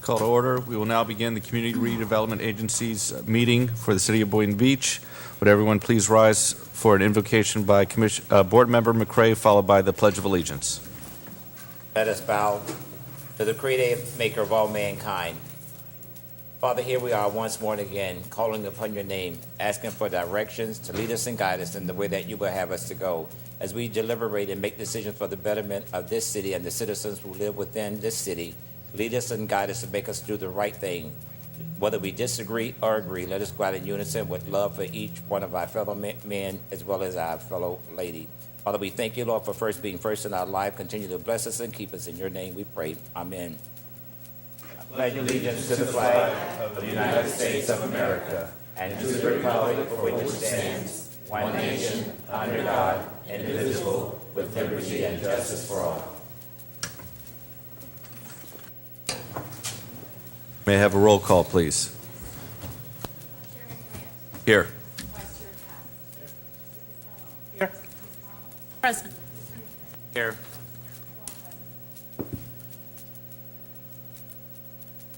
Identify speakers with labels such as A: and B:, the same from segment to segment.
A: Call to order. We will now begin the Community Redevelopment Agency's meeting for the City of Boynton Beach. Would everyone please rise for an invocation by Board Member McCray, followed by the Pledge of Allegiance.
B: Let us bow to the creative maker of all mankind. Father, here we are once more again, calling upon your name, asking for directions to lead us and guide us in the way that you will have us to go. As we deliberate and make decisions for the betterment of this city and the citizens who live within this city, lead us and guide us and make us do the right thing. Whether we disagree or agree, let us go out in unison with love for each one of our fellow men as well as our fellow lady. Father, we thank you, Lord, for first being first in our life. Continue to bless us and keep us. In your name we pray. Amen. I pledge allegiance to the flag of the United States of America and to the republic for which it stands, one nation, under God, indivisible, with liberty and justice for all.
A: May I have a roll call, please? Here.
C: Here. Present.
B: Here.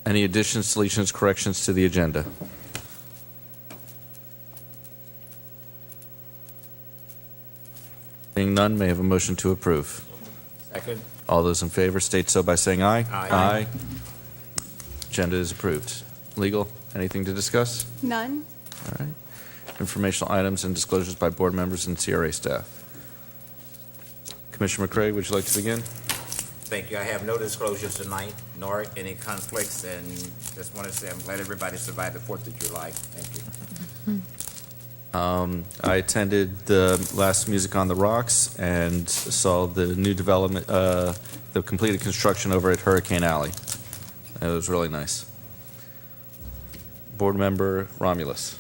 A: Any additions, deletions, corrections to the agenda? Seeing none, may I have a motion to approve?
B: Second.
A: All those in favor state so by saying aye.
B: Aye.
A: Agenda is approved. Legal, anything to discuss?
D: None.
A: All right. Informational items and disclosures by board members and CRA staff. Commissioner McCray, would you like to begin?
B: Thank you. I have no disclosures tonight, nor any conflicts, and just want to say I'm glad everybody survived the 4th of July. Thank you.
A: I attended the last Music on the Rocks and saw the new development, the completed construction over at Hurricane Alley. It was really nice. Board Member Romulus.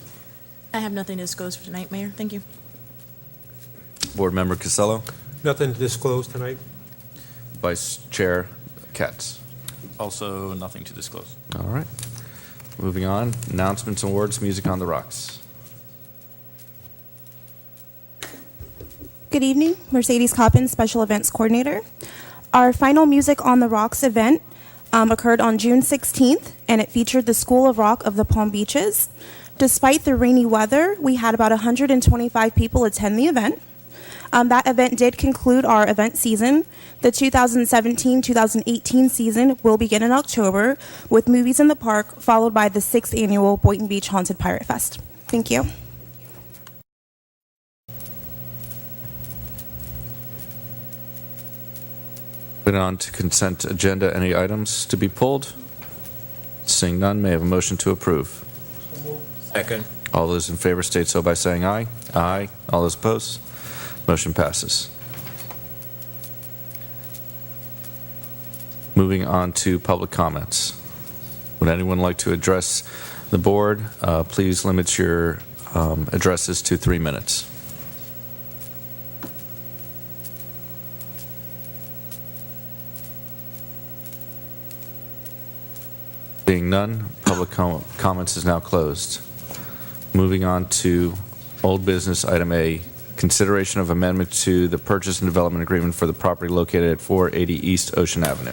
C: I have nothing to disclose for tonight, Mayor. Thank you.
A: Board Member Casello.
E: Nothing to disclose tonight.
A: Vice Chair Katz.
F: Also, nothing to disclose.
A: All right. Moving on. Announcements and awards, Music on the Rocks.
D: Good evening, Mercedes Coppin, Special Events Coordinator. Our final Music on the Rocks event occurred on June 16th, and it featured the School of Rock of the Palm Beaches. Despite the rainy weather, we had about 125 people attend the event. That event did conclude our event season. The 2017-2018 season will begin in October with Movies in the Park, followed by the 6th annual Boynton Beach Haunted Pirate Fest. Thank you.
A: Moving on to consent agenda. Any items to be pulled? Seeing none, may I have a motion to approve?
B: Second.
A: All those in favor state so by saying aye. Aye. All those opposed? Motion passes. Moving on to public comments. Would anyone like to address the board? Please limit your addresses to 3 minutes. Being none, public comments is now closed. Moving on to old business, item A, consideration of amendment to the purchase and development agreement for the property located at 480 East Ocean Avenue.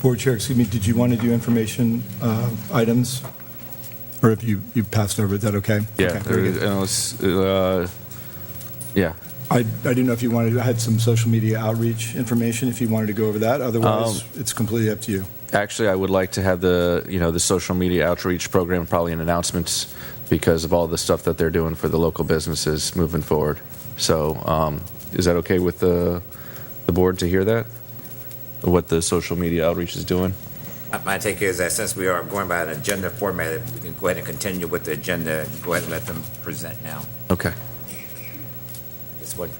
G: Board Chair, excuse me, did you want to do information items? Or if you passed over, is that okay?
A: Yeah,
G: Okay, very good.
A: Yeah.
G: I didn't know if you wanted to, I had some social media outreach information, if you wanted to go over that. Otherwise, it's completely up to you.
A: Actually, I would like to have the social media outreach program, probably in announcements, because of all the stuff that they're doing for the local businesses moving forward. So is that okay with the board to hear that? What the social media outreach is doing?
B: My take is that since we are going by an agenda format, we can go ahead and continue with the agenda and go ahead and let them present now.
A: Okay.
B: It's one.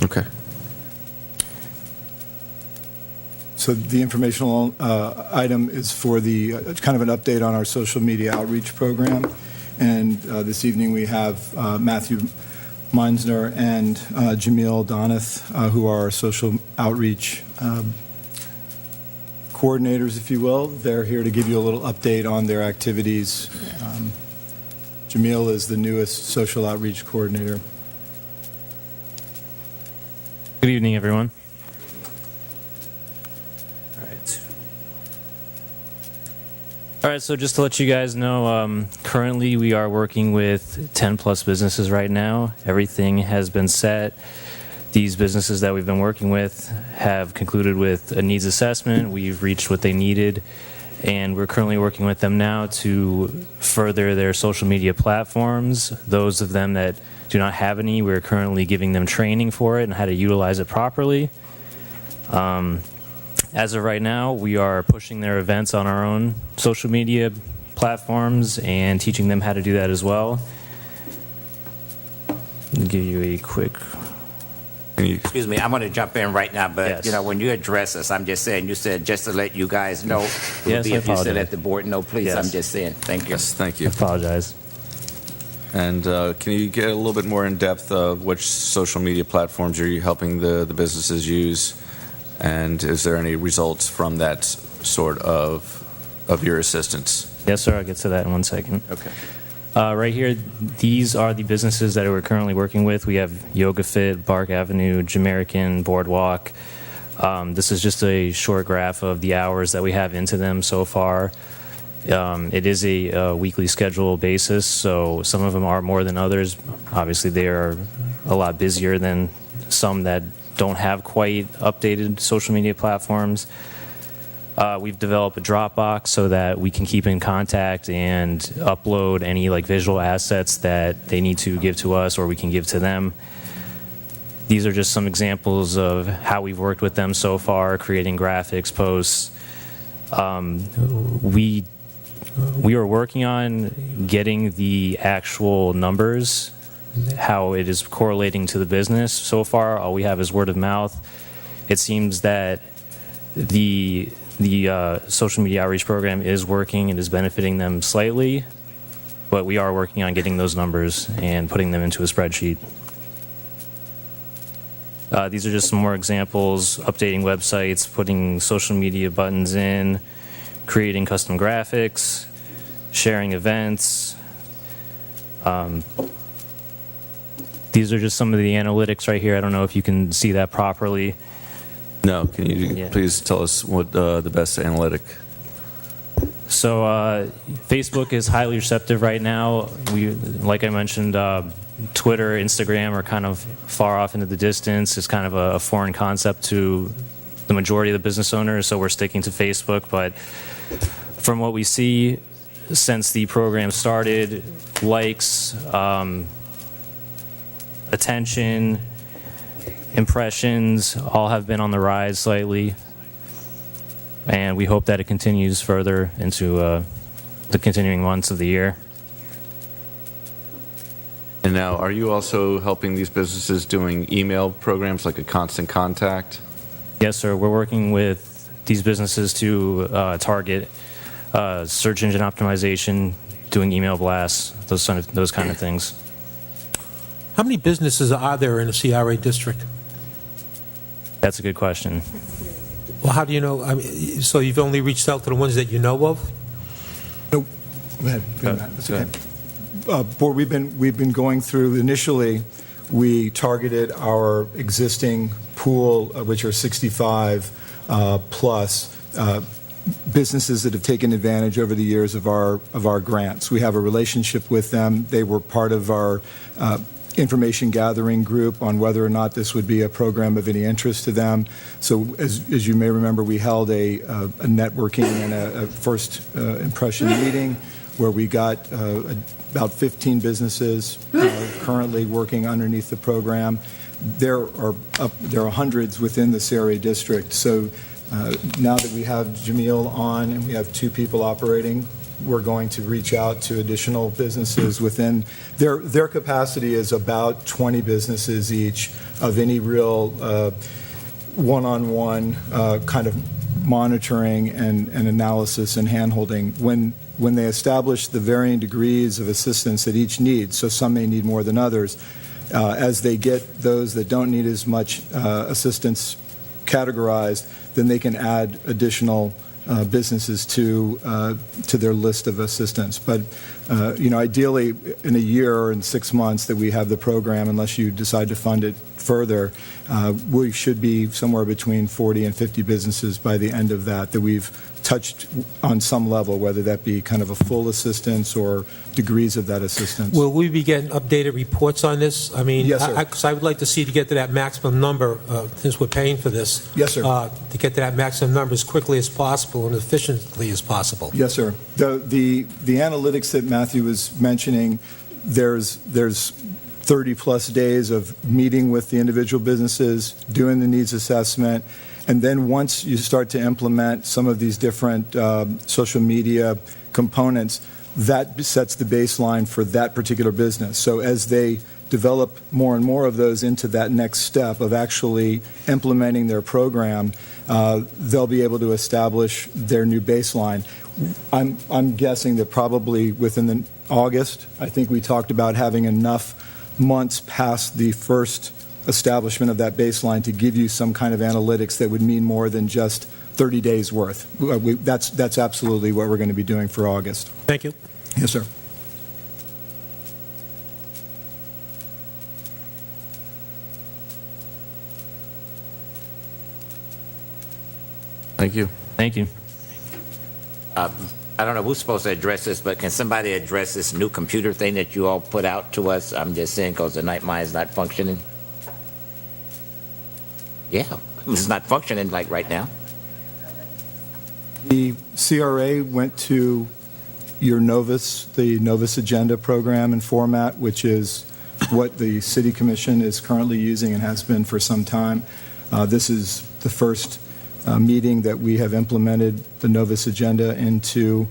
A: Okay.
G: So the informational item is for the kind of an update on our social media outreach program. And this evening we have Matthew Meinsner and Jamil Donath, who are our social outreach coordinators, if you will. They're here to give you a little update on their activities. Jamil is the newest social outreach coordinator.
H: Good evening, everyone. All right, so just to let you guys know, currently we are working with 10 plus businesses right now. Everything has been set. These businesses that we've been working with have concluded with a needs assessment. We've reached what they needed, and we're currently working with them now to further their social media platforms. Those of them that do not have any, we're currently giving them training for it and how to utilize it properly. As of right now, we are pushing their events on our own social media platforms and teaching them how to do that as well. I'll give you a quick...
B: Excuse me, I'm going to jump in right now, but,
H: Yes.
B: you know, when you address us, I'm just saying, you said just to let you guys know. It would
H: Yes,
B: be
H: I
B: if you said
H: apologize.
B: at the board, no, please,
H: Yes.
B: I'm just saying, thank you.
A: Yes, thank
H: I
A: you.
H: apologize.
A: And can you get a little bit more in depth of which social media platforms are you helping the businesses use? And is there any results from that sort of your assistance?
H: Yes, sir, I'll get to that in 1 second.
A: Okay.
H: Right here, these are the businesses that we're currently working with. We have Yoga Fit, Bark Avenue, Jamaican, Boardwalk. This is just a short graph of the hours that we have into them so far. It is a weekly schedule basis, so some of them are more than others. Obviously, they are a lot busier than some that don't have quite updated social media platforms. We've developed a Dropbox so that we can keep in contact and upload any like visual assets that they need to give to us or we can give to them. These are just some examples of how we've worked with them so far, creating graphics, posts. We are working on getting the actual numbers, how it is correlating to the business. So far, all we have is word of mouth. It seems that the social media outreach program is working and is benefiting them slightly, but we are working on getting those numbers and putting them into a spreadsheet. These are just some more examples: updating websites, putting social media buttons in, creating custom graphics, sharing events. These are just some of the analytics right here. I don't know if you can see that properly.
A: No, can you
H: Yeah.
A: please tell us what the best analytic?
H: So Facebook is highly receptive right now. Like I mentioned, Twitter, Instagram are kind of far off into the distance. It's kind of a foreign concept to the majority of the business owners, so we're sticking to Facebook. But from what we see since the program started, likes, attention, impressions all have been on the rise slightly, and we hope that it continues further into the continuing months of the year.
A: And now, are you also helping these businesses doing email programs like a constant contact?
H: Yes, sir. We're working with these businesses to target search engine optimization, doing email blasts, those kind of things.
E: How many businesses are there in the CRA district?
H: That's a good question.
E: Well, how do you know? I mean, so you've only reached out to the ones that you know of?
G: No, go ahead. Matt. That's
H: Go
G: okay. Board, we've been going through, initially, we targeted our existing pool, which are 65 plus businesses that have taken advantage over the years of our grants. We have a relationship with them. They were part of our information gathering group on whether or not this would be a program of any interest to them. So as you may remember, we held a networking and a first impression meeting where we got about 15 businesses currently working underneath the program. There are hundreds within the CRA district. So now that we have Jamil on and we have 2 people operating, we're going to reach out to additional businesses within their capacity is about 20 businesses each of any real one-on-one kind of monitoring and analysis and handholding. When they establish the varying degrees of assistance that each needs, so some may need more than others, as they get those that don't need as much assistance categorized, then they can add additional businesses to their list of assistants. But, ideally, in a year or in 6 months that we have the program, unless you decide to fund it further, we should be somewhere between 40 and 50 businesses by the end of that we've touched on some level, whether that be kind of a full assistance or degrees of that assistance.
E: Will we be getting updated reports on this? I mean,
G: Yes, sir.
E: because I would like to see to get to that maximum number, since we're paying for this.
G: Yes, sir.
E: To get to that maximum number as quickly as possible and efficiently as possible.
G: Yes, sir. The analytics that Matthew was mentioning, there's 30-plus days of meeting with the individual businesses, doing the needs assessment, and then once you start to implement some of these different social media components, that sets the baseline for that particular business. So as they develop more and more of those into that next step of actually implementing their program, they'll be able to establish their new baseline. I'm guessing that probably within August, I think we talked about having enough months past the first establishment of that baseline to give you some kind of analytics that would mean more than just 30 days worth. That's absolutely what we're going to be doing for August.
E: Thank you.
G: Yes, sir.
A: Thank you.
H: Thank you.
B: I don't know who's supposed to address this, but can somebody address this new computer thing that you all put out to us? I'm just saying because the night mine is not functioning. Yeah, it's not functioning like right now.
G: The CRA went to your the Novus Agenda program and format, which is what the City Commission is currently using and has been for some time. This is the first meeting that we have implemented the Novus Agenda into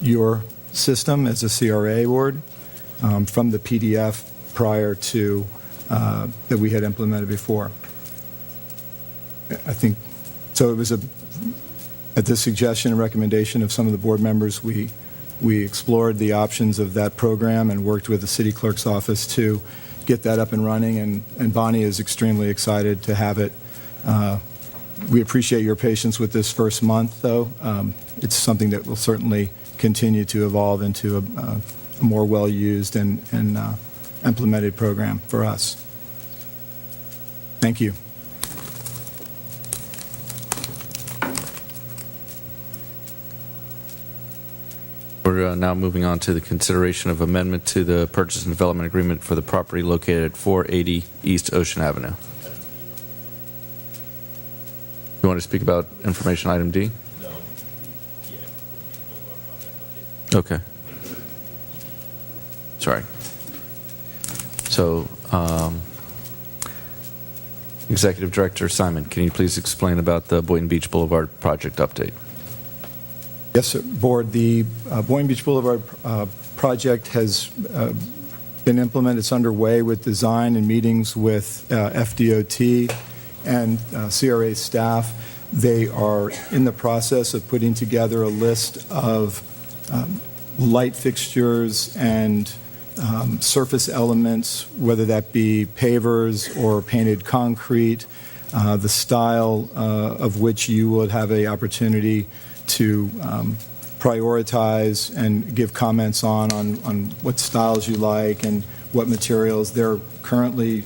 G: your system as a CRA board from the PDF prior to that we had implemented before. I think, so it was at the suggestion and recommendation of some of the board members, we explored the options of that program and worked with the city clerk's office to get that up and running, and Bonnie is extremely excited to have it. We appreciate your patience with this first month, though. It's something that will certainly continue to evolve into a more well-used and implemented program for us. Thank you.
A: We're now moving on to the consideration of amendment to the purchase and development agreement for the property located at 480 East Ocean Avenue. You want to speak about information item D? No. Okay. Sorry. So, Executive Director Simon, can you please explain about the Boynton Beach Boulevard project update?
G: Yes, sir. Board, the Boynton Beach Boulevard project has been implemented. It's underway with design and meetings with FDOT and CRA staff. They are in the process of putting together a list of light fixtures and surface elements, whether that be pavers or painted concrete, the style of which you would have an opportunity to prioritize and give comments on what styles you like and what materials. They're currently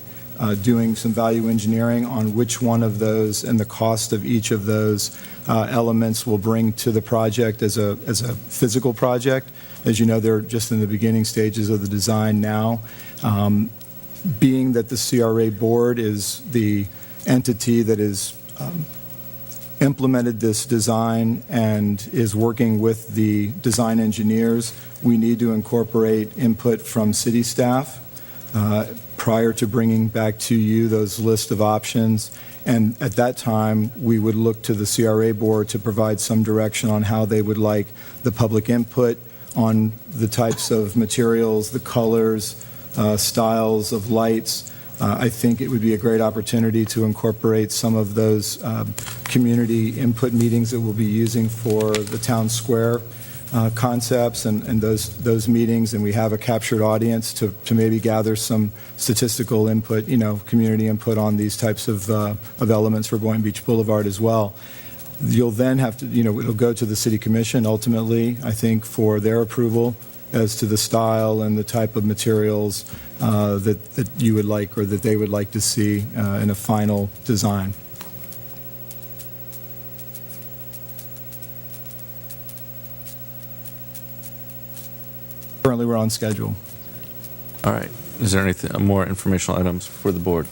G: doing some value engineering on which one of those and the cost of each of those elements will bring to the project as a physical project. As you know, they're just in the beginning stages of the design now. Being that the CRA Board is the entity that is implemented this design and is working with the design engineers, we need to incorporate input from city staff prior to bringing back to you those list of options. And at that time, we would look to the CRA Board to provide some direction on how they would like the public input on the types of materials, the colors, styles of lights. I think it would be a great opportunity to incorporate some of those community input meetings that we'll be using for the town square concepts and those meetings, and we have a captured audience to maybe gather some statistical input, community input on these types of elements for Boynton Beach Boulevard as well. You'll then have to, it'll go to the city commission ultimately, I think, for their approval as to the style and the type of materials that you would like or that they would like to see in a final design. Currently, we're on schedule.
A: All right. Is there anything more informational items for the board?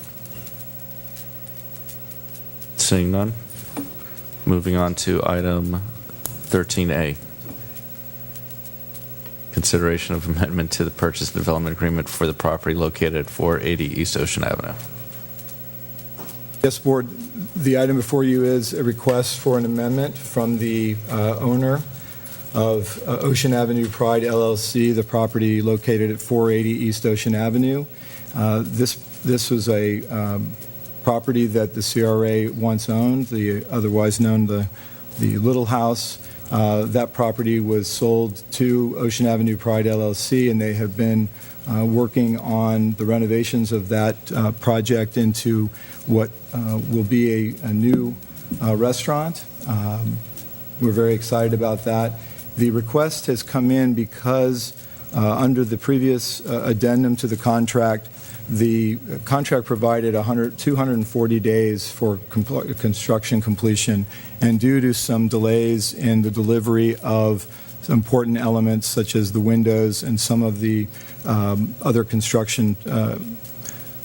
A: Seeing none. Moving on to item 13A. Consideration of amendment to the purchase and development agreement for the property located at 480 East Ocean Avenue.
G: Yes, Board, the item before you is a request for an amendment from the owner of Ocean Avenue Pride LLC, the property located at 480 East Ocean Avenue. This was a property that the CRA once owned, otherwise known the Little House. That property was sold to Ocean Avenue Pride LLC, and they have been working on the renovations of that project into what will be a new restaurant. We're very excited about that. The request has come in because under the previous addendum to the contract provided 240 days for construction completion, and due to some delays in the delivery of some important elements such as the windows and some of the other construction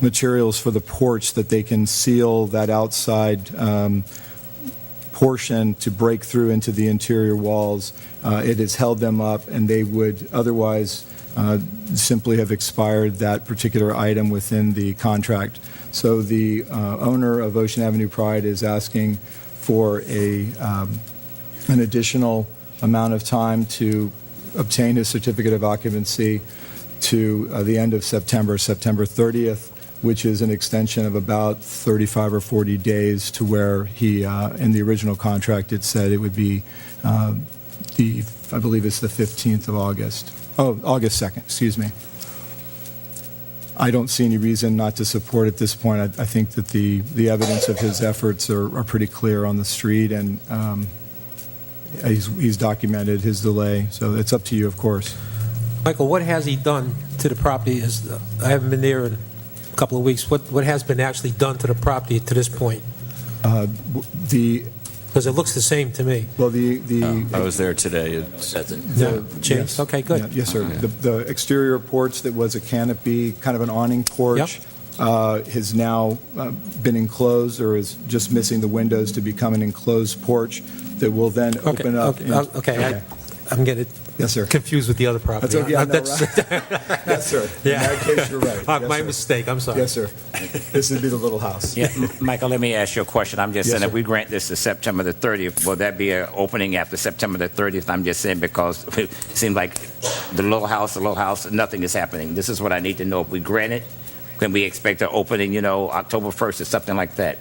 G: materials for the porch, that they can seal that outside portion to break through into the interior walls. It has held them up, and they would otherwise simply have expired that particular item within the contract. So the owner of Ocean Avenue Pride is asking for an additional amount of time to obtain his certificate of occupancy to the end of September 30th, which is an extension of about 35 or 40 days to where he, in the original contract, it said it would be I believe it's the 15th of August. Oh, August 2nd, excuse me. I don't see any reason not to support at this point. I think that the evidence of his efforts are pretty clear on the street, and he's documented his delay. So it's up to you, of course.
E: Michael, what has he done to the property? I haven't been there in a couple of weeks. What has been actually done to the property to this point? Because it looks the same to me.
G: Well,
A: I was there today.
E: No, changed.
G: Yes.
E: Okay, good.
G: Yeah, yes, sir. The exterior porch that was a canopy, kind of an awning porch, has now been enclosed, or is just missing the windows to become an enclosed porch that will then open up.
E: I'm getting
G: Yes, sir.
E: confused with the other property.
G: That's okay. I know, right? Yes, sir.
E: Yeah.
G: In that case, you're right. Yes,
E: My
G: sir.
E: mistake. I'm sorry.
G: Yes, sir. This would be the Little House.
B: Yeah, Michael, let me ask you a question. I'm just
G: Yes,
B: saying, if
G: sir.
B: we grant this to September the 30th, will that be an opening after September the 30th? I'm just saying because it seems like the Little House, nothing is happening. This is what I need to know. If we grant it, can we expect an opening, October 1st or something like that?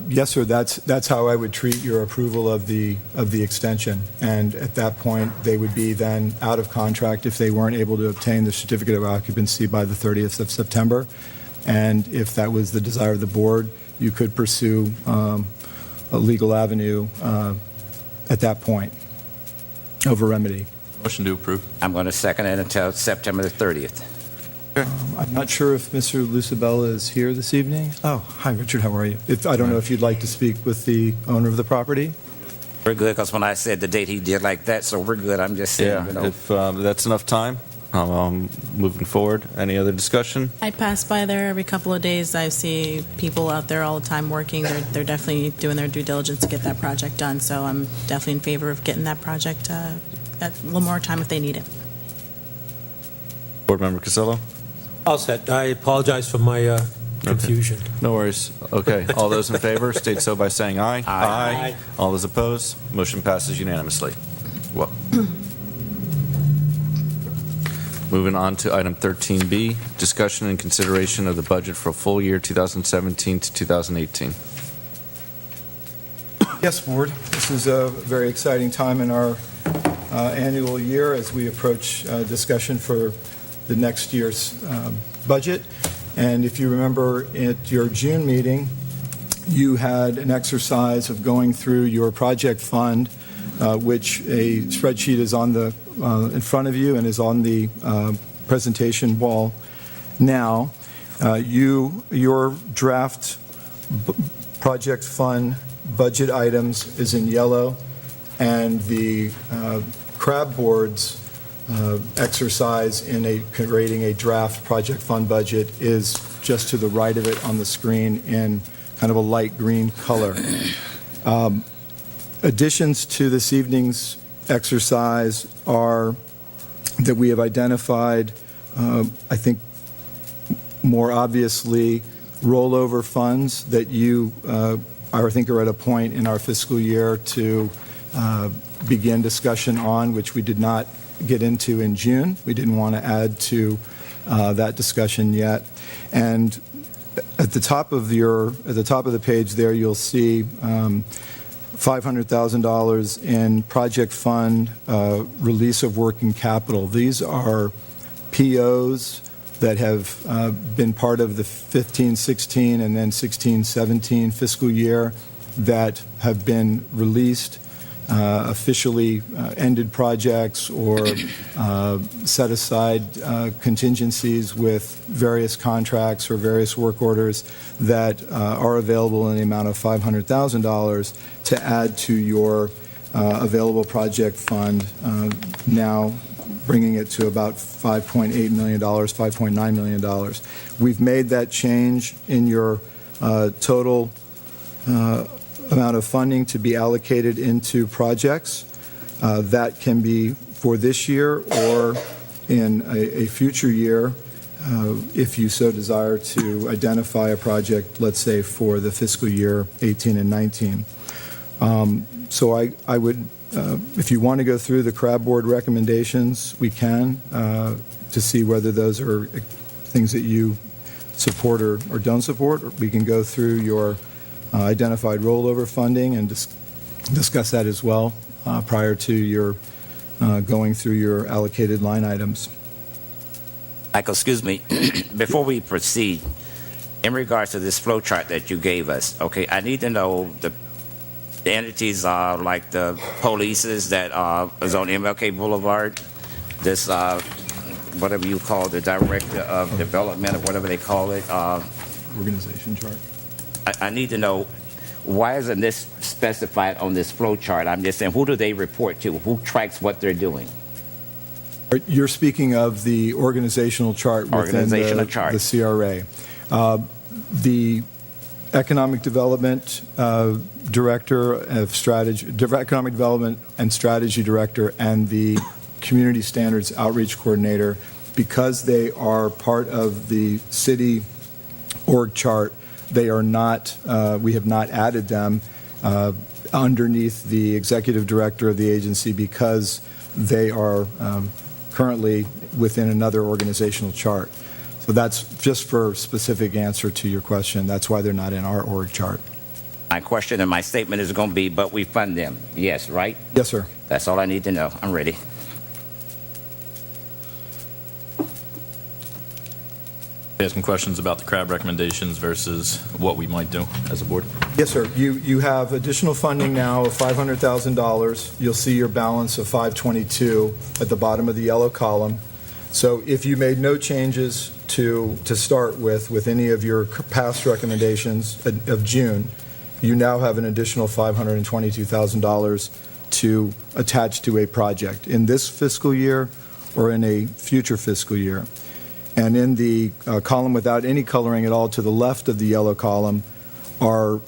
G: Yes, sir. That's how I would treat your approval of the extension. And at that point, they would be then out of contract if they weren't able to obtain the certificate of occupancy by the 30th of September. And if that was the desire of the board, you could pursue a legal avenue at that point of a remedy.
F: Motion to approve.
B: I'm going to second it until September the 30th.
G: I'm not sure if Mr. Lucibella is here this evening. Oh, hi, Richard. How are you? I don't know if you'd like to speak with the owner of the property.
B: We're good, because when I said the date, he did like that, so we're good. I'm just saying,
A: Yeah, if that's enough time, moving forward. Any other discussion?
C: I pass by there every couple of days. I see people out there all the time working. They're definitely doing their due diligence to get that project done. So I'm definitely in favor of getting that project a little more time if they need it.
A: Board Member Casello?
E: All set. I apologize for my confusion.
A: No worries. Okay. All those in favor state so by saying aye.
E: Aye.
A: All those opposed? Motion passes unanimously. Well, moving on to item 13B, discussion and consideration of the budget for full year 2017 to 2018.
G: Yes, Board. This is a very exciting time in our annual year as we approach discussion for the next year's budget. And if you remember at your June meeting, you had an exercise of going through your project fund, which a spreadsheet is on the in front of you and is on the presentation wall now. Your draft project fund budget items is in yellow, and the CRA Board's exercise in creating a draft project fund budget is just to the right of it on the screen in kind of a light green color. Additions to this evening's exercise are that we have identified, I think more obviously, rollover funds that you, I think, are at a point in our fiscal year to begin discussion on, which we did not get into in June. We didn't want to add to that discussion yet. And at the top of the page there, you'll see $500,000 in project fund release of working capital. These are POs that have been part of the 15-16 and then 16-17 fiscal year that have been released, officially ended projects or set aside contingencies with various contracts or various work orders that are available in the amount of $500,000 to add to your available project fund, now bringing it to about $5.8 million, $5.9 million. We've made that change in your total amount of funding to be allocated into projects. That can be for this year or in a future year if you so desire to identify a project, let's say, for the fiscal year 18 and 19. So I would, if you want to go through the CRA Board recommendations, we can to see whether those are things that you support or don't support. Or we can go through your identified rollover funding and discuss that as well prior to your going through your allocated line items.
B: Michael, excuse me, before we proceed, in regards to this flow chart that you gave us, okay, I need to know the entities are like the polices that is on MLK Boulevard, this whatever you call the director of development or whatever they call it.
G: Organization chart.
B: I need to know, why isn't this specified on this flow chart? I'm just saying, who do they report to? Who tracks what they're doing?
G: You're speaking of the organizational chart within the CRA. The Economic Development Director of Strategy, Economic Development and Strategy Director, and the Community Standards Outreach Coordinator, because they are part of the city org chart, they are not, we have not added them underneath the Executive Director of the agency because they are currently within another organizational chart. So that's just for a specific answer to your question. That's why they're not in our org chart.
B: My question and my statement is going to be, but we fund them. Yes, right?
G: Yes, sir.
B: That's all I need to know. I'm ready.
F: Asking questions about the CRAB recommendations versus what we might do as a board.
G: Yes, sir. You have additional funding now of $500,000. You'll see your balance of $522 at the bottom of the yellow column. So if you made no changes to start with any of your past recommendations of June, you now have an additional $522,000 to attach to a project in this fiscal year or in a future fiscal year. And in the column without any coloring at all to the left of the yellow column are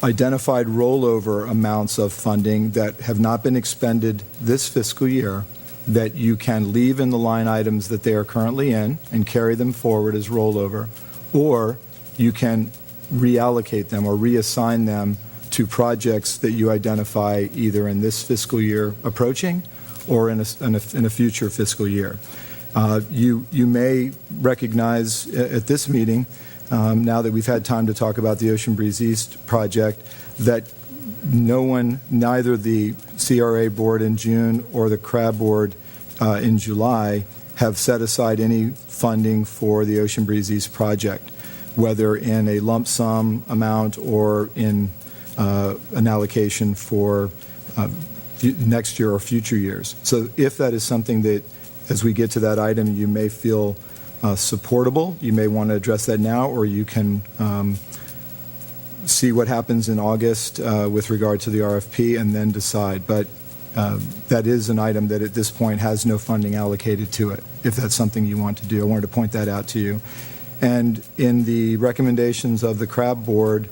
G: identified rollover amounts of funding that have not been expended this fiscal year that you can leave in the line items that they are currently in and carry them forward as rollover, or you can reallocate them or reassign them to projects that you identify either in this fiscal year approaching or in a future fiscal year. You may recognize at this meeting, now that we've had time to talk about the Ocean Breeze East project, that no one, neither the CRA Board in June or the CRA Board in July, have set aside any funding for the Ocean Breeze East project. whether in a lump sum amount or in an allocation for next year or future years. So if that is something that, as we get to that item, you may feel supportable, you may want to address that now, or you can see what happens in August with regard to the RFP and then decide. But that is an item that at this point has no funding allocated to it, if that's something you want to do. I wanted to point that out to you. And in the recommendations of the CRA Board,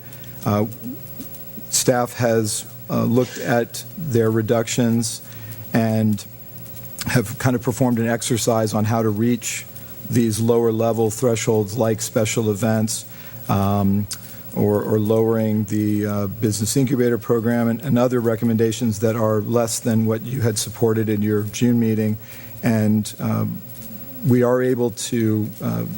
G: staff has looked at their reductions and have kind of performed an exercise on how to reach these lower level thresholds like special events, or lowering the business incubator program and other recommendations that are less than what you had supported in your June meeting. And we are able to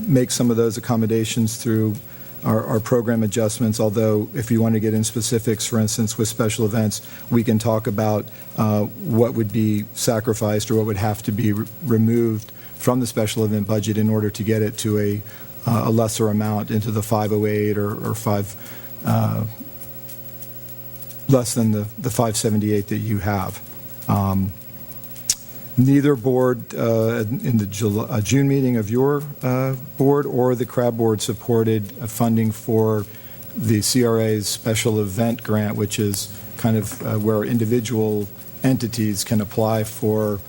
G: make some of those accommodations through our program adjustments, although if you want to get in specifics, for instance, with special events, we can talk about what would be sacrificed or what would have to be removed from the special event budget in order to get it to a lesser amount into the 508 or 5, less than the 578 that you have. Neither board in the June meeting of your board or the CRA Board supported funding for the CRA's special event grant, which is kind of where individual entities can apply for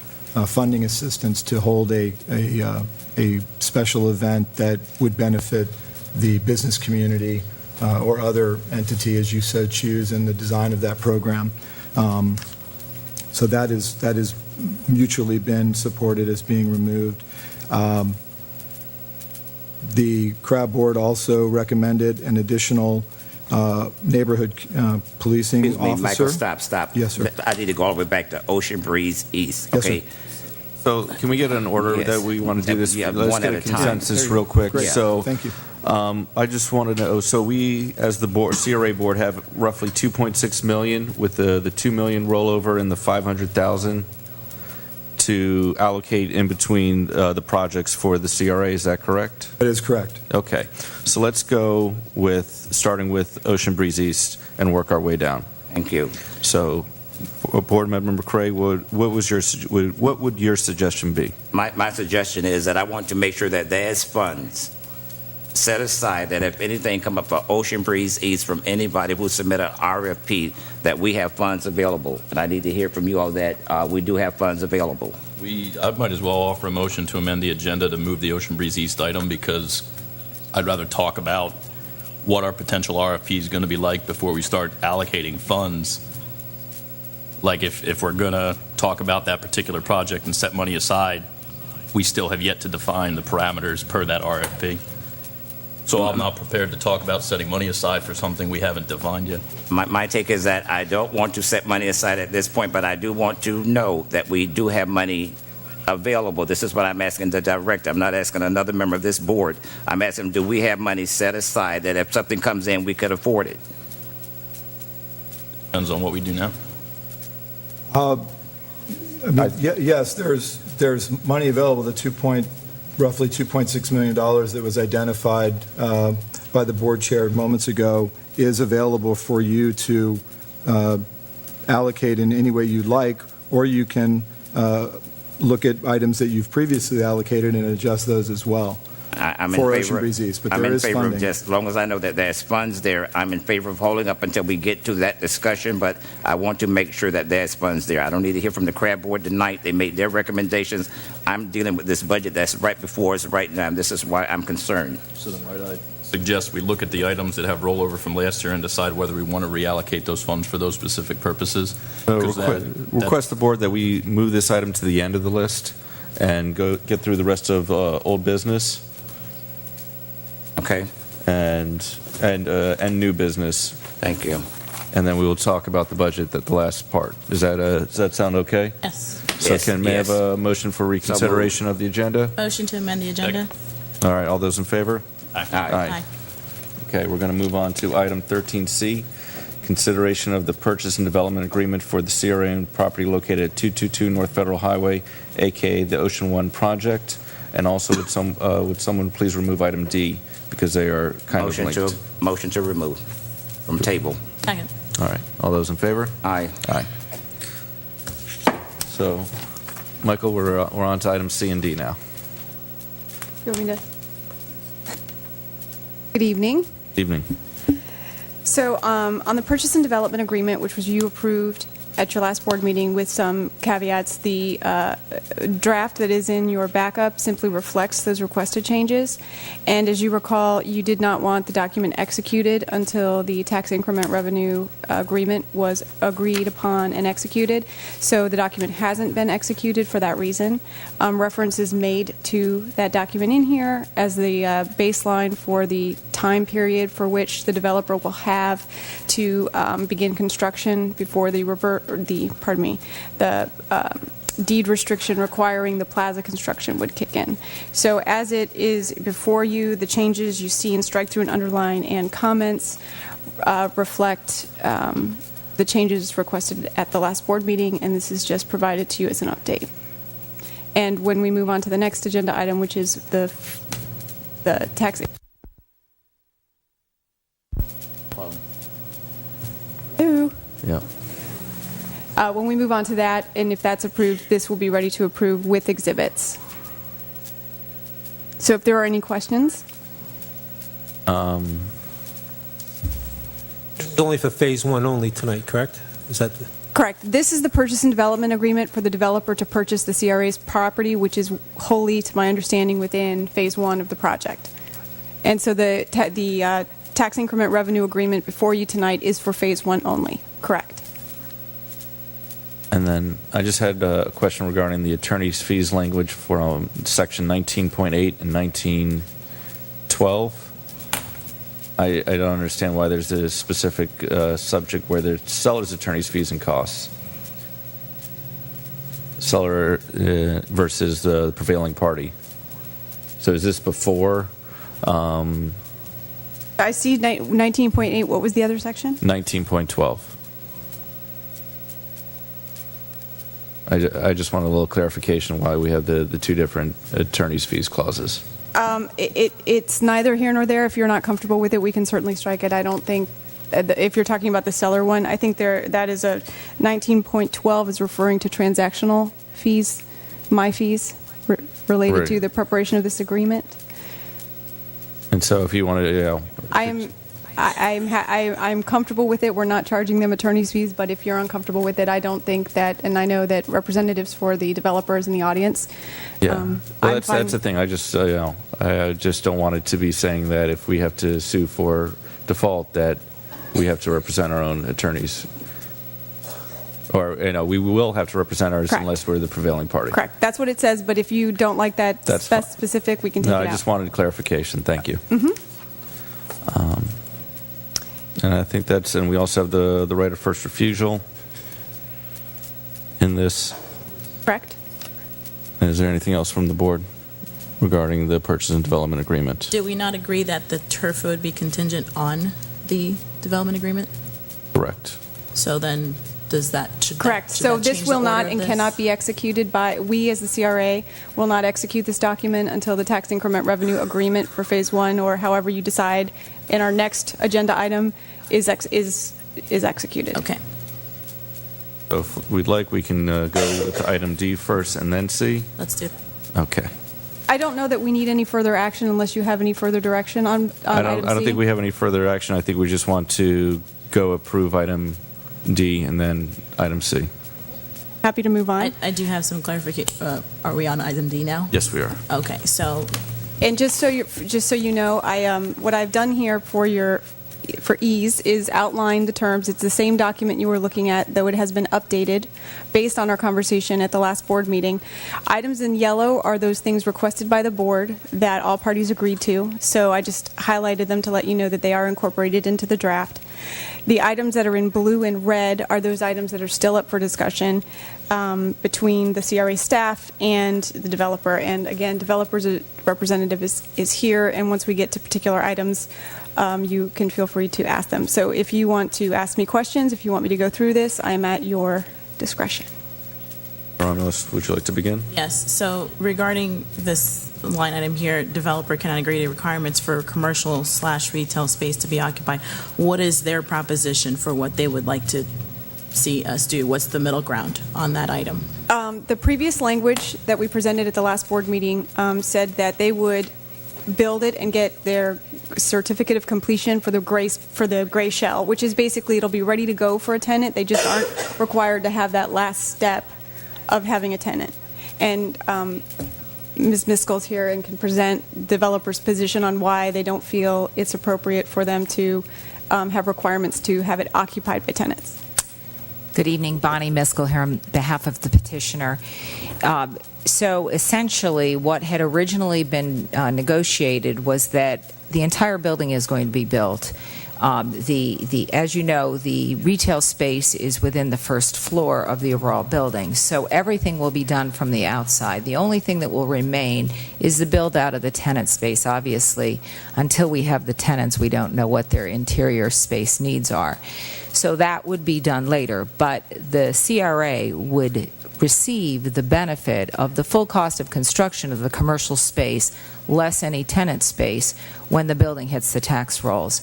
G: funding assistance to hold a special event that would benefit the business community or other entity, as you so choose, in the design of that program. So that is mutually been supported as being removed. The CRA Board also recommended an additional neighborhood policing
B: Excuse me,
G: officer.
B: Michael, stop.
G: Yes, sir.
B: I need to go all the way back to Ocean Breeze East.
G: Yes,
B: Okay.
G: sir.
A: So can we get an order
B: Yes.
A: that we want to do this?
B: Yeah,
A: Let's
B: one
A: get
B: at
A: a
B: a time.
A: consensus real quick.
G: Great.
A: So
G: Thank you.
A: I just want to know, so we, as the board, CRA Board, have roughly 2.6 million with the 2 million rollover and the 500,000 to allocate in between the projects for the CRA. Is that correct?
G: That is correct.
A: Okay. So let's go with, starting with Ocean Breeze East and work our way down.
B: Thank you.
A: So, Board Member McCray, what would your suggestion be?
B: My suggestion is that I want to make sure that there's funds set aside, that if anything come up for Ocean Breeze East from anybody who submit an RFP, that we have funds available. And I need to hear from you all that we do have funds available.
F: I might as well offer a motion to amend the agenda to move the Ocean Breeze East item, because I'd rather talk about what our potential RFP is going to be like before we start allocating funds. Like if we're going to talk about that particular project and set money aside, we still have yet to define the parameters per that RFP. So I'm not prepared to talk about setting money aside for something we haven't defined yet.
B: My take is that I don't want to set money aside at this point, but I do want to know that we do have money available. This is what I'm asking the director. I'm not asking another member of this board. I'm asking, do we have money set aside that if something comes in, we could afford it?
F: Depends on what we do now.
G: Yes, there's money available, roughly $2.6 million that was identified by the board chair moments ago is available for you to allocate in any way you'd like, or you can look at items that you've previously allocated and adjust those as well.
B: I'm in
G: For
B: favor.
G: Ocean Breeze East, but
B: I'm
G: there
B: in
G: is
B: favor
G: funding.
B: of just, as long as I know that there's funds there, I'm in favor of holding up until we get to that discussion, but I want to make sure that there's funds there. I don't need to hear from the CRA Board tonight. They made their recommendations. I'm dealing with this budget that's right before us right now, and this is why I'm concerned.
F: So then I suggest we look at the items that have rollover from last year and decide whether we want to reallocate those funds for those specific purposes. 'Cause
A: Request the board that we move this item to the end of the list and get through the rest of old business
B: Okay?
A: and new business,
B: Thank you.
A: and then we will talk about the budget at the last part. Does that sound okay?
C: Yes.
A: So
B: Yes,
A: may I have
B: yes.
A: a motion for reconsideration of the agenda?
C: Motion to amend the agenda?
A: All right, all those in favor?
B: Aye.
A: Aye. Okay, we're going to move on to item 13C, consideration of the purchase and development agreement for the CRA owned property located at 222 North Federal Highway, AKA the Ocean One project. And also, would someone please remove item D, because they are kind of linked.
B: Motion to remove from table.
C: Second.
A: All right, all those in favor?
B: Aye.
A: Aye. So, Michael, we're on to item C and D now.
I: You want me to? Good evening.
A: Evening.
I: So on the purchase and development agreement, which was you approved at your last board meeting with some caveats, the draft that is in your backup simply reflects those requested changes. And as you recall, you did not want the document executed until the tax increment revenue agreement was agreed upon and executed. So the document hasn't been executed for that reason. Reference is made to that document in here as the baseline for the time period for which the developer will have to begin construction before the deed restriction requiring the plaza construction would kick in. So as it is before you, the changes you see in strike through and underline and comments reflect the changes requested at the last board meeting, and this is just provided to you as an update. And when we move on to the next agenda item, which is the tax. Ooh.
A: Yeah.
I: When we move on to that, and if that's approved, this will be ready to approve with exhibits. So if there are any questions?
E: It's only for Phase 1 only tonight, correct? Is that?
I: Correct. This is the purchase and development agreement for the developer to purchase the CRA's property, which is wholly, to my understanding, within Phase 1 of the project. And so the tax increment revenue agreement before you tonight is for Phase 1 only, correct?
A: And then I just had a question regarding the attorney's fees language for section 19.8 and 1912. I don't understand why there's a specific subject where there's seller's attorney's fees and costs. Seller versus the prevailing party. So is this before
I: I see 19.8. What was the other section?
A: 19.12? I just want a little clarification why we have the two different attorney's fees clauses.
I: It's neither here nor there. If you're not comfortable with it, we can certainly strike it. I don't think, if you're talking about the seller one, I think that is a 19.12 is referring to transactional fees, my fees, related
A: Right.
I: to the preparation of this agreement.
A: And so if you want to,
I: I'm comfortable with it. We're not charging them attorney's fees, but if you're uncomfortable with it, I don't think that, and I know that representatives for the developers in the audience.
A: well, that's the thing. I just, I just don't want it to be saying that if we have to sue for default, that we have to represent our own attorneys. Or, we will have to represent ours
I: Correct.
A: unless we're the prevailing party.
I: Correct. That's what it says, but if you don't like that
A: That's fine.
I: specific, we can take
A: No,
I: it
A: I
I: out.
A: just wanted clarification. Thank you. And I think and we also have the right of first refusal in this.
I: Correct.
A: And is there anything else from the board regarding the purchase and development agreement?
C: Did we not agree that the turf would be contingent on the development agreement?
A: Correct.
C: So then,
I: Correct. So this will not and cannot be executed by, we as the CRA will not execute this document until the tax increment revenue agreement for Phase 1, or however you decide in our next agenda item, is executed.
C: Okay.
A: So if we'd like, we can go to item D first and then C.
C: Let's do it.
A: Okay.
I: I don't know that we need any further action unless you have any further direction on item
A: I don't
I: C.
A: think we have any further action. I think we just want to go approve item D and then item C.
I: Happy to move on.
C: I do have some clarification. Are we on item D now?
A: Yes, we are.
C: Okay, so
I: And just so you know, what I've done here for ease is outline the terms. It's the same document you were looking at, though it has been updated based on our conversation at the last board meeting. Items in yellow are those things requested by the board that all parties agreed to. So I just highlighted them to let you know that they are incorporated into the draft. The items that are in blue and red are those items that are still up for discussion between the CRA staff and the developer. And again, developer's representative is here, and once we get to particular items, you can feel free to ask them. So if you want to ask me questions, if you want me to go through this, I am at your discretion.
A: Romulus, would you like to begin?
C: Yes, so regarding this line item here, developer cannot agree to requirements for commercial/retail space to be occupied. What is their proposition for what they would like to see us do? What's the middle ground on that item?
I: The previous language that we presented at the last board meeting said that they would build it and get their certificate of completion for the gray shell, which is basically it'll be ready to go for a tenant. They just aren't required to have that last step of having a tenant. And Ms. Miskell's here and can present developers' position on why they don't feel it's appropriate for them to have requirements to have it occupied by tenants.
J: Good evening, Bonnie Miskell here on behalf of the petitioner. So essentially, what had originally been negotiated was that the entire building is going to be built. As you know, the retail space is within the first floor of the overall building, so everything will be done from the outside. The only thing that will remain is the build out of the tenant space. Obviously, until we have the tenants, we don't know what their interior space needs are. So that would be done later, but the CRA would receive the benefit of the full cost of construction of the commercial space, less any tenant space, when the building hits the tax rolls.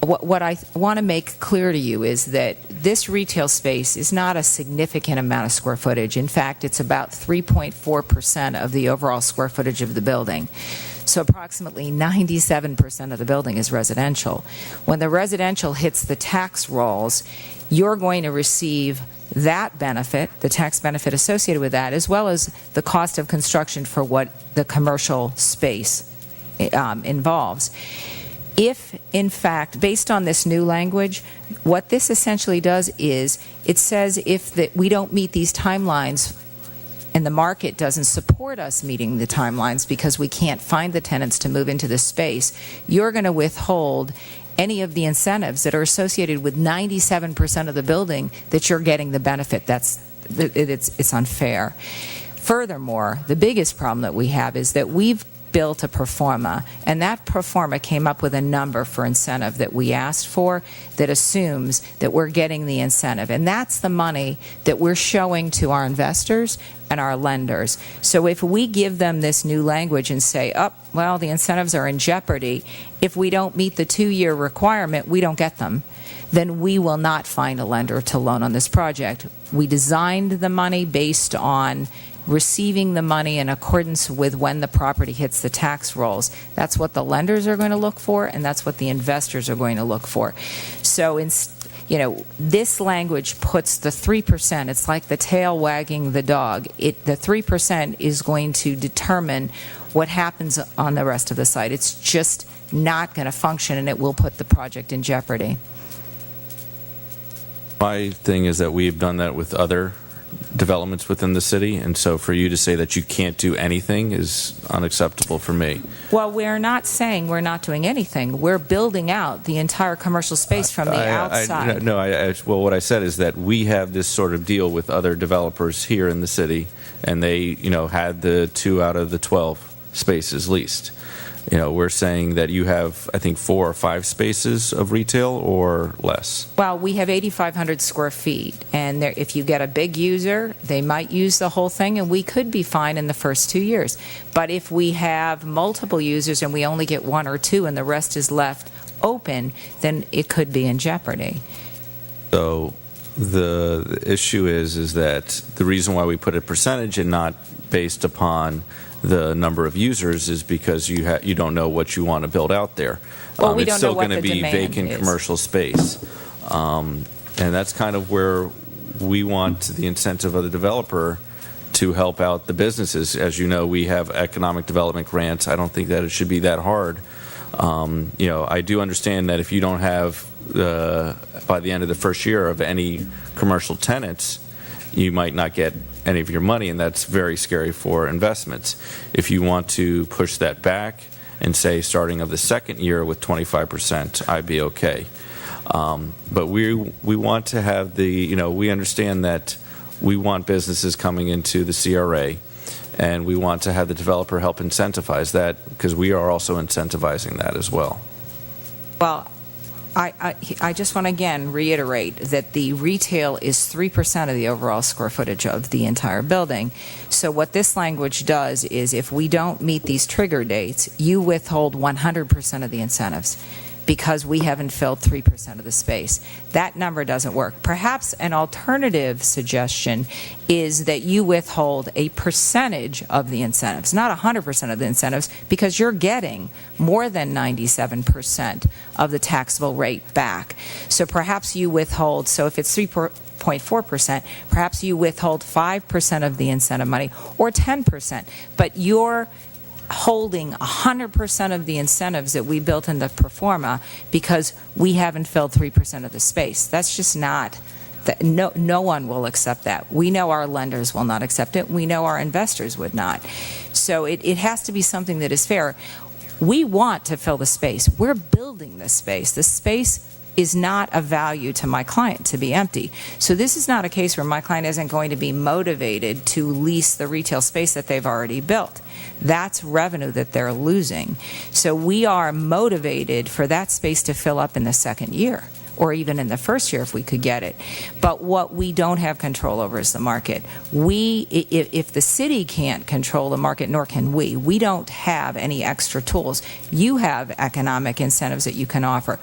J: What I want to make clear to you is that this retail space is not a significant amount of square footage. In fact, it's about 3.4% of the overall square footage of the building. So approximately 97% of the building is residential. When the residential hits the tax rolls, you're going to receive that benefit, the tax benefit associated with that, as well as the cost of construction for what the commercial space involves. If, in fact, based on this new language, what this essentially does is it says if we don't meet these timelines and the market doesn't support us meeting the timelines because we can't find the tenants to move into the space, you're going to withhold any of the incentives that are associated with 97% of the building that you're getting the benefit. It's unfair. Furthermore, the biggest problem that we have is that we've built a pro forma, and that pro forma came up with a number for incentive that we asked for that assumes that we're getting the incentive, and that's the money that we're showing to our investors and our lenders. So if we give them this new language and say, well, the incentives are in jeopardy, if we don't meet the 2-year requirement, we don't get them, then we will not find a lender to loan on this project. We designed the money based on receiving the money in accordance with when the property hits the tax rolls. That's what the lenders are going to look for, and that's what the investors are going to look for. So, this language puts the 3%, it's like the tail wagging the dog. The 3% is going to determine what happens on the rest of the site. It's just not going to function, and it will put the project in jeopardy.
A: My thing is that we've done that with other developments within the city, and so for you to say that you can't do anything is unacceptable for me.
J: Well, we're not saying we're not doing anything. We're building out the entire commercial space from the outside.
A: Well, what I said is that we have this sort of deal with other developers here in the city, and they, had the 2 out of the 12 spaces leased. We're saying that you have, I think, 4 or 5 spaces of retail or less.
J: Well, we have 8,500 square feet, and if you get a big user, they might use the whole thing, and we could be fine in the first 2 years. But if we have multiple users and we only get 1 or 2 and the rest is left open, then it could be in jeopardy.
A: So the issue is that the reason why we put a percentage and not based upon the number of users is because you don't know what you want to build out there.
J: Well, we
A: it's
J: don't
A: still
J: know what
A: going to
J: the
A: be
J: demand
A: vacant
J: is.
A: Commercial space. And that's kind of where we want the incentive of the developer to help out the businesses. As you know, we have economic development grants. I don't think that it should be that hard. I do understand that if you don't have, by the end of the first year, of any commercial tenants, you might not get any of your money, and that's very scary for investments. If you want to push that back and say starting of the second year with 25%, I'd be okay. But we want to have we understand that we want businesses coming into the CRA, and we want to have the developer help incentivize that because we are also incentivizing that as well.
J: Well, I just want to again reiterate that the retail is 3% of the overall square footage of the entire building. So what this language does is if we don't meet these trigger dates, you withhold 100% of the incentives because we haven't filled 3% of the space. That number doesn't work. Perhaps an alternative suggestion is that you withhold a percentage of the incentives, not 100% of the incentives, because you're getting more than 97% of the taxable rate back. So perhaps you withhold, so if it's 3.4%, perhaps you withhold 5% of the incentive money or 10%, but you're holding 100% of the incentives that we built in the pro forma because we haven't filled 3% of the space. That's just not, no one will accept that. We know our lenders will not accept it. We know our investors would not. So it has to be something that is fair. We want to fill the space. We're building this space. The space is not of value to my client to be empty. So this is not a case where my client isn't going to be motivated to lease the retail space that they've already built. That's revenue that they're losing. So we are motivated for that space to fill up in the second year, or even in the first year if we could get it. But what we don't have control over is the market. If the city can't control the market, nor can we. We don't have any extra tools. You have economic incentives that you can offer.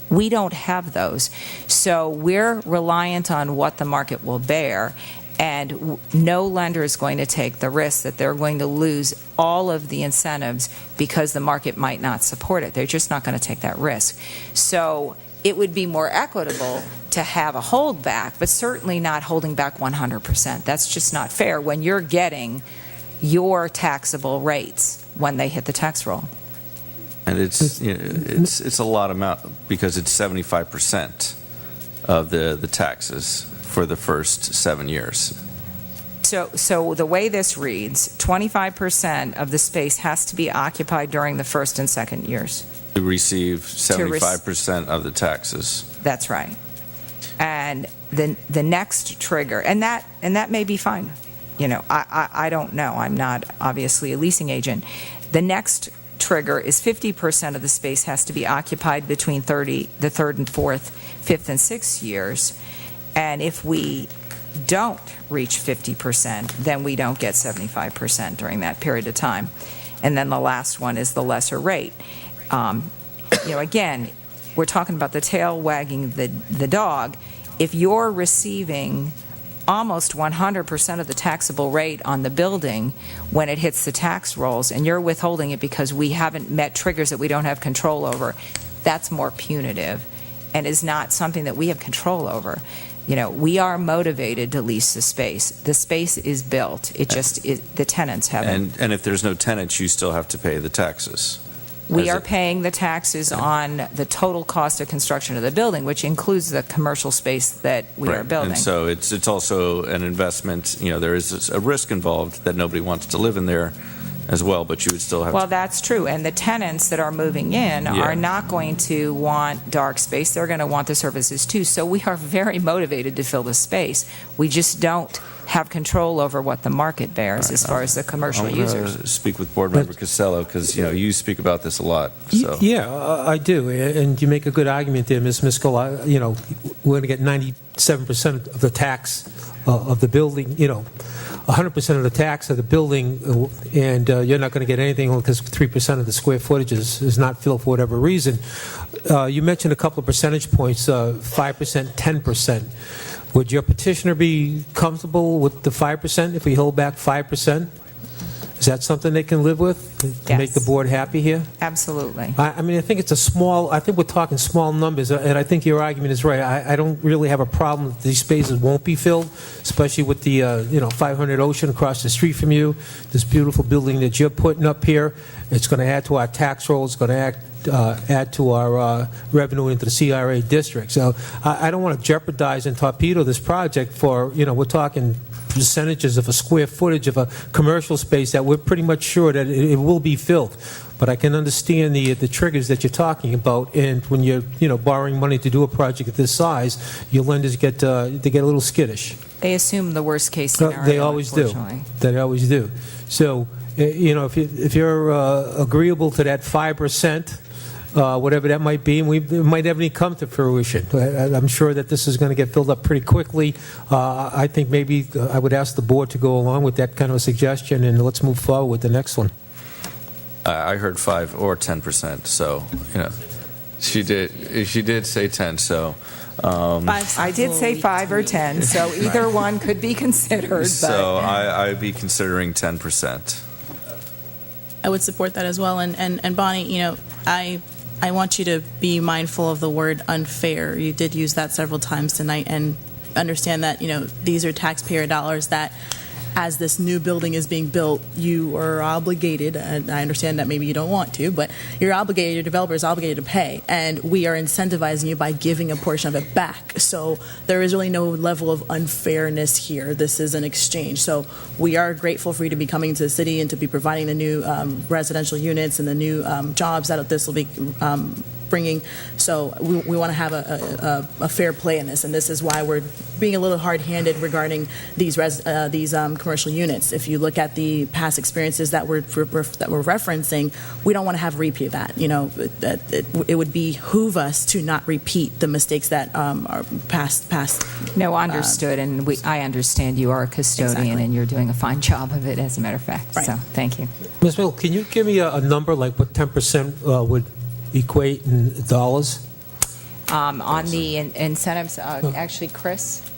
J: We don't have those. So we're reliant on what the market will bear, and no lender is going to take the risk that they're going to lose all of the incentives because the market might not support it. They're just not going to take that risk. So it would be more equitable to have a holdback, but certainly not holding back 100%. That's just not fair when you're getting your taxable rates when they hit the tax roll.
A: And it's a lot amount because it's 75% of the taxes for the first 7 years.
J: So the way this reads, 25% of the space has to be occupied during the first and second years.
A: To receive 75% of the taxes.
J: That's right. And the next trigger, and that may be fine. You know, I don't know. I'm not obviously a leasing agent. The next trigger is 50% of the space has to be occupied between the third and fourth, fifth and sixth years. And if we don't reach 50%, then we don't get 75% during that period of time. And then the last one is the lesser rate. Again, we're talking about the tail wagging the dog. If you're receiving almost 100% of the taxable rate on the building when it hits the tax rolls, and you're withholding it because we haven't met triggers that we don't have control over, that's more punitive and is not something that we have control over. You know, we are motivated to lease the space. The space is built. It just the tenants haven't.
A: And if there's no tenants, you still have to pay the taxes.
J: We are paying the taxes on the total cost of construction of the building, which includes the commercial space that we are building.
A: And so it's also an investment. You know, there is a risk involved that nobody wants to live in there as well, but you would still have
J: Well, that's true. And the tenants that are moving in are not going to want dark space. They're going to want the services too. So we are very motivated to fill the space. We just don't have control over what the market bears as far as the commercial users.
A: Speak with Board Member Costello because, you speak about this a lot. So.
E: Yeah, I do. And you make a good argument there, Ms. Miskell. We're going to get 97% of the tax of the building, 100% of the tax of the building, and you're not going to get anything because 3% of the square footage is not filled for whatever reason. You mentioned a couple of percentage points, 5%, 10%. Would your petitioner be comfortable with the 5% if we hold back 5%? Is that something they can live with to make the board happy here?
J: Absolutely.
E: I mean, I think it's I think we're talking small numbers, and I think your argument is right. I don't really have a problem that these spaces won't be filled, especially with the, 500 Ocean across the street from you, this beautiful building that you're putting up here. It's going to add to our tax rolls. It's going to add to our revenue into the CRA district. So I don't want to jeopardize and torpedo this project for, we're talking percentages of a square footage of a commercial space that we're pretty much sure that it will be filled. But I can understand the triggers that you're talking about, and when you're borrowing money to do a project of this size, your lenders get a little skittish.
J: They assume the worst case scenario.
E: They always do. They always do. So if you're agreeable to that 5%, whatever that might be, and it might never even come to fruition. I'm sure that this is going to get filled up pretty quickly. I think maybe I would ask the board to go along with that kind of a suggestion, and let's move forward with the next one.
A: I heard 5 or 10%, so, she did say 10, so.
J: I did say 5 or 10, so either one could be considered.
A: So I'd be considering 10%.
C: I would support that as well. And Bonnie, I want you to be mindful of the word unfair. You did use that several times tonight, and understand that, these are taxpayer dollars that, as this new building is being built, you are obligated, and I understand that maybe you don't want to, but you're obligated, your developer is obligated to pay, and we are incentivizing you by giving a portion of it back. So there is really no level of unfairness here. This is an exchange. So we are grateful for you to be coming to the city and to be providing the new residential units and the new jobs that this will be bringing. So we want to have a fair play in this, and this is why we're being a little hard-handed regarding these commercial units. If you look at the past experiences that we're referencing, we don't want to have a repeat of that. It would behoove us to not repeat the mistakes that are past.
J: No, understood, and I understand you are a custodian,
C: Exactly.
J: and you're doing a fine job of it, as a matter of fact.
C: Right.
J: So, thank you.
E: Ms. Mill, can you give me a number, like what 10% would equate in dollars?
J: On the incentives, actually, Chris,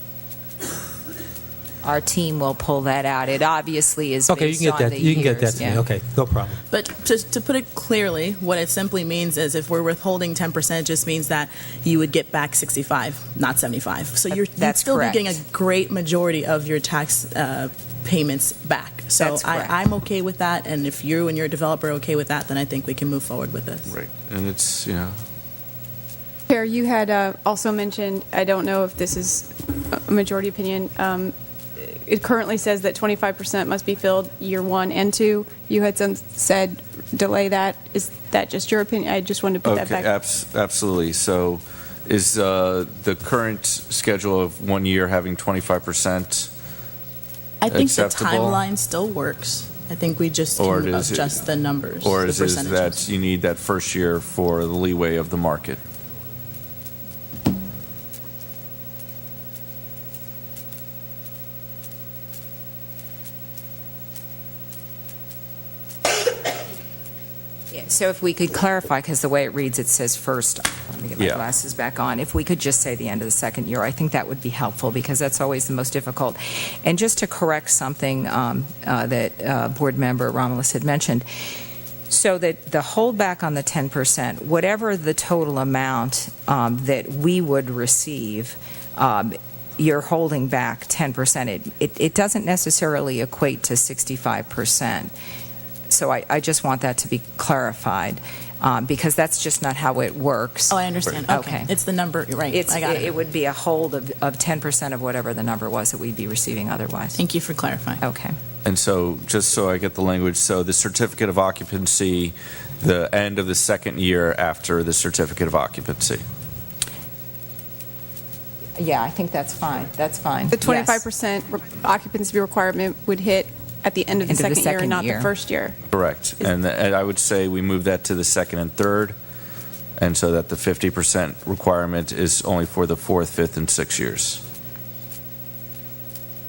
J: our team will pull that out. It obviously is
E: Okay,
J: based
E: you can
J: on
E: get that.
J: the
E: You can get that
J: years,
E: to me.
J: yeah.
E: Okay, no problem.
C: But to put it clearly, what it simply means is if we're withholding 10%, it just means that you would get back 65, not 75. So you'd
J: That's
C: still
J: correct.
C: be getting a great majority of your tax payments back. So
J: That's correct.
C: I'm okay with that, and if you and your developer are okay with that, then I think we can move forward with this.
A: Right. And it's,
I: Chair, you had also mentioned, I don't know if this is a majority opinion, it currently says that 25% must be filled year 1 and 2. You had said delay that. Is that just your opinion? I just wanted to put that
A: okay,
I: back.
A: absolutely. So is the current schedule of 1 year having 25%?
C: I think
A: Acceptable?
C: the timeline still works. I think we just
A: Or
C: can
A: is it-
C: adjust the numbers,
A: Or
C: the
A: is it
C: percentages.
A: that you need that first year for the leeway of the market?
J: Yeah, so if we could clarify, because the way it reads, it says first, let me get my
A: Yeah.
J: glasses back on. If we could just say the end of the second year, I think that would be helpful, because that's always the most difficult. And just to correct something that Board Member Romulus had mentioned, so that the holdback on the 10%, whatever the total amount that we would receive, you're holding back 10%. It doesn't necessarily equate to 65%. So I just want that to be clarified, because that's just not how it works.
C: Oh, I understand. Okay. It's the number, right. I got it.
J: It would be a hold of 10% of whatever the number was that we'd be receiving otherwise.
C: Thank you for clarifying.
J: Okay.
A: And so, just so I get the language, so the certificate of occupancy, the end of the second year after the certificate of occupancy.
J: Yeah, I think that's fine. That's fine.
I: The
J: Yes.
I: 25% occupancy requirement would hit at the end of the
J: End of the
I: second year,
J: second
I: not
J: year.
I: the first year.
A: Correct. And I would say we move that to the second and third, and so that the 50% requirement is only for the 4th, 5th, and 6th years.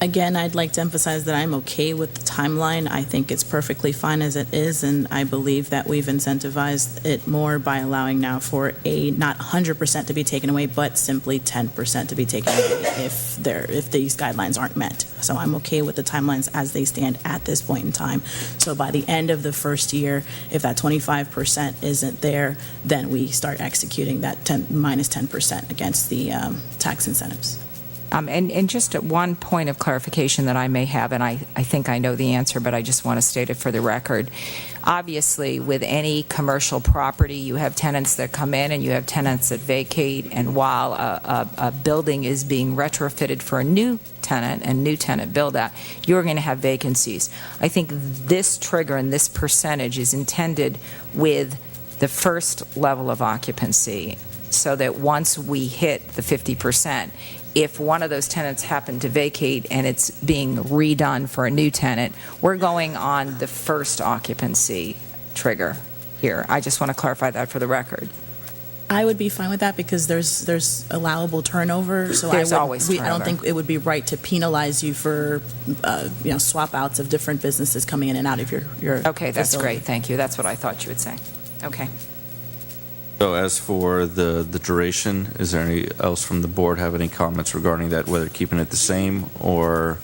C: Again, I'd like to emphasize that I'm okay with the timeline. I think it's perfectly fine as it is, and I believe that we've incentivized it more by allowing now for not 100% to be taken away, but simply 10% to be taken away if these guidelines aren't met. So I'm okay with the timelines as they stand at this point in time. So by the end of the first year, if that 25% isn't there, then we start executing that minus 10% against the tax incentives.
J: And just one point of clarification that I may have, and I think I know the answer, but I just want to state it for the record. Obviously, with any commercial property, you have tenants that come in and you have tenants that vacate, and while a building is being retrofitted for a new tenant and new tenant build-out, you're going to have vacancies. I think this trigger and this percentage is intended with the first level of occupancy, so that once we hit the 50%, if one of those tenants happen to vacate and it's being redone for a new tenant, we're going on the first occupancy trigger. here. I just want to clarify that for the record.
C: I would be fine with that because there's allowable turnover. So
J: There's
C: I
J: always
C: I don't
J: turnover.
C: think it would be right to penalize you for swap outs of different businesses coming in and out of your
J: Okay, that's
C: facility.
J: great. Thank you. That's what I thought you would say. Okay.
A: So as for the duration, is there any else from the board have any comments regarding that, whether keeping it the same or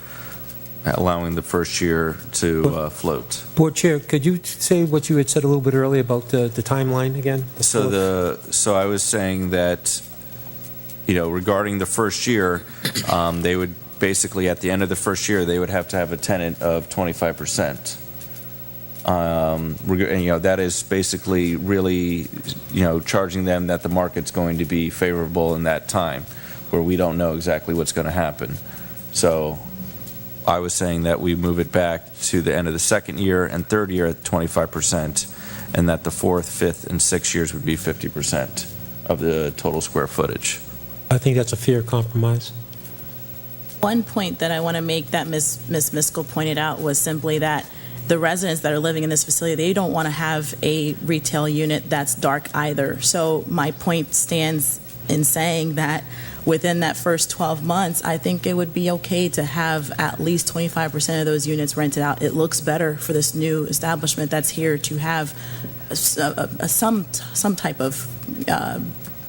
A: allowing the first year to float?
E: Board Chair, could you say what you had said a little bit earlier about the timeline again?
A: So I was saying that, regarding the first year, they would basically, at the end of the first year, they would have to have a tenant of 25%. And, that is basically really, charging them that the market's going to be favorable in that time, where we don't know exactly what's going to happen. So I was saying that we move it back to the end of the second year and third year at 25%, and that the fourth, fifth, and sixth years would be 50% of the total square footage.
E: I think that's a fair compromise.
C: One point that I want to make that Ms. Miskell pointed out was simply that the residents that are living in this facility, they don't want to have a retail unit that's dark either. So my point stands in saying that within that first 12 months, I think it would be okay to have at least 25% of those units rented out. It looks better for this new establishment that's here to have some type of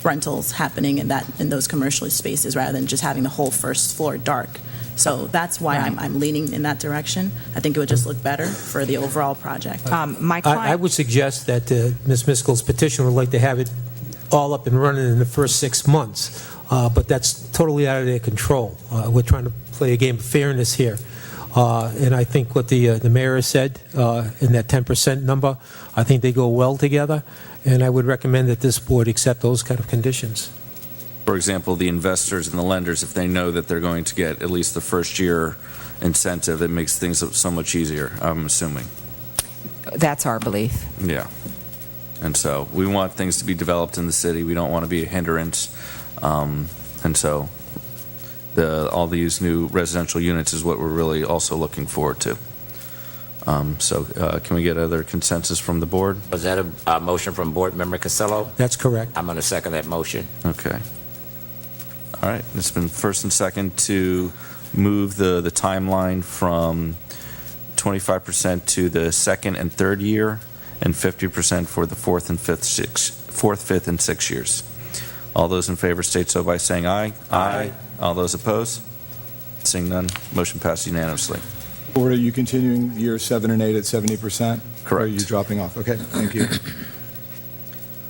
C: rentals happening in those commercial spaces rather than just having the whole first floor dark. So that's why I'm leaning in that direction. I think it would just look better for the overall project.
J: My client,
E: I would suggest that Ms. Miskell's petition would like to have it all up and running in the first 6 months, but that's totally out of their control. We're trying to play a game of fairness here. And I think what the mayor has said in that 10% number, I think they go well together, and I would recommend that this board accept those kind of conditions.
A: For example, the investors and the lenders, if they know that they're going to get at least the first year incentive, it makes things so much easier, I'm assuming.
J: that's our belief.
A: Yeah. And so we want things to be developed in the city. We don't want to be a hindrance. And so all these new residential units is what we're really also looking forward to. Can we get other consensus from the board?
B: Was that a motion from Board Member Casello?
E: That's correct.
B: I'm going to second that motion.
A: Okay. All right. It's been first and second to move the timeline from 25% to the second and third year and 50% for the fourth, fifth, and sixth years. All those in favor state so by saying aye.
B: Aye.
A: All those opposed? Seeing none, motion passed unanimously.
G: Board, are you continuing year 7 and 8 at 70%?
A: Correct.
G: Or are you dropping off? Okay, thank you.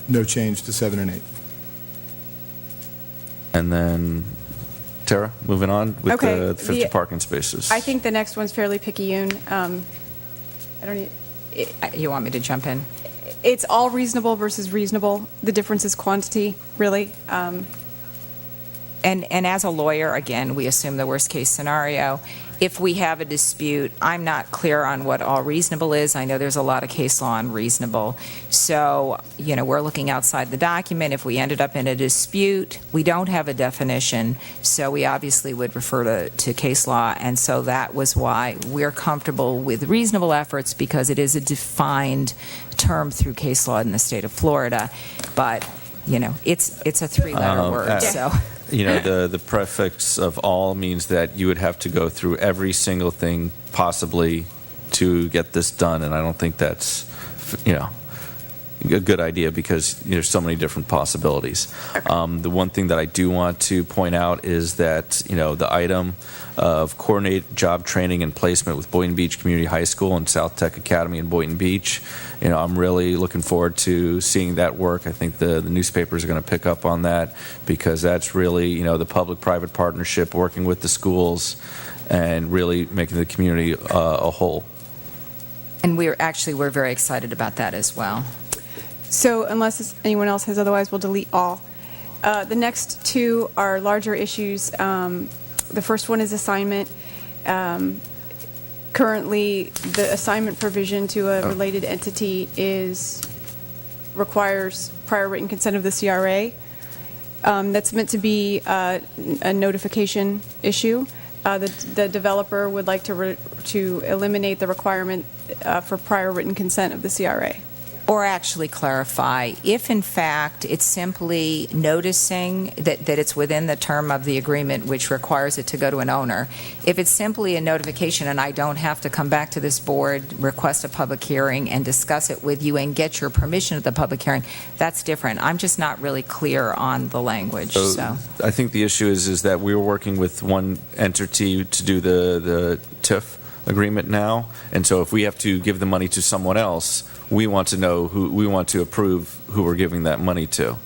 G: No change to 7 and 8.
A: And then, Tara, moving on with
I: Okay,
A: the 50
I: the-
A: parking spaces.
I: I think the next one's fairly picayune. I don't need,
J: You want me to jump in?
I: it's all reasonable versus reasonable. The difference is quantity, really.
J: And as a lawyer, again, we assume the worst-case scenario. If we have a dispute, I'm not clear on what all reasonable is. I know there's a lot of case law on reasonable. So, we're looking outside the document. If we ended up in a dispute, we don't have a definition, so we obviously would refer to case law. And so that was why we're comfortable with reasonable efforts, because it is a defined term through case law in the state of Florida. But, it's a three-letter word, so...
A: The prefix of all means that you would have to go through every single thing possibly to get this done, and I don't think that's, a good idea because there's so many different possibilities. The one thing that I do want to point out is that, the item of coordinate job training and placement with Boynton Beach Community High School and South Tech Academy in Boynton Beach, I'm really looking forward to seeing that work. I think the newspapers are going to pick up on that because that's really, the public-private partnership working with the schools and really making the community a whole.
J: And we're very excited about that as well.
I: So unless anyone else has otherwise, we'll delete all. The next two are larger issues. The first one is assignment. Currently, the assignment provision to a related entity requires prior written consent of the CRA. That's meant to be a notification issue. The developer would like to eliminate the requirement for prior written consent of the CRA.
J: Or actually clarify, if in fact it's simply noticing that it's within the term of the agreement which requires it to go to an owner, if it's simply a notification and I don't have to come back to this board, request a public hearing and discuss it with you and get your permission at the public hearing, that's different. I'm just not really clear on the language, so.
A: I think the issue is that we were working with one entity to do the TIF agreement now, and so if we have to give the money to someone else, we want to know we want to approve who we're giving that money to.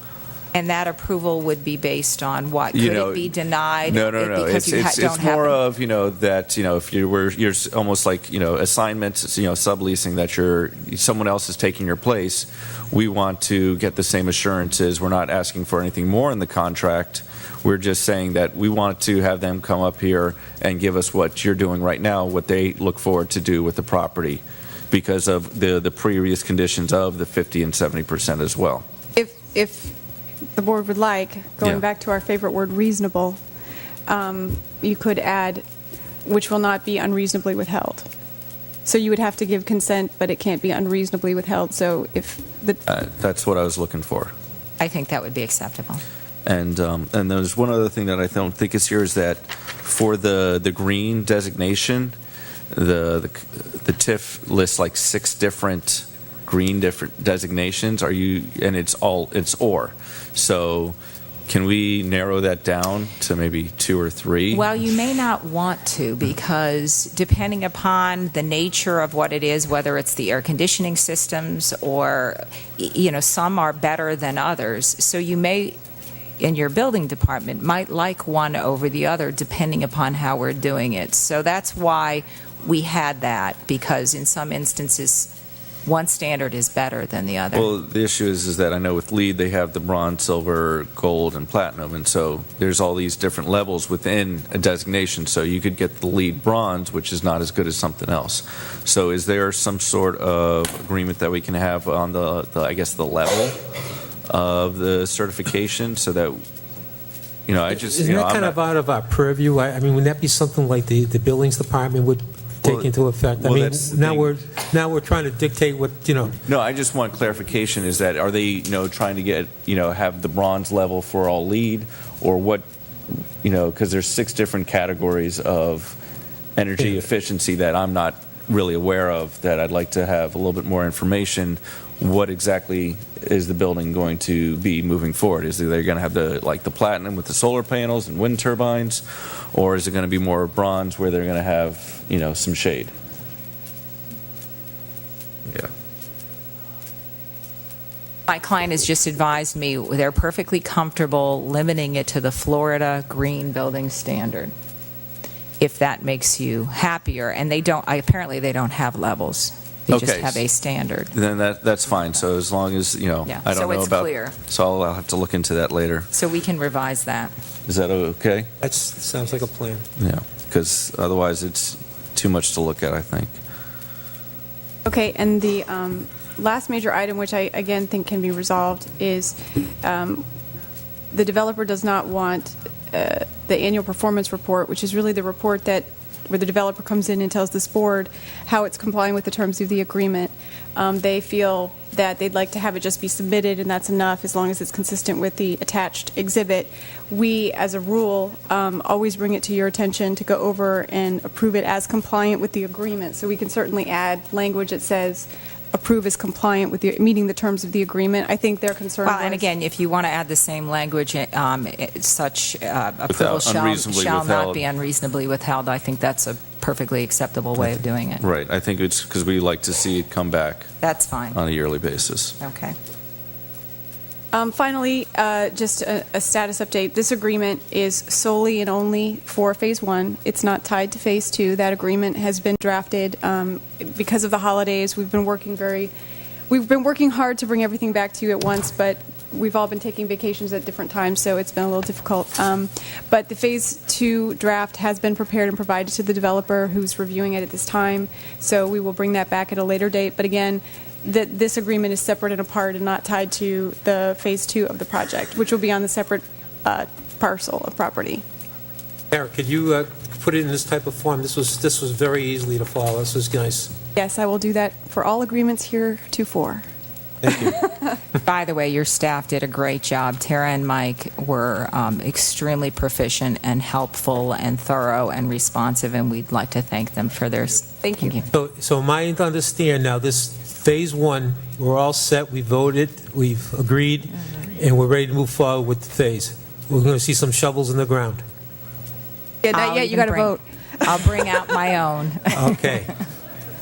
J: And that approval would be based on what? Could it be denied?
A: No.
J: Because you don't
A: It's
J: have
A: more
J: it?
A: of, that, if you're almost like, assignment, subleasing that someone else is taking your place. We want to get the same assurances. We're not asking for anything more in the contract. We're just saying that we want to have them come up here and give us what you're doing right now, what they look forward to do with the property, because of the previous conditions of the 50 and 70% as well.
I: If the board would like, going
A: Yeah.
I: back to our favorite word, reasonable, you could add, which will not be unreasonably withheld. So you would have to give consent, but it can't be unreasonably withheld. So if the
A: That's what I was looking for.
J: I think that would be acceptable.
A: And there's one other thing that I don't think is here is that for the green designation, the TIF lists like 6 different green designations. And it's or. So can we narrow that down to maybe 2 or 3?
J: Well, you may not want to, because depending upon the nature of what it is, whether it's the air conditioning systems or, some are better than others. So you may, in your building department, might like one over the other depending upon how we're doing it. So that's why we had that, because in some instances, one standard is better than the other.
A: Well, the issue is that I know with LEED, they have the bronze, silver, gold, and platinum. And so there's all these different levels within a designation. So you could get the LEED bronze, which is not as good as something else. So is there some sort of agreement that we can have on the level of the certification so that,
E: Isn't that kind of out of our purview? I mean, would that be something like the buildings department would take into effect?
A: well, that's the
E: now we're trying to dictate what,
A: No, I just want clarification. Is that, are they, trying to get, have the bronze level for all LEED, or what, because there's 6 different categories of energy efficiency that I'm not really aware of, that I'd like to have a little bit more information. What exactly is the building going to be moving forward? Is they going to have the platinum with the solar panels and wind turbines, or is it going to be more bronze where they're going to have, some shade? Yeah.
J: My client has just advised me they're perfectly comfortable limiting it to the Florida green building standard, if that makes you happier. And apparently they don't have levels. They just
A: Okay.
J: have a standard.
A: Then that's fine. So as long as, I don't
J: so
A: know
J: it's
A: about.
J: clear.
A: So I'll have to look into that later.
J: So we can revise that.
A: Is that okay?
E: that sounds like a plan.
A: Yeah, because otherwise it's too much to look at, I think.
I: Okay, and the last major item, which I again think can be resolved, is the developer does not want the annual performance report, which is really the report where the developer comes in and tells this board how it's complying with the terms of the agreement. They feel that they'd like to have it just be submitted, and that's enough as long as it's consistent with the attached exhibit. We, as a rule, always bring it to your attention to go over and approve it as compliant with the agreement. So we can certainly add language that says approve as compliant with meeting the terms of the agreement. I think their concern
J: Well,
I: was...
J: and again, if you want to add the same language, such approval
A: unreasonably
J: shall not
A: withheld.
J: be unreasonably withheld, I think that's a perfectly acceptable way of doing it.
A: Right. I think it's because we like to see it come back
J: That's fine.
A: on a yearly basis.
J: Okay.
I: Finally, just a status update. This agreement is solely and only for Phase 1. It's not tied to Phase 2. That agreement has been drafted because of the holidays. We've been working hard to bring everything back to you at once, but we've all been taking vacations at different times, so it's been a little difficult. But the Phase 2 draft has been prepared and provided to the developer, who's reviewing it at this time, so we will bring that back at a later date. But again, this agreement is separate and apart and not tied to the Phase 2 of the project, which will be on the separate parcel of property.
E: Eric, could you put it in this type of form? This was very easily to follow. This was nice.
I: Yes, I will do that for all agreements heretofore.
E: Thank you.
J: By the way, your staff did a great job. Tara and Mike were extremely proficient and helpful and thorough and responsive, and we'd like to thank them for their...
I: Thank you.
E: So am I to understand now, this phase one, we're all set, we voted, we've agreed, and we're ready to move forward with the phase. We're going to see some shovels in the ground.
I: Yeah, not
J: I'll
I: yet, you
J: even
I: got to
J: bring-
I: vote.
J: I'll bring out my own.
E: Okay.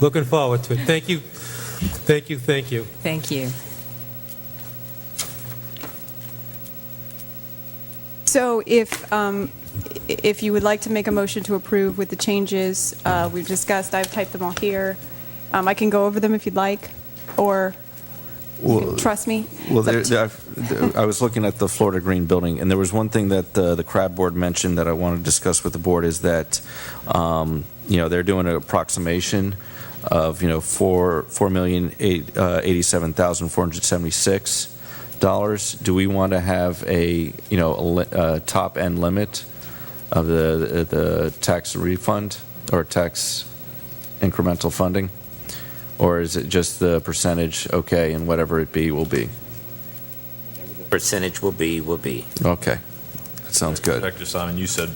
E: Looking forward to it. Thank you. Thank you, thank you.
J: Thank you.
I: So if you would like to make a motion to approve with the changes we've discussed, I've typed them all here. I can go over them if you'd like, or you can trust me.
A: Well,
I: It's up to-
A: I was looking at the Florida Green Building, and there was one thing that the CRA Board mentioned that I want to discuss with the board is that, they're doing an approximation of, $4,087,476. Do we want to have a top end limit of the tax refund or tax incremental funding? Or is it just the percentage, okay, and whatever it be will be?
B: Percentage will be.
A: Okay, that sounds good.
F: Director Simon, you said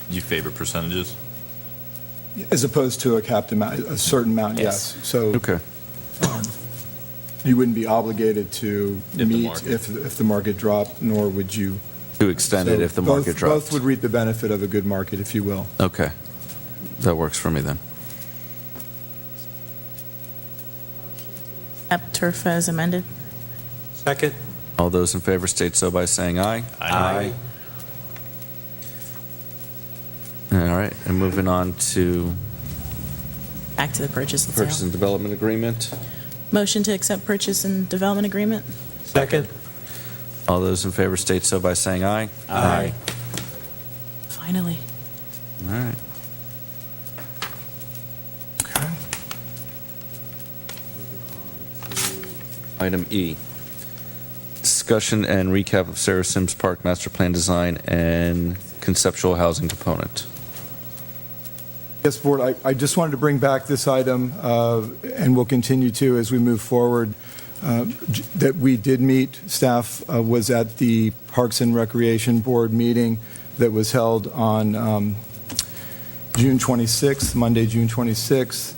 F: you favor percentages?
G: As opposed to a capped amount, a certain amount,
B: Yes.
G: yes. So
A: Okay,
G: you wouldn't be obligated to
F: the
G: meet
F: market-
G: if the market dropped, nor would you.
A: to extend it
G: So
A: if the market
G: both
A: drops.
G: would reap the benefit of a good market, if you will.
A: Okay, that works for me then.
C: Accept turf as amended.
E: Second?
A: All those in favor state so by saying aye.
F: Aye.
A: All right, and moving on to
C: Back to the purchase and
A: purchase
C: sale.
A: and development agreement.
C: Motion to accept purchase and development agreement.
E: Second?
A: All those in favor state so by saying aye.
B: Aye.
C: Finally.
A: All right. Item E, discussion and recap of Sarah Sims Park Master Plan design and conceptual housing component.
G: Yes, Board, I just wanted to bring back this item, and we'll continue to as we move forward, that we did meet. Staff was at the Parks and Recreation Board meeting that was held on June 26th, Monday, June 26th.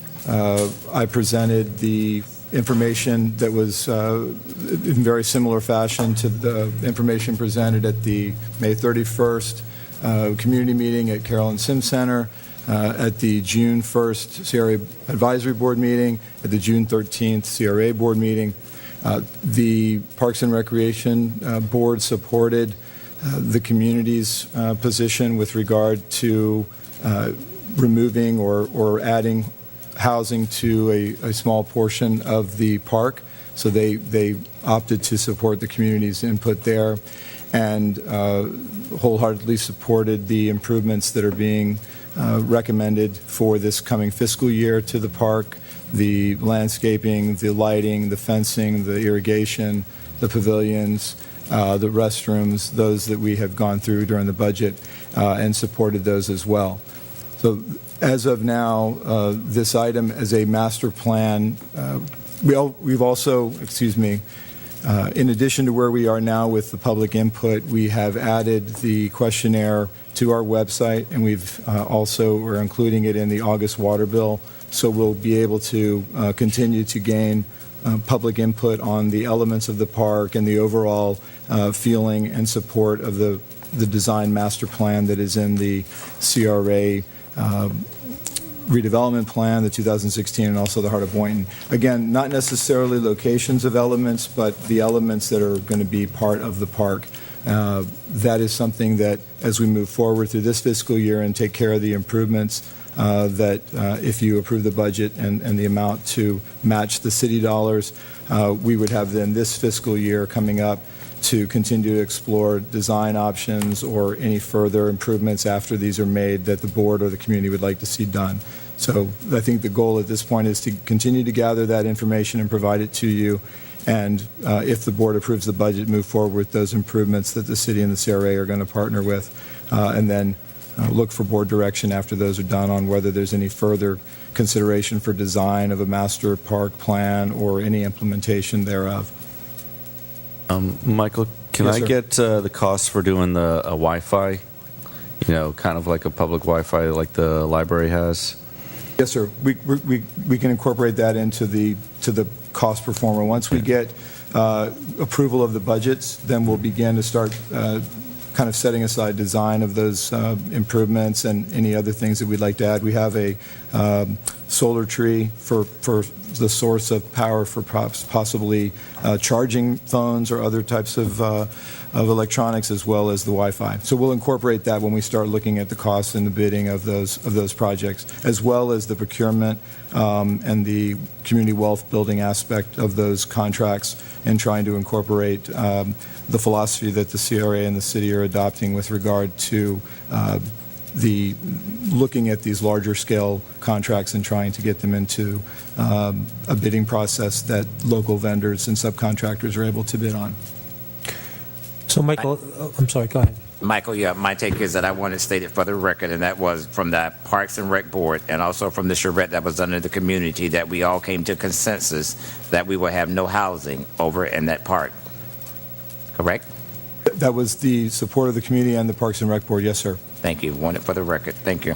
G: I presented the information that was in very similar fashion to the information presented at the May 31st community meeting at Carolyn Sims Center, at the June 1st CRA Advisory Board meeting, at the June 13th CRA Board meeting. The Parks and Recreation Board supported the community's position with regard to removing or adding housing to a small portion of the park. So they opted to support the community's input there and wholeheartedly supported the improvements that are being recommended for this coming fiscal year to the park, the landscaping, the lighting, the fencing, the irrigation, the pavilions, the restrooms, those that we have gone through during the budget, and supported those as well. So as of now, this item as a master plan, we've also, in addition to where we are now with the public input, we have added the questionnaire to our website, and we're including it in the August water bill. So we'll be able to continue to gain public input on the elements of the park and the overall feeling and support of the design master plan that is in the CRA redevelopment plan, the 2016, and also the Heart of Boynton. Again, not necessarily locations of elements, but the elements that are going to be part of the park. That is something that, as we move forward through this fiscal year and take care of the improvements, that if you approve the budget and the amount to match the city dollars, we would have then this fiscal year coming up to continue to explore design options or any further improvements after these are made that the board or the community would like to see done. So I think the goal at this point is to continue to gather that information and provide it to you. And if the board approves the budget, move forward with those improvements that the city and the CRA are going to partner with. And then look for board direction after those are done on whether there's any further consideration for design of a master park plan or any implementation thereof.
A: Michael, can
G: Yes,
A: I
G: sir.
A: get the cost for doing the Wi-Fi? You know, kind of like a public Wi-Fi like the library has?
G: Yes, sir. We can incorporate that into the cost per forma. Once we get approval of the budgets, then we'll begin to start kind of setting aside design of those improvements and any other things that we'd like to add. We have a solar tree for the source of power for possibly charging phones or other types of electronics, as well as the Wi-Fi. So we'll incorporate that when we start looking at the costs and the bidding of those projects, as well as the procurement and the community wealth building aspect of those contracts, and trying to incorporate the philosophy that the CRA and the city are adopting with regard to the looking at these larger scale contracts and trying to get them into a bidding process that local vendors and subcontractors are able to bid on.
E: So, Michael, I'm sorry, go ahead.
B: Michael, yeah, my take is that I want it stated for the record, and that was from the Parks and Rec Board and also from the charrette that was done in the community, that we all came to consensus that we will have no housing over in that park. Correct?
G: That was the support of the community and the Parks and Rec Board, yes, sir.
B: Thank you. Want it for the record. Thank you.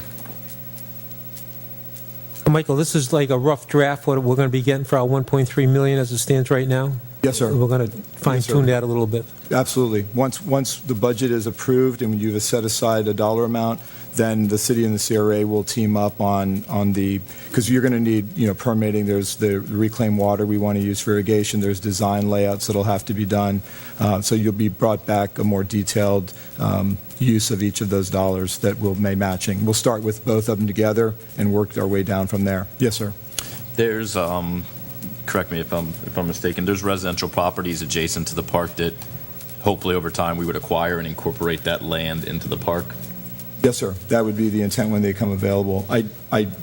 E: Michael, this is like a rough draft, what we're going to be getting for our $1.3 million as it stands right now?
G: Yes, sir.
E: We're going to fine-tune that a little bit.
G: Absolutely. Once the budget is approved and you've set aside a dollar amount, then the city and the CRA will team up on the, because you're going to need, permitting. There's the reclaimed water we want to use for irrigation. There's design layouts that'll have to be done. So you'll be brought back a more detailed use of each of those dollars that will may matching. We'll start with both of them together and work our way down from there. Yes, sir.
F: There's, correct me if I'm mistaken, there's residential properties adjacent to the park that hopefully over time we would acquire and incorporate that land into the park.
G: Yes, sir. That would be the intent when they come available.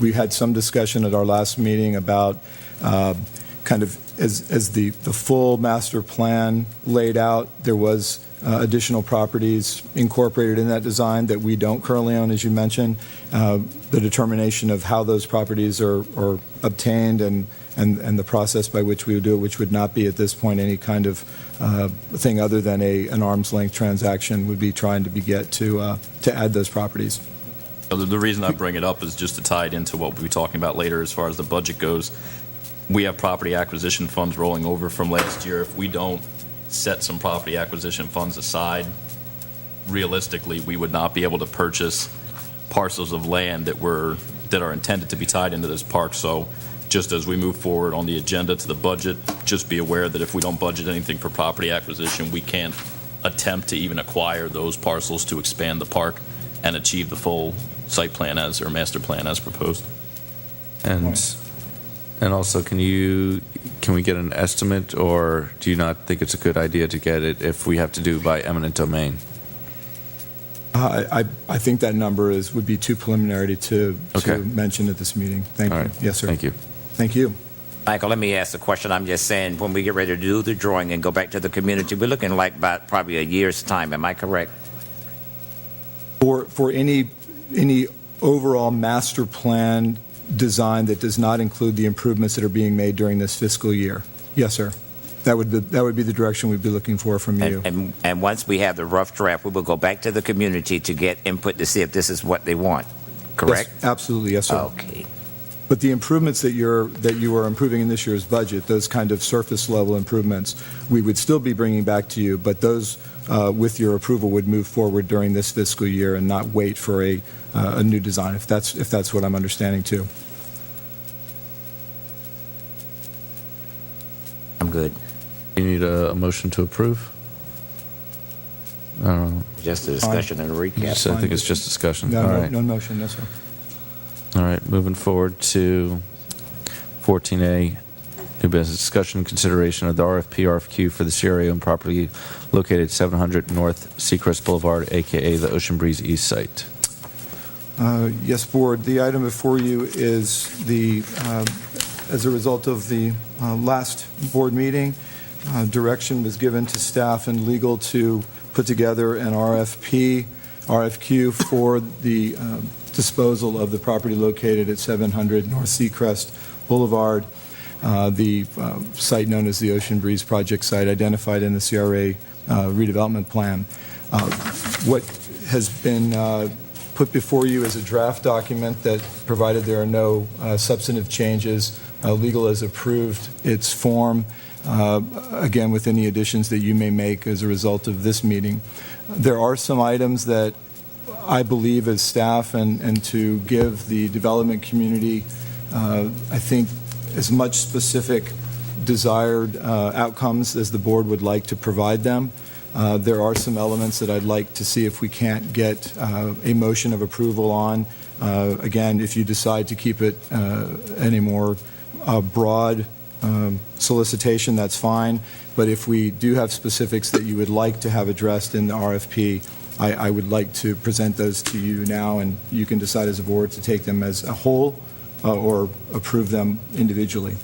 G: We had some discussion at our last meeting about kind of as the full master plan laid out, there was additional properties incorporated in that design that we don't currently own, as you mentioned. The determination of how those properties are obtained and the process by which we would do it, which would not be at this point any kind of thing other than an arm's length transaction, would be trying to get to add those properties.
F: The reason I bring it up is just to tie it into what we'll be talking about later as far as the budget goes. We have property acquisition funds rolling over from last year. If we don't set some property acquisition funds aside, realistically, we would not be able to purchase parcels of land that are intended to be tied into this park. So just as we move forward on the agenda to the budget, just be aware that if we don't budget anything for property acquisition, we can't attempt to even acquire those parcels to expand the park and achieve the full site plan or master plan as proposed.
A: And also, can we get an estimate, or do you not think it's a good idea to get it if we have to do by eminent domain?
G: I think that number would be too preliminary to mention at this meeting. Thank you.
A: All right.
G: Yes, sir.
A: Thank you.
G: Thank you.
B: Michael, let me ask a question. I'm just saying, when we get ready to do the drawing and go back to the community, we're looking like about probably a year's time. Am I correct?
G: For any overall master plan design that does not include the improvements that are being made during this fiscal year, yes, sir. That would be the direction we'd be looking for from you.
B: And once we have the rough draft, we will go back to the community to get input to see if this is what they want. Correct?
G: Yes, absolutely, yes, sir.
B: Okay.
G: But the improvements that you are improving in this year's budget, those kind of surface level improvements, we would still be bringing back to you, but those with your approval would move forward during this fiscal year and not wait for a new design, if that's what I'm understanding too.
B: I'm good.
A: You need a motion to approve? I don't know.
B: Just a discussion and a recap.
A: I think it's just discussion.
G: No,
A: All
G: no,
A: right.
G: no motion, yes, sir.
A: All right, moving forward to 14A, new business discussion, consideration of the RFQ for the CRA-owned property located 700 North Seacrest Boulevard, a.k.a. the Ocean Breeze East site.
G: Yes, Board. The item before you is as a result of the last board meeting, direction was given to staff and legal to put together an RFP RFQ for the disposal of the property located at 700 North Seacrest Boulevard, the site known as the Ocean Breeze Project site identified in the CRA redevelopment plan. What has been put before you is a draft document that, provided there are no substantive changes, legal has approved its form, again, with any additions that you may make as a result of this meeting. There are some items that I believe as staff and to give the development community, I think, as much specific desired outcomes as the board would like to provide them. There are some elements that I'd like to see if we can't get a motion of approval on. Again, if you decide to keep it in a more broad solicitation, that's fine. But if we do have specifics that you would like to have addressed in the RFP, I would like to present those to you now, and you can decide as a board to take them as a whole or approve them individually.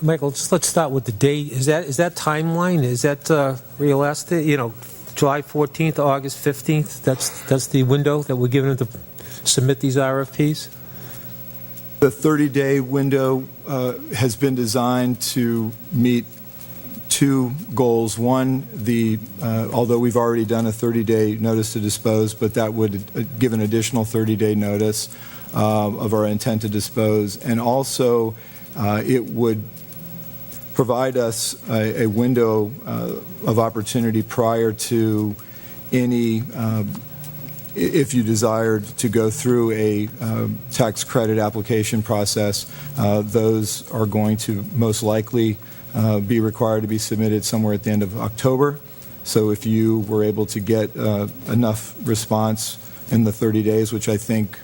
E: Michael, let's start with the date. Is that timeline? Is that realistic? You know, July 14th, August 15th. That's the window that we're giving them to submit these RFPs.
G: The 30-day window has been designed to meet two goals. One, although we've already done a 30-day notice to dispose, but that would give an additional 30-day notice of our intent to dispose, and also it would provide us a window of opportunity prior to any, if you desired to go through a tax credit application process, those are going to most likely be required to be submitted somewhere at the end of October. So if you were able to get enough response in the 30 days, which I think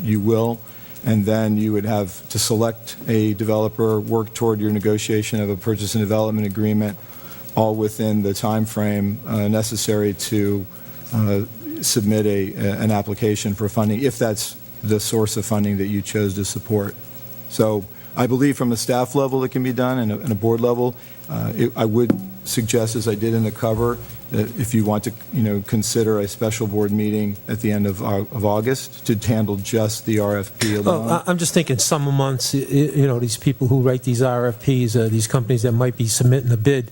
G: you will, and then you would have to select a developer, work toward your negotiation of a purchase and development agreement, all within the time frame necessary to submit an application for funding, if that's the source of funding that you chose to support. So I believe from a staff level it can be done, and a board level. I would suggest, as I did in the cover, that if you want to, consider a special board meeting at the end of August to handle just the RFP alone.
E: Well, I'm just thinking summer months, these people who write these RFPs, these companies that might be submitting a bid,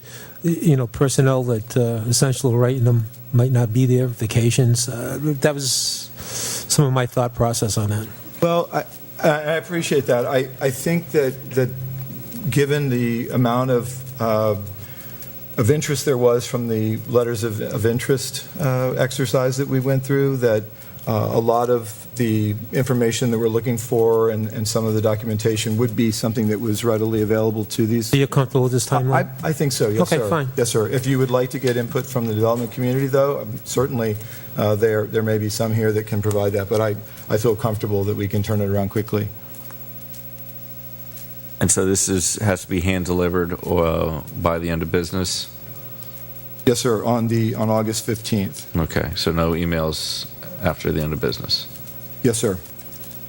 E: personnel that essentially writing them might not be there, vacations. That was some of my thought process on that.
G: Well, I appreciate that. I think that given the amount of interest there was from the letters of interest exercise that we went through, that a lot of the information that we're looking for and some of the documentation would be something that was readily available to these.
E: Are you comfortable with this timeline?
G: I think so, yes, sir.
E: Okay, fine.
G: Yes, sir. If you would like to get input from the development community, though, certainly there may be some here that can provide that, but I feel comfortable that we can turn it around quickly.
A: And so this has to be hand-delivered by the end of business?
G: Yes, sir, on August 15th.
A: Okay, so no emails after the end of business?
G: Yes, sir.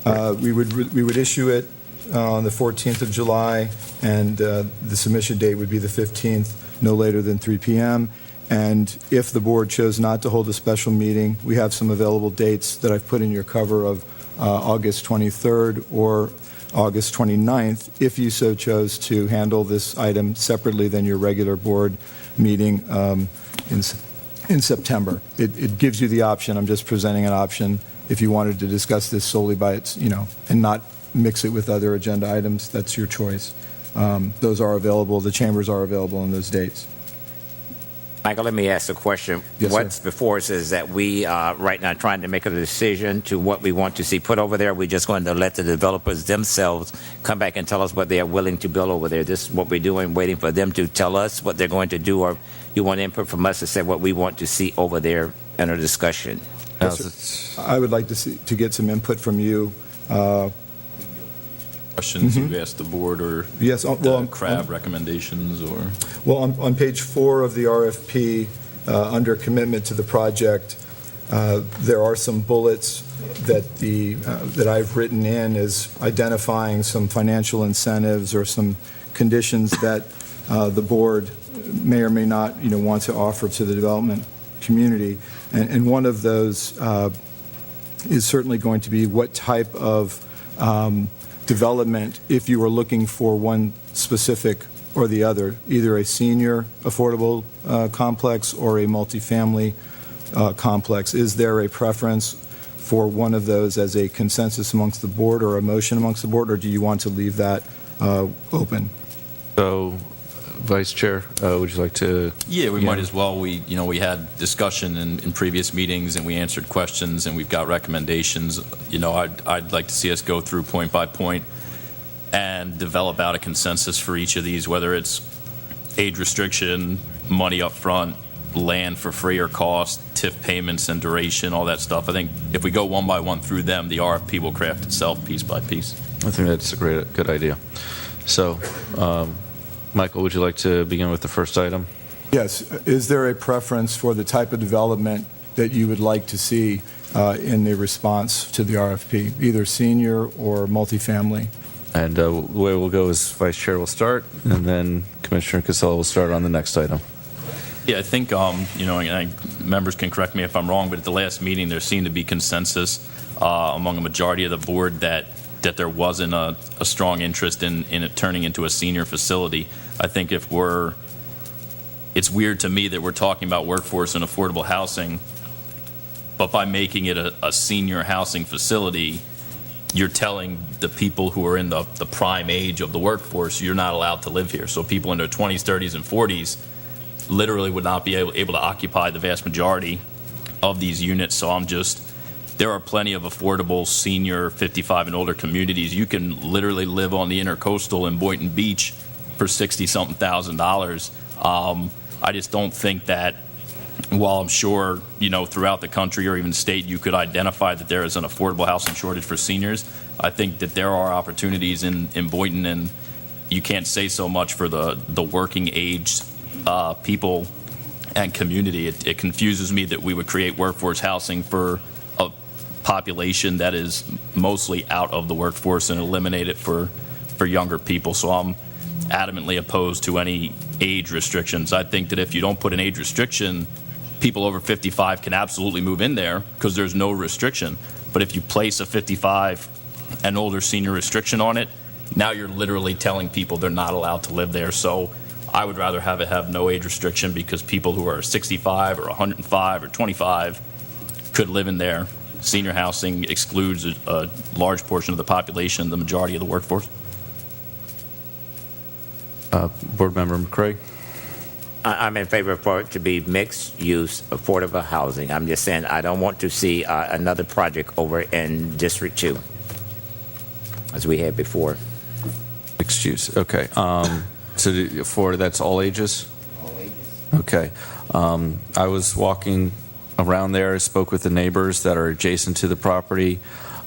G: We would issue it on the 14th of July, and the submission date would be the 15th, no later than 3 p.m. And if the board chose not to hold a special meeting, we have some available dates that I've put in your cover of August 23rd or August 29th, if you so chose to handle this item separately than your regular board meeting in September. It gives you the option. I'm just presenting an option. If you wanted to discuss this solely by its, and not mix it with other agenda items, that's your choice. Those are available. The chambers are available on those dates.
B: Michael, let me ask a question.
G: Yes,
B: What's
G: sir.
B: before us is that we are right now trying to make a decision to what we want to see put over there. We're just going to let the developers themselves come back and tell us what they are willing to build over there. This is what we're doing, waiting for them to tell us what they're going to do, or you want input from us to say what we want to see over there in a discussion.
G: Yes, sir. I would like to get some input from you.
F: Questions you asked the board, or
G: Yes,
F: CRAB recommendations, or?
G: Well, on page 4 of the RFP, under commitment to the project, there are some bullets that I've written in as identifying some financial incentives or some conditions that the board may or may not want to offer to the development community. And one of those is certainly going to be what type of development, if you were looking for one specific or the other, either a senior affordable complex or a multifamily complex. Is there a preference for one of those as a consensus amongst the board or a motion amongst the board, or do you want to leave that open?
A: So, Vice Chair, would you like to?
F: Yeah, we might as well. We had discussion in previous meetings, and we answered questions, and we've got recommendations. I'd like to see us go through point by point and develop out a consensus for each of these, whether it's age restriction, money up front, land for free or cost, TIF payments and duration, all that stuff. I think if we go one by one through them, the RFP will craft itself piece by piece.
A: I think that's a good idea. So, Michael, would you like to begin with the first item?
G: Yes. Is there a preference for the type of development that you would like to see in the response to the RFP, either senior or multifamily?
A: And the way we'll go is Vice Chair will start, and then Commissioner Casella will start on the next item.
F: Yeah, I think, and members can correct me if I'm wrong, but at the last meeting, there seemed to be consensus among a majority of the board that there wasn't a strong interest in it turning into a senior facility. I think it's weird to me that we're talking about workforce and affordable housing, but by making it a senior housing facility, you're telling the people who are in the prime age of the workforce, you're not allowed to live here. So people in their 20s, 30s, and 40s literally would not be able to occupy the vast majority of these units. So there are plenty of affordable senior 55 and older communities. You can literally live on the intercoastal in Boynton Beach for $60-something thousand. I just don't think that, while I'm sure, throughout the country or even state, you could identify that there is an affordable housing shortage for seniors. I think that there are opportunities in Boynton, and you can't say so much for the working age people and community. It confuses me that we would create workforce housing for a population that is mostly out of the workforce and eliminate it for younger people. So I'm adamantly opposed to any age restrictions. I think that if you don't put an age restriction, people over 55 can absolutely move in there because there's no restriction. But if you place a 55 and older senior restriction on it, now you're literally telling people they're not allowed to live there. So I would rather have no age restriction, because people who are 65 or 105 or 25 could live in there. Senior housing excludes a large portion of the population, the majority of the workforce.
A: Board Member McCray.
B: I'm in favor for it to be mixed-use affordable housing. I'm just saying I don't want to see another project over in District 2, as we had before.
A: Mixed use. Okay. So that's all ages?
B: All ages.
A: Okay. I was walking around there. I spoke with the neighbors that are adjacent to the property.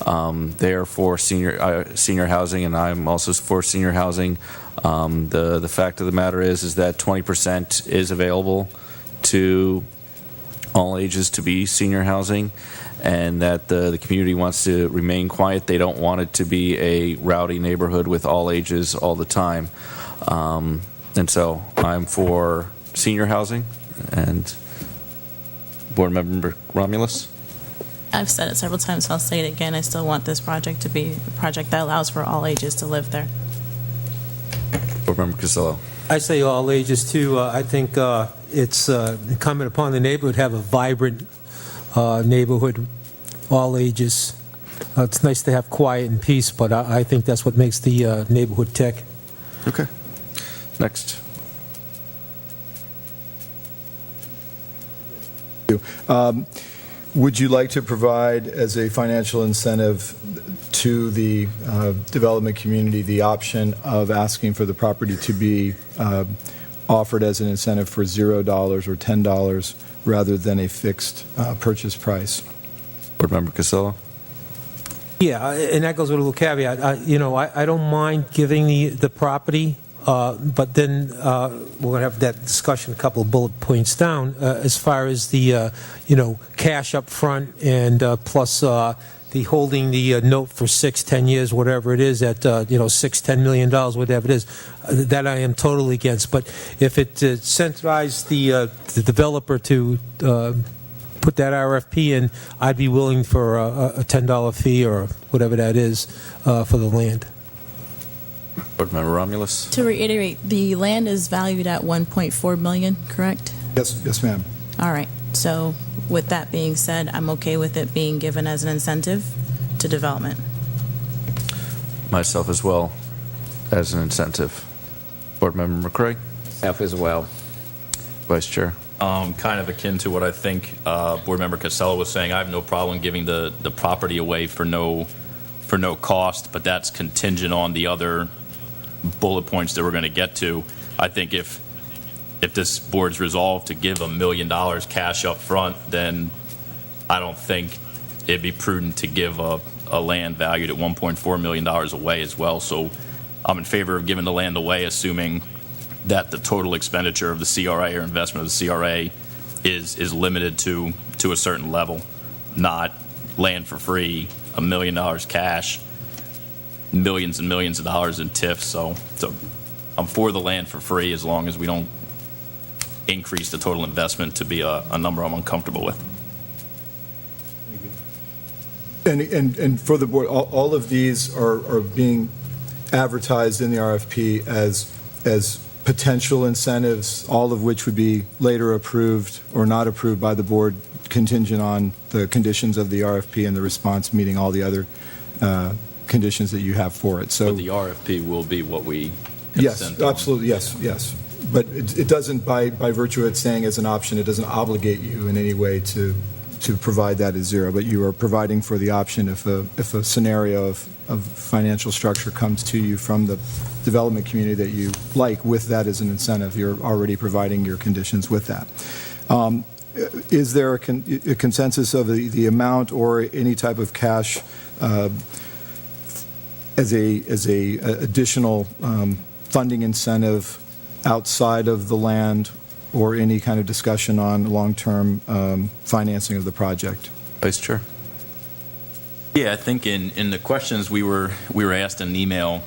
A: They are for senior housing, and I'm also for senior housing. The fact of the matter is that 20% is available to all ages to be senior housing, and that the community wants to remain quiet. They don't want it to be a rowdy neighborhood with all ages all the time. And so I'm for senior housing. And Board Member Romulus?
C: I've said it several times, so I'll say it again. I still want this project to be a project that allows for all ages to live there.
A: Board Member Casella?
E: I say all ages, too. I think it's incumbent upon the neighborhood to have a vibrant neighborhood, all ages. It's nice to have quiet and peace, but I think that's what makes the neighborhood tick.
A: Okay. Next.
G: Would you like to provide, as a financial incentive to the development community, the option of asking for the property to be offered as an incentive for $0 or $10 rather than a fixed purchase price?
A: Board Member Casella?
E: Yeah, and that goes with a little caveat. I don't mind giving the property, but then we're going to have that discussion a couple of bullet points down as far as the, cash up front and plus the holding the note for 6-10 years, whatever it is, at $6-10 million, whatever it is, that I am totally against. But if it incentivizes the developer to put that RFP in, I'd be willing for a $10 fee or whatever that is for the land.
A: Board Member Romulus.
C: To reiterate, the land is valued at $1.4 million, correct?
G: Yes, ma'am.
C: All right. So with that being said, I'm okay with it being given as an incentive to development.
A: Myself as well, as an incentive. Board Member McCray.
B: Self as well.
A: Vice Chair.
F: Kind of akin to what I think Board Member Costello was saying. I have no problem giving the property away for no cost, but that's contingent on the other bullet points that we're going to get to. I think if this board's resolved to give $1 million cash up front, then I don't think it'd be prudent to give a land valued at $1.4 million away as well. So I'm in favor of giving the land away, assuming that the total expenditure of the CRA or investment of the CRA is limited to a certain level, not land for free, $1 million cash, millions and millions of dollars in TIF. So I'm for the land for free as long as we don't increase the total investment to be a number I'm uncomfortable with.
G: And for the board, all of these are being advertised in the RFP as potential incentives, all of which would be later approved or not approved by the board, contingent on the conditions of the RFP and the response meeting all the other conditions that you have for it. So
F: But the RFP will be what we
G: yes,
F: consent on.
G: absolutely, yes. But it doesn't, by virtue of it saying as an option, it doesn't obligate you in any way to provide that as zero. But you are providing for the option if a scenario of financial structure comes to you from the development community that you like with that as an incentive. You're already providing your conditions with that. Is there a consensus of the amount or any type of cash as a additional funding incentive outside of the land, or any kind of discussion on long-term financing of the project?
A: Vice Chair.
F: Yeah, I think in the questions we were asked in an email,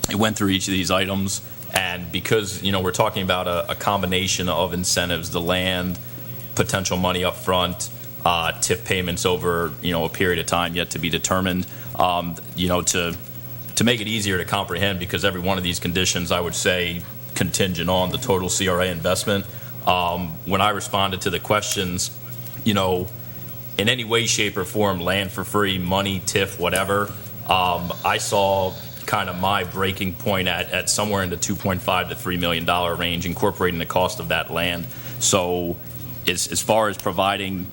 F: it went through each of these items, and because we're talking about a combination of incentives, the land, potential money up front, TIF payments over a period of time yet to be determined, to make it easier to comprehend, because every one of these conditions I would say contingent on the total CRA investment. When I responded to the questions, in any way, shape, or form, land for free, money, TIF, whatever, I saw kind of my breaking point at somewhere in the $2.5 to $3 million range, incorporating the cost of that land. So as far as providing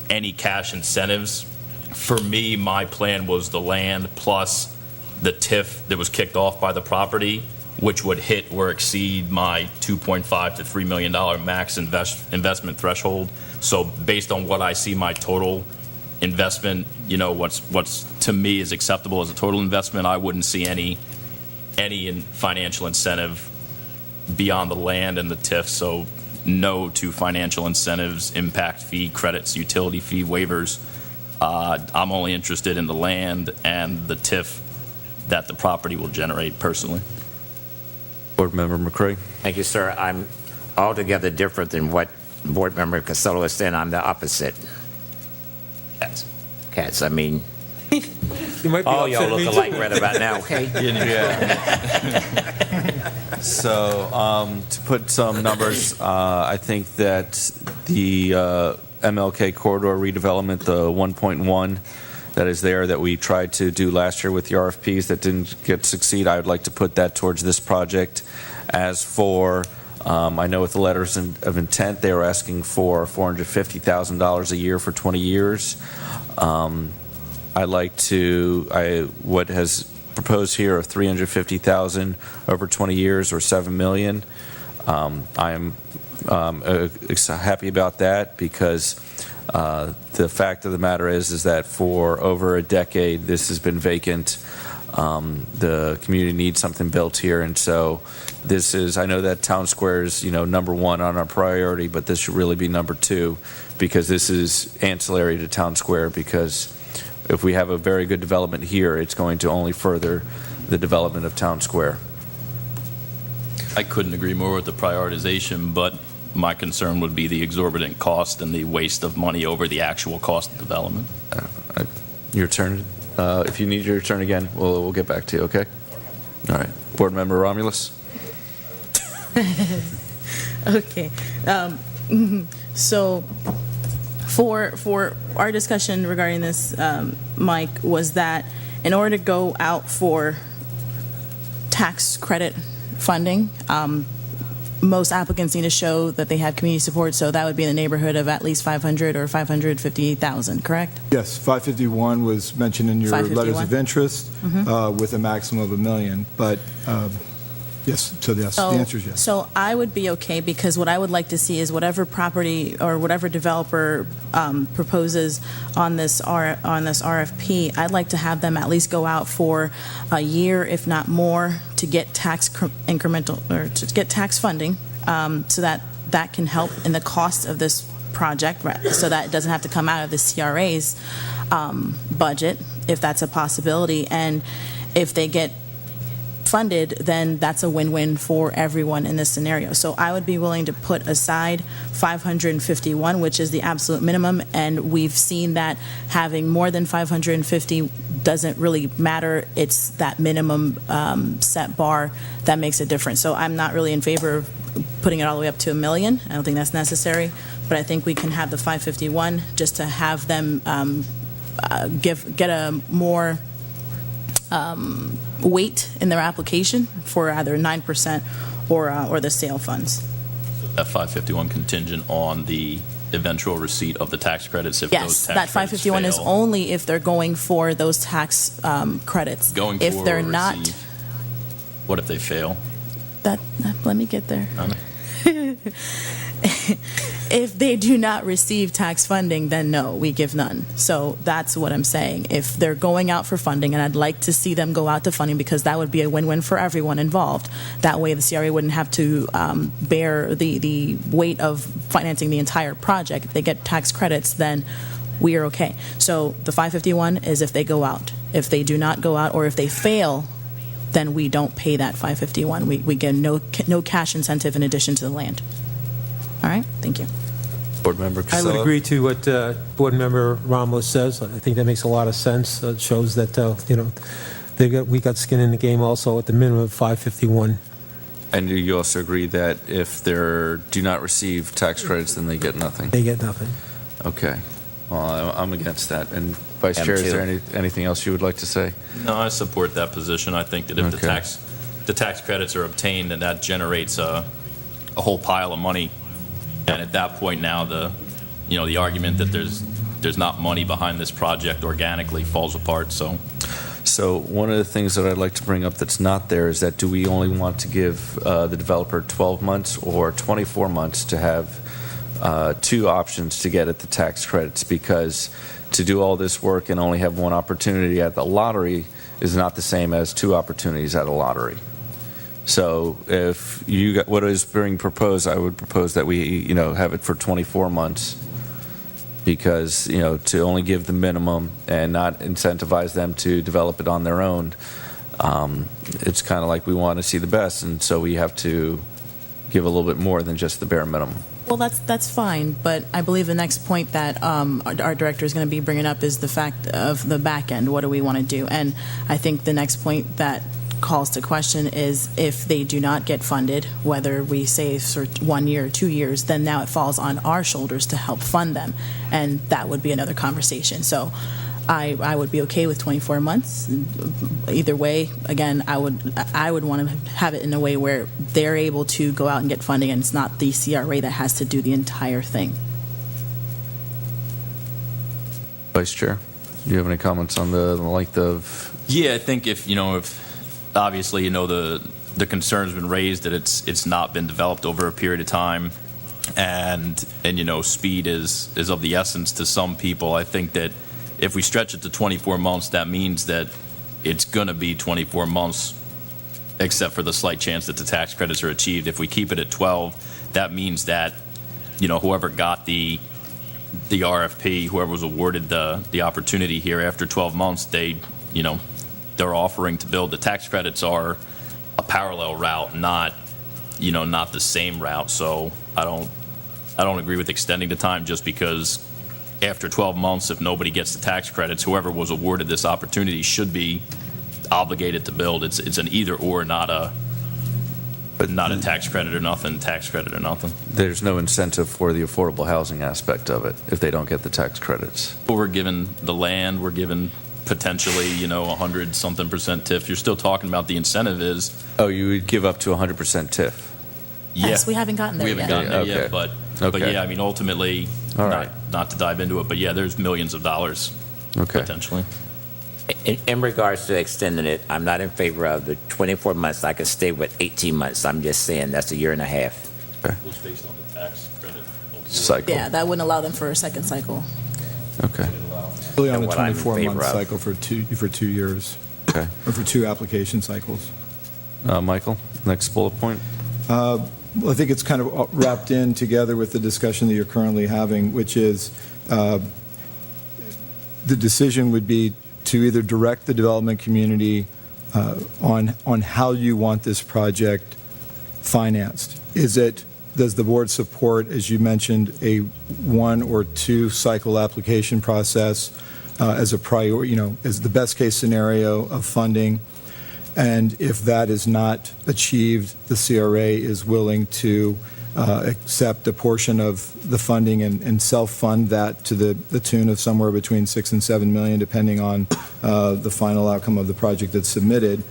F: any cash incentives, for me, my plan was the land plus the TIF that was kicked off by the property, which would hit or exceed my $2.5 to $3 million max investment threshold. So based on what I see my total investment, what's to me is acceptable as a total investment, I wouldn't see any financial incentive beyond the land and the TIF. So no to financial incentives, impact fee, credits, utility fee waivers. I'm only interested in the land and the TIF that the property will generate personally.
A: Board Member McCray.
B: Thank you, sir. I'm altogether different than what Board Member Costello is saying. I'm the opposite. Cats. I mean,
E: You might be
B: all y'all
E: upset
B: look
E: me
B: alike
E: too.
B: right about now, okay?
A: So to put some numbers, I think that the MLK corridor redevelopment, the 1.1 that is there that we tried to do last year with the RFPs that didn't succeed, I would like to put that towards this project. As for, I know with the letters of intent, they were asking for $450,000 a year for 20 years. What has proposed here of $350,000 over 20 years, or $7 million. I am happy about that, because the fact of the matter is that for over a decade this has been vacant. The community needs something built here, and so this is, I know that Town Square is number one on our priority, but this should really be number two, because this is ancillary to Town Square, because if we have a very good development here, it's going to only further the development of Town Square.
F: I couldn't agree more with the prioritization, but my concern would be the exorbitant cost and the waste of money over the actual cost of development.
A: Your turn. If you need your turn again, we'll get back to you, okay? All right. Board Member Romulus?
C: Okay. So for our discussion regarding this, Mike, was that in order to go out for tax credit funding, most applicants need to show that they have community support, so that would be in the neighborhood of at least 500 or 550,000, correct?
G: Yes, 551 was mentioned in your letters of interest with a maximum of $1 million. But yes, the answer is yes.
C: So I would be okay, because what I would like to see is whatever property or whatever developer proposes on this RFP, I'd like to have them at least go out for a year, if not more, to get tax incremental, or to get tax funding, so that can help in the cost of this project, right, so that it doesn't have to come out of the CRA's budget, if that's a possibility. And if they get funded, then that's a win-win for everyone in this scenario. So I would be willing to put aside 551, which is the absolute minimum, and we've seen that having more than 550 doesn't really matter. It's that minimum set bar that makes a difference. So I'm not really in favor of putting it all the way up to $1 million. I don't think that's necessary, but I think we can have the 551 just to have them get a more weight in their application for either 9% or the sale funds.
F: That 551 contingent on the eventual receipt of the tax credits. If
C: Yes,
F: those tax
C: that 551
F: credits
C: is
F: fail,
C: only if they're going for those tax credits.
F: going
C: If
F: for
C: they're
F: or
C: not,
F: receive. What if they fail?
C: let me get there.
F: I know.
C: If they do not receive tax funding, then no, we give none. So that's what I'm saying. If they're going out for funding, and I'd like to see them go out to funding, because that would be a win-win for everyone involved. That way the CRA wouldn't have to bear the weight of financing the entire project. If they get tax credits, then we are okay. So the 551 is if they go out. If they do not go out, or if they fail, then we don't pay that 551. We get no cash incentive in addition to the land. All right, thank you.
A: Board Member
E: I
A: Casella?
E: would agree to what Board Member Romulus says. I think that makes a lot of sense. It shows that, we got skin in the game also at the minimum of 551.
A: And do you also agree that if they do not receive tax credits, then they get nothing?
E: They get nothing.
A: Okay. Well, I'm against that. And Vice
B: Am
A: Chair, is
B: too.
A: there anything else you would like to say?
F: No, I support that position. I think that if
A: Okay.
F: the tax credits are obtained, then that generates a whole pile of money. And at that point now, the argument that there's not money behind this project organically falls apart.
A: So one of the things that I'd like to bring up that's not there is that do we only want to give the developer 12 months or 24 months to have two options to get at the tax credits? Because to do all this work and only have one opportunity at the lottery is not the same as two opportunities at a lottery. So if you got what is being proposed, I would propose that we, have it for 24 months, because, to only give the minimum and not incentivize them to develop it on their own, it's kind of like we want to see the best, and so we have to give a little bit more than just the bare minimum.
C: Well, that's fine, but I believe the next point that our director is going to be bringing up is the fact of the back end. What do we want to do? And I think the next point that calls to question is if they do not get funded, whether we say for 1 year or 2 years, then now it falls on our shoulders to help fund them, and that would be another conversation. So I would be okay with 24 months. Either way, again, I would want to have it in a way where they're able to go out and get funding, and it's not the CRA that has to do the entire thing.
A: Vice Chair, do you have any comments on the length of?
F: Yeah, I think if obviously, the concern's been raised that it's not been developed over a period of time, and speed is of the essence to some people. I think that if we stretch it to 24 months, that means that it's going to be 24 months, except for the slight chance that the tax credits are achieved. If we keep it at 12, that means that whoever got the the RFP, whoever was awarded the opportunity here, after 12 months, they're offering to build. The tax credits are a parallel route, not the same route. So I don't agree with extending the time just because after 12 months, if nobody gets the tax credits, whoever was awarded this opportunity should be obligated to build. It's an either or, not a tax credit or nothing, tax credit or nothing.
A: There's no incentive for the affordable housing aspect of it if they don't get the tax credits.
F: But we're given the land, we're given potentially, 100-something% TIF. You're still talking about the incentive is.
A: Oh, you would give up to 100% TIF?
C: Yes, we haven't gotten there
F: We haven't
C: yet.
F: gotten there
A: Okay.
F: yet, but
A: Okay.
F: yeah, I mean, ultimately,
A: All right.
F: not to dive into it, but yeah, there's millions of dollars
A: Okay.
F: potentially.
B: In regards to extending it, I'm not in favor of the 24 months. I could stay with 18 months. I'm just saying that's a year and a half.
F: Was based on the tax credit.
A: Cycle.
C: Yeah, that wouldn't allow them for a second cycle.
A: Okay.
G: Really on a
B: What I'm in
G: 24-month
B: favor of.
G: cycle for 2 years,
A: Okay.
G: or for 2 application cycles.
A: Michael, next bullet point.
G: Well, I think it's kind of wrapped in together with the discussion that you're currently having, which is the decision would be to either direct the development community on how you want this project financed. Does the board support, as you mentioned, a 1 or 2 cycle application process as a priority, as the best case scenario of funding? And if that is not achieved, the CRA is willing to accept a portion of the funding and self-fund that to the tune of somewhere between $6 and $7 million, depending on the final outcome of the project that's submitted.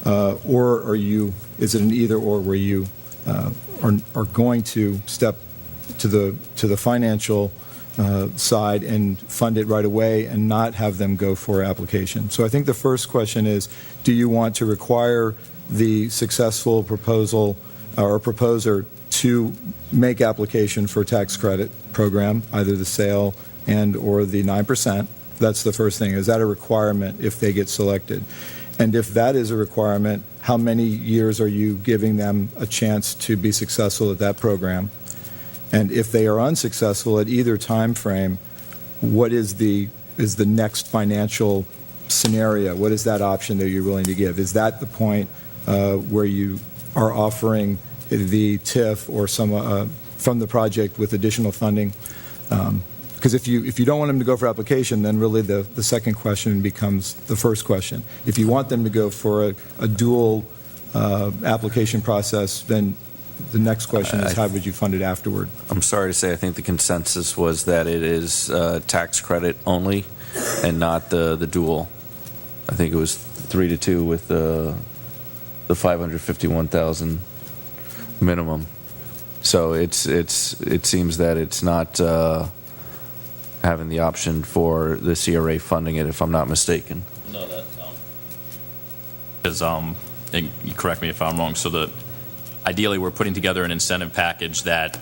G: Or is it an either-or where you are going to step to the financial side and fund it right away and not have them go for application? So I think the first question is, do you want to require the successful proposal or proposer to make application for tax credit program, either the sale and or the 9%? That's the first thing. Is that a requirement if they get selected? And if that is a requirement, how many years are you giving them a chance to be successful at that program? And if they are unsuccessful at either time frame, what is the next financial scenario? What is that option that you're willing to give? Is that the point where you are offering the TIF or some from the project with additional funding? Because if you don't want them to go for application, then really the second question becomes the first question. If you want them to go for a dual application process, then the next question is how would you fund it afterward?
A: I'm sorry to say, I think the consensus was that it is tax credit only and not the dual. I think it was 3-2 with the $551,000 minimum. So it seems that it's not having the option for the CRA funding it, if I'm not mistaken.
F: No, that because and you correct me if I'm wrong. So ideally, we're putting together an incentive package that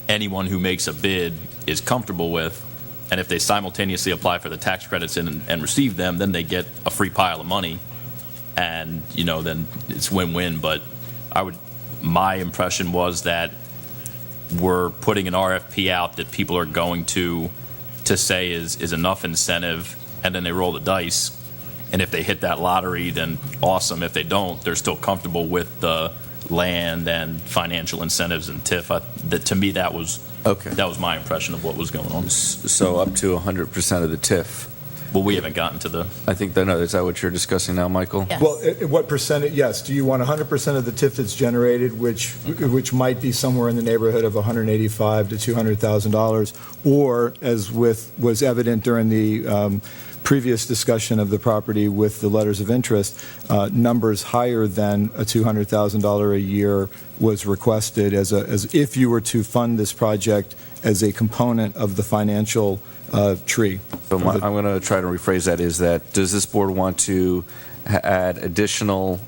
F: anyone who makes a bid is comfortable with, and if they simultaneously apply for the tax credits and receive them, then they get a free pile of money, and then it's win-win. But my impression was that we're putting an RFP out that people are going to say is enough incentive, and then they roll the dice, and if they hit that lottery, then awesome. If they don't, they're still comfortable with the land and financial incentives and TIF. To me, that was
A: Okay.
F: That was my impression of what was going on.
A: So up to 100% of the TIF.
F: Well, we haven't gotten to the.
A: I think is that what you're discussing now, Michael?
C: Yes.
G: Well, what percentage, yes, do you want 100% of the TIF that's generated, which might be somewhere in the neighborhood of $185,000 to $200,000, or, as was evident during the previous discussion of the property with the letters of interest, numbers higher than a $200,000 a year was requested as if you were to fund this project as a component of the financial tree.
A: So I'm going to try to rephrase that. Does this board want to add additional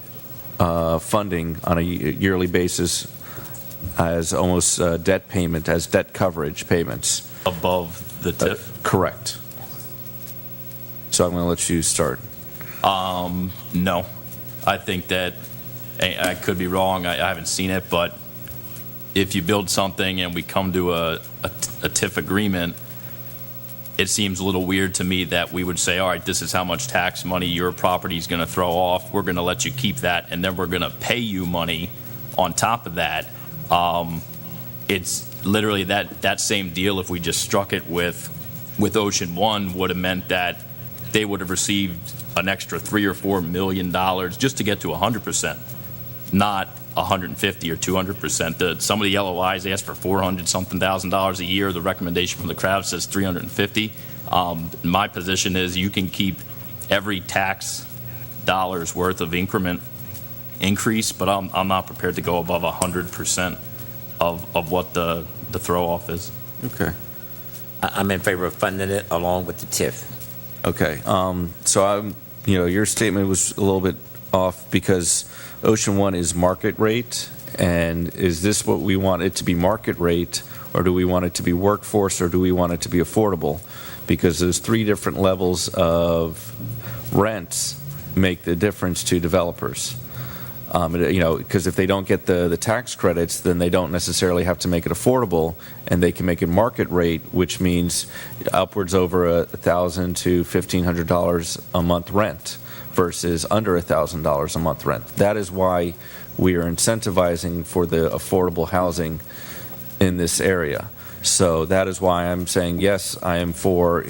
A: funding on a yearly basis as almost debt payment, as debt coverage payments?
F: Above the TIF?
A: Correct. So I'm going to let you start.
F: No. I think that, I could be wrong, I haven't seen it, but if you build something and we come to a TIF agreement, it seems a little weird to me that we would say, all right, this is how much tax money your property is going to throw off. We're going to let you keep that, and then we're going to pay you money on top of that. It's literally that same deal. If we just struck it with Ocean One, would have meant that they would have received an extra $3 or $4 million just to get to 100%, not 150 or 200%. Some of the LOIs they asked for $400-something thousand a year. The recommendation from the crowd says 350. My position is you can keep every tax dollar's worth of increment increase, but I'm not prepared to go above 100% of what the throw off is.
A: Okay.
B: I'm in favor of funding it along with the TIF.
A: Okay. So your statement was a little bit off because Ocean One is market rate, and is this what we want it to be, market rate, or do we want it to be workforce, or do we want it to be affordable? Because those three different levels of rents make the difference to developers. Because if they don't get the tax credits, then they don't necessarily have to make it affordable, and they can make it market rate, which means upwards over $1,000 to $1,500 a month rent versus under $1,000 a month rent. That is why we are incentivizing for the affordable housing in this area. So that is why I'm saying yes, I am for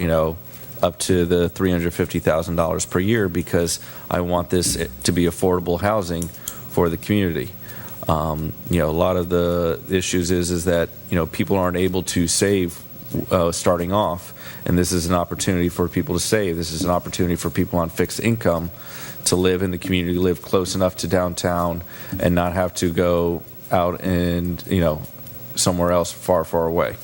A: up to the $350,000 per year, because I want this to be affordable housing for the community. A lot of the issues is that people aren't able to save starting off, and this is an opportunity for people to save. This is an opportunity for people on fixed income to live in the community, live close enough to downtown, and not have to go out and somewhere else far, far away.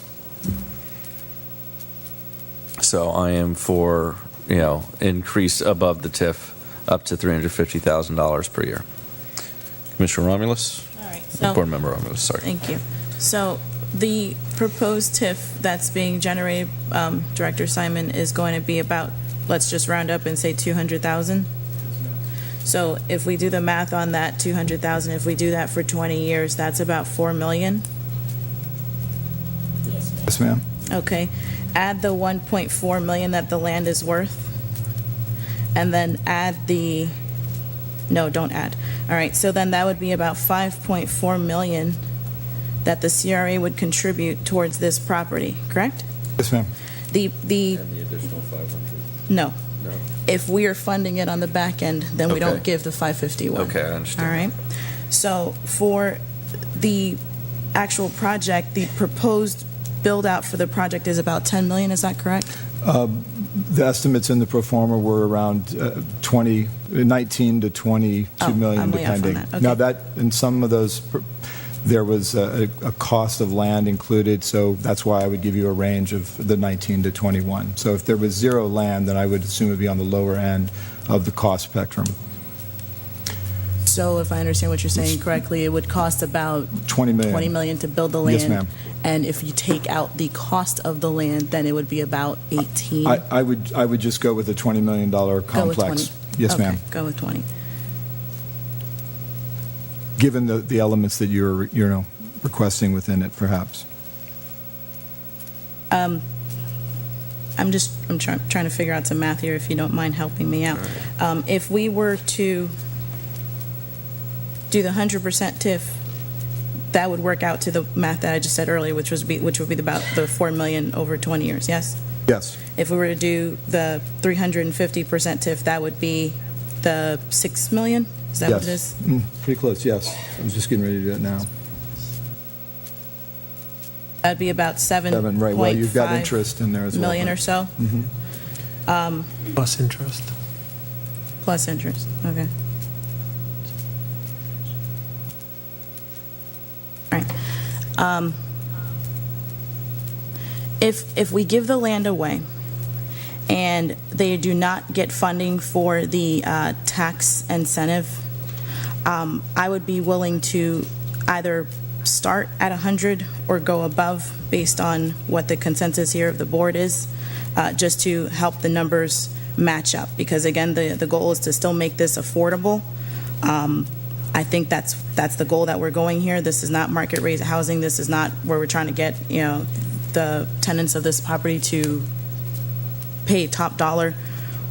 A: So I am for increase above the TIF up to $350,000 per year. Commissioner Romulus?
C: All right. So,
A: Board Member Romulus, sorry.
C: thank you. So the proposed TIF that's being generated, Director Simon, is going to be about, let's just round up and say 200,000. So if we do the math on that 200,000, if we do that for 20 years, that's about 4 million.
G: Yes, ma'am.
C: Okay. Add the 1.4 million that the land is worth, and then add the, no, don't add. All right, so then that would be about 5.4 million that the CRA would contribute towards this property, correct?
G: Yes, ma'am.
C: The
A: And the additional 500.
C: no.
A: No.
C: If we are funding it on the back end, then we
A: Okay.
C: don't give the 551.
A: Okay, I understand.
C: All right. So for the actual project, the proposed build out for the project is about 10 million, is that correct?
G: The estimates in the pro forma were around 19 to 22 million,
C: I'm way off on
G: depending.
C: that. Okay.
G: Now that, in some of those, there was a cost of land included, so that's why I would give you a range of the 19 to 21. So if there was zero land, then I would assume it would be on the lower end of the cost spectrum.
C: So if I understand what you're saying correctly, it would cost about
G: 20 million.
C: 20 million to build the land.
G: Yes, ma'am.
C: And if you take out the cost of the land, then it would be about 18.
G: I would just go with a $20 million
C: Go with
G: complex.
C: 20.
G: Yes,
C: Okay,
G: ma'am.
C: go with 20.
G: Given the elements that you're requesting within it, perhaps.
C: I'm trying to figure out some math here, if you don't mind helping me out. If we were to do the 100% TIF, that would work out to the math that I just said earlier, which would be about the 4 million over 20 years, yes?
G: Yes.
C: If we were to do the 350% TIF, that would be the 6 million? Is that what it is?
G: Pretty close, yes. I'm just getting ready to do it now.
C: That'd be about 7.5
G: Right, well, you've got interest in there as well.
C: million or so?
E: Plus interest.
C: Plus interest, okay. All right. If we give the land away and they do not get funding for the tax incentive, I would be willing to either start at 100 or go above based on what the consensus here of the board is, just to help the numbers match up. Because again, the goal is to still make this affordable. I think that's the goal that we're going here. This is not market rate housing. This is not where we're trying to get the tenants of this property to pay top dollar.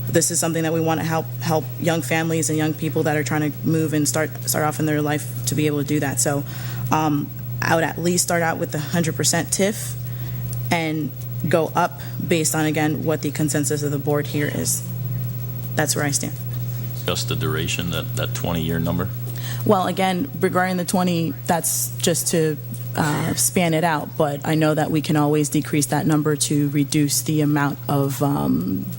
C: This is something that we want to help young families and young people that are trying to move and start off in their life to be able to do that. So I would at least start out with the 100% TIF and go up based on, again, what the consensus of the board here is. That's where I stand.
F: Just the duration, that 20-year number?
C: Well, again, regarding the 20, that's just to span it out, but I know that we can always decrease that number to reduce the amount of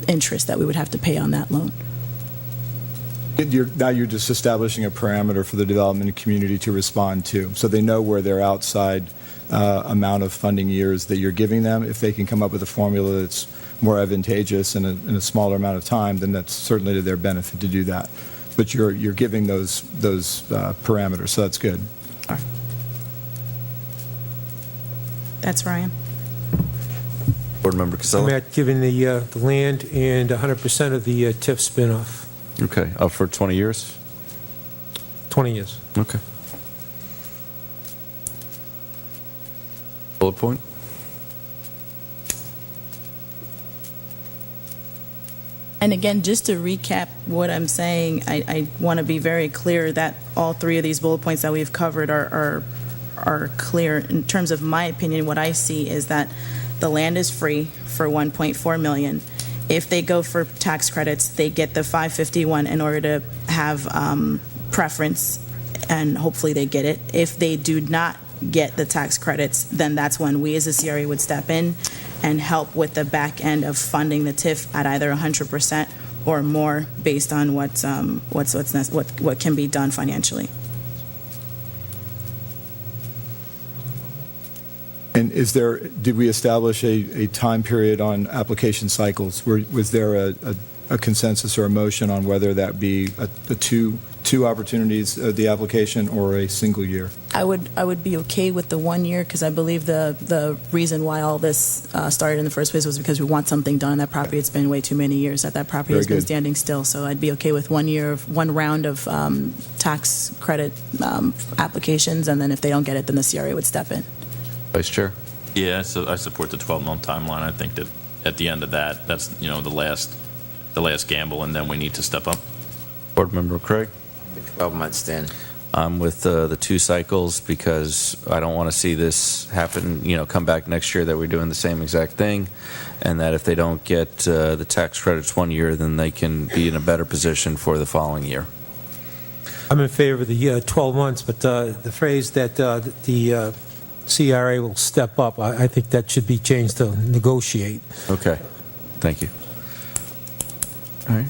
C: interest that we would have to pay on that loan.
G: Now you're just establishing a parameter for the development community to respond to, so they know where their outside amount of funding years that you're giving them. If they can come up with a formula that's more advantageous in a smaller amount of time, then that's certainly to their benefit to do that. But you're giving those parameters, so that's good.
C: All right. That's where I am.
A: Board Member
E: I'm
A: Casella?
E: at giving the land and 100% of the TIF spin-off,
A: Okay, up for 20 years?
E: 20 years.
A: Okay. Bullet point?
C: And again, just to recap what I'm saying, I want to be very clear that all three of these bullet points that we've covered are clear. In terms of my opinion, what I see is that the land is free for $1.4 million. If they go for tax credits, they get the 551 in order to have preference, and hopefully they get it. If they do not get the tax credits, then that's when we as a CRA would step in and help with the back end of funding the TIF at either 100% or more, based on what can be done financially.
G: And did we establish a time period on application cycles? Was there a consensus or a motion on whether that be a two opportunities, the application, or a single year?
C: I would be okay with the 1 year, because I believe the reason why all this started in the first place was because we want something done on that property. It's been way too many years that property
G: Very
C: has been
G: good.
C: standing still. So I'd be okay with 1 year of one round of tax credit applications, and then if they don't get it, then the CRA would step in.
A: Vice Chair?
F: Yeah, so I support the 12-month timeline. I think that at the end of that, that's, the last gamble, and then we need to step up.
A: Board Member Craig?
B: 12 months then.
A: I'm with the 2 cycles, because I don't want to see this happen, come back next year that we're doing the same exact thing, and that if they don't get the tax credits 1 year, then they can be in a better position for the following year.
E: I'm in favor of the 12 months, but the phrase that the CRA will step up, I think that should be changed to negotiate.
A: Okay, thank you. All right.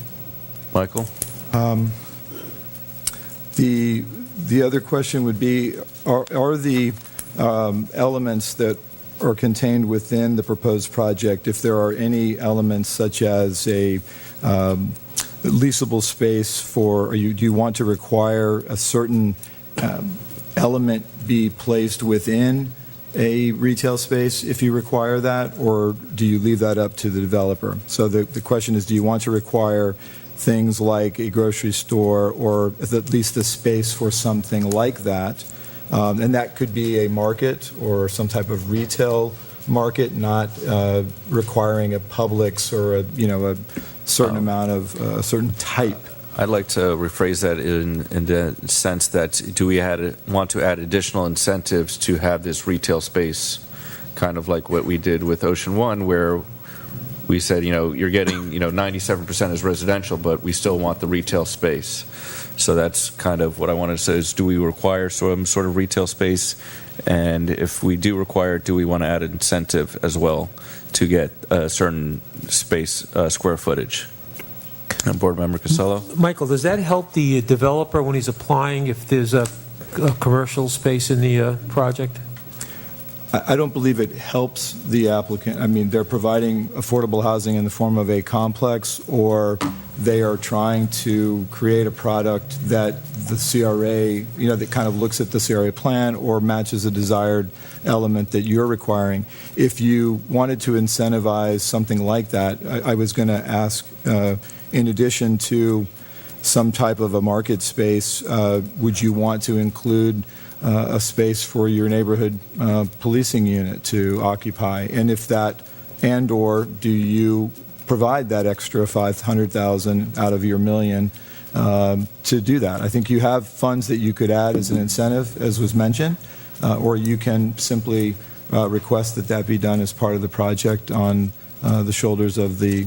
A: Michael?
G: The other question would be, are the elements that are contained within the proposed project, if there are any elements such as a leasable space for, do you want to require a certain element be placed within a retail space if you require that, or do you leave that up to the developer? So the question is, do you want to require things like a grocery store, or at least a space for something like that? And that could be a market or some type of retail market, not requiring a Publix or a certain amount of a certain type.
A: I'd like to rephrase that in the sense that, do we want to add additional incentives to have this retail space, kind of like what we did with Ocean One, where we said, you're getting, 97% is residential, but we still want the retail space. So that's kind of what I wanted to say is, do we require some sort of retail space? And if we do require it, do we want to add an incentive as well to get a certain space, square footage? Board Member Casella?
E: Michael, does that help the developer when he's applying if there's a commercial space in the project?
G: I don't believe it helps the applicant. I mean, they're providing affordable housing in the form of a complex, or they are trying to create a product that the CRA, that kind of looks at the CRA plan or matches a desired element that you're requiring. If you wanted to incentivize something like that, I was going to ask, in addition to some type of a market space, would you want to include a space for your neighborhood policing unit to occupy? And if that, and/or do you provide that extra 500,000 out of your million to do that. I think you have funds that you could add as an incentive, as was mentioned, or you can simply request that that be done as part of the project on the shoulders of the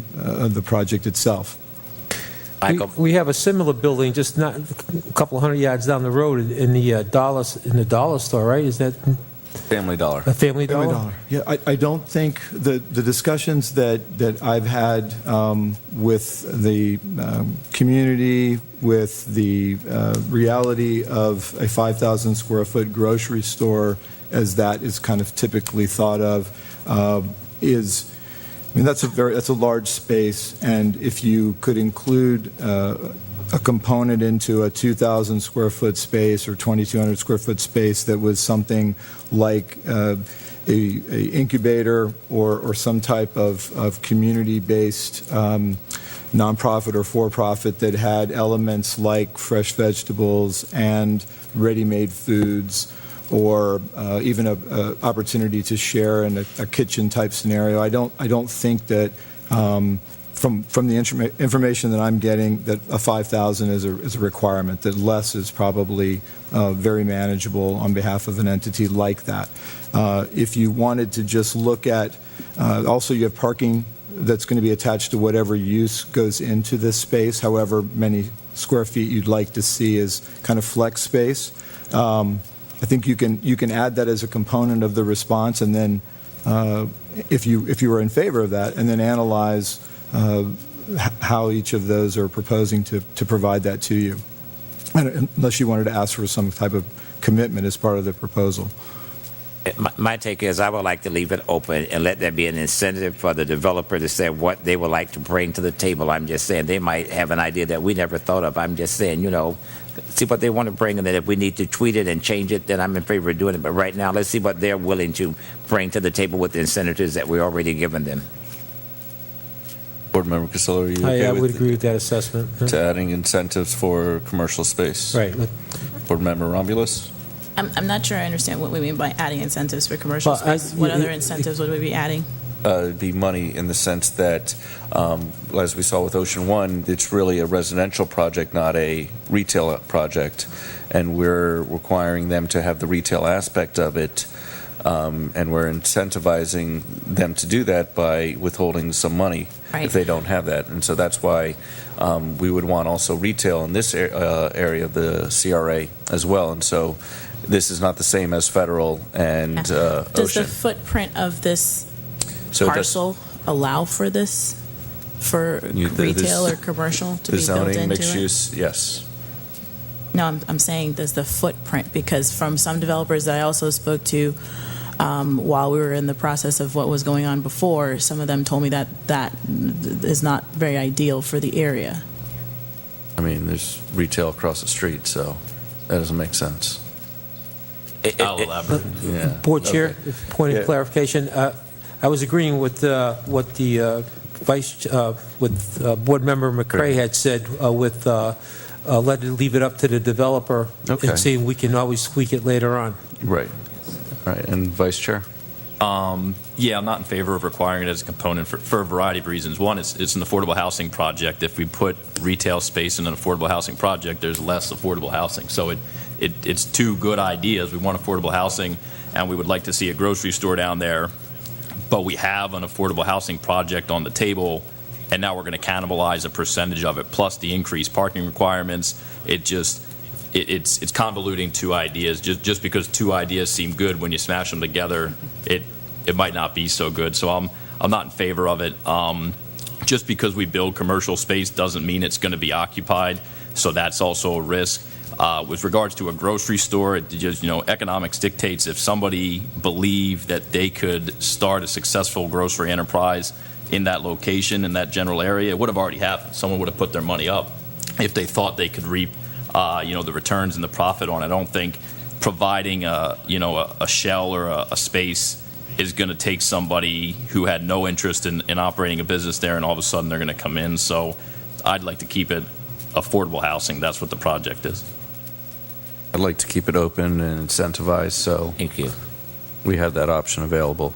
G: project itself.
B: Michael?
E: We have a similar building, just not a couple hundred yards down the road in the dollar store, right? Is that
A: Family Dollar.
E: a Family Dollar?
G: Yeah, I don't think the discussions that I've had with the community, with the reality of a 5,000 square foot grocery store, as that is kind of typically thought of, is, I mean, that's a large space, and if you could include a component into a 2,000 square foot space or 2,200 square foot space that was something like a incubator or some type of community-based nonprofit or for-profit that had elements like fresh vegetables and ready-made foods, or even an opportunity to share in a kitchen type scenario. I don't think that from the information that I'm getting, that a 5,000 is a requirement, that less is probably very manageable on behalf of an entity like that. If you wanted to just look at, also you have parking that's going to be attached to whatever use goes into this space, however many square feet you'd like to see as kind of flex space. I think you can add that as a component of the response, and then if you were in favor of that, and then analyze how each of those are proposing to provide that to you, unless you wanted to ask for some type of commitment as part of the proposal.
B: My take is I would like to leave it open and let there be an incentive for the developer to say what they would like to bring to the table. I'm just saying they might have an idea that we never thought of. I'm just saying, see what they want to bring, and then if we need to tweak it and change it, then I'm in favor of doing it. But right now, let's see what they're willing to bring to the table with the incentives that we're already giving them.
A: Board Member Castillo, are you okay
E: I
A: with
E: would agree with that assessment.
A: to adding incentives for commercial space?
E: Right.
A: Board Member Romulus?
C: I'm not sure I understand what we mean by adding incentives for commercial
E: Well,
C: space. What other incentives would we be adding?
A: It'd be money in the sense that, as we saw with Ocean One, it's really a residential project, not a retail project. And we're requiring them to have the retail aspect of it, and we're incentivizing them to do that by withholding some money if they don't have that. And so that's why we would want also retail in this area of the CRA as well. And so this is not the same as federal and
C: Does
A: Ocean.
C: the footprint of this
A: So it does-
C: parcel allow for this, for retail or commercial to
A: the
C: be built
A: zoning,
C: into
A: mixed
C: it?
A: use, yes.
C: No, I'm saying does the footprint, because from some developers that I also spoke to while we were in the process of what was going on before, some of them told me that that is not very ideal for the area.
A: I mean, there's retail across the street, so that doesn't make sense.
F: I'll elaborate.
A: Yeah.
E: Board Chair,
A: Okay.
E: point
A: Yeah.
E: of clarification. I was agreeing with what the Board Member McCray had said with leave it up to the developer
A: Okay.
E: and see we can always tweak it later on.
A: Right. Right. And Vice Chair?
F: Yeah, I'm not in favor of requiring it as a component for a variety of reasons. One, it's an affordable housing project. If we put retail space in an affordable housing project, there's less affordable housing. So it's two good ideas. We want affordable housing, and we would like to see a grocery store down there, but we have an affordable housing project on the table, and now we're going to cannibalize a percentage of it, plus the increased parking requirements. It's convoluting two ideas. Just because two ideas seem good, when you smash them together, it might not be so good. So I'm not in favor of it. Just because we build commercial space doesn't mean it's going to be occupied. So that's also a risk. With regards to a grocery store, it just, economics dictates if somebody believed that they could start a successful grocery enterprise in that location, in that general area, it would have already happened. Someone would have put their money up if they thought they could reap the returns and the profit on it. I don't think providing a shell or a space is going to take somebody who had no interest in operating a business there, and all of a sudden they're going to come in. So I'd like to keep it affordable housing. That's what the project is.
A: I'd like to keep it open and incentivized, so
B: Thank you.
A: we have that option available.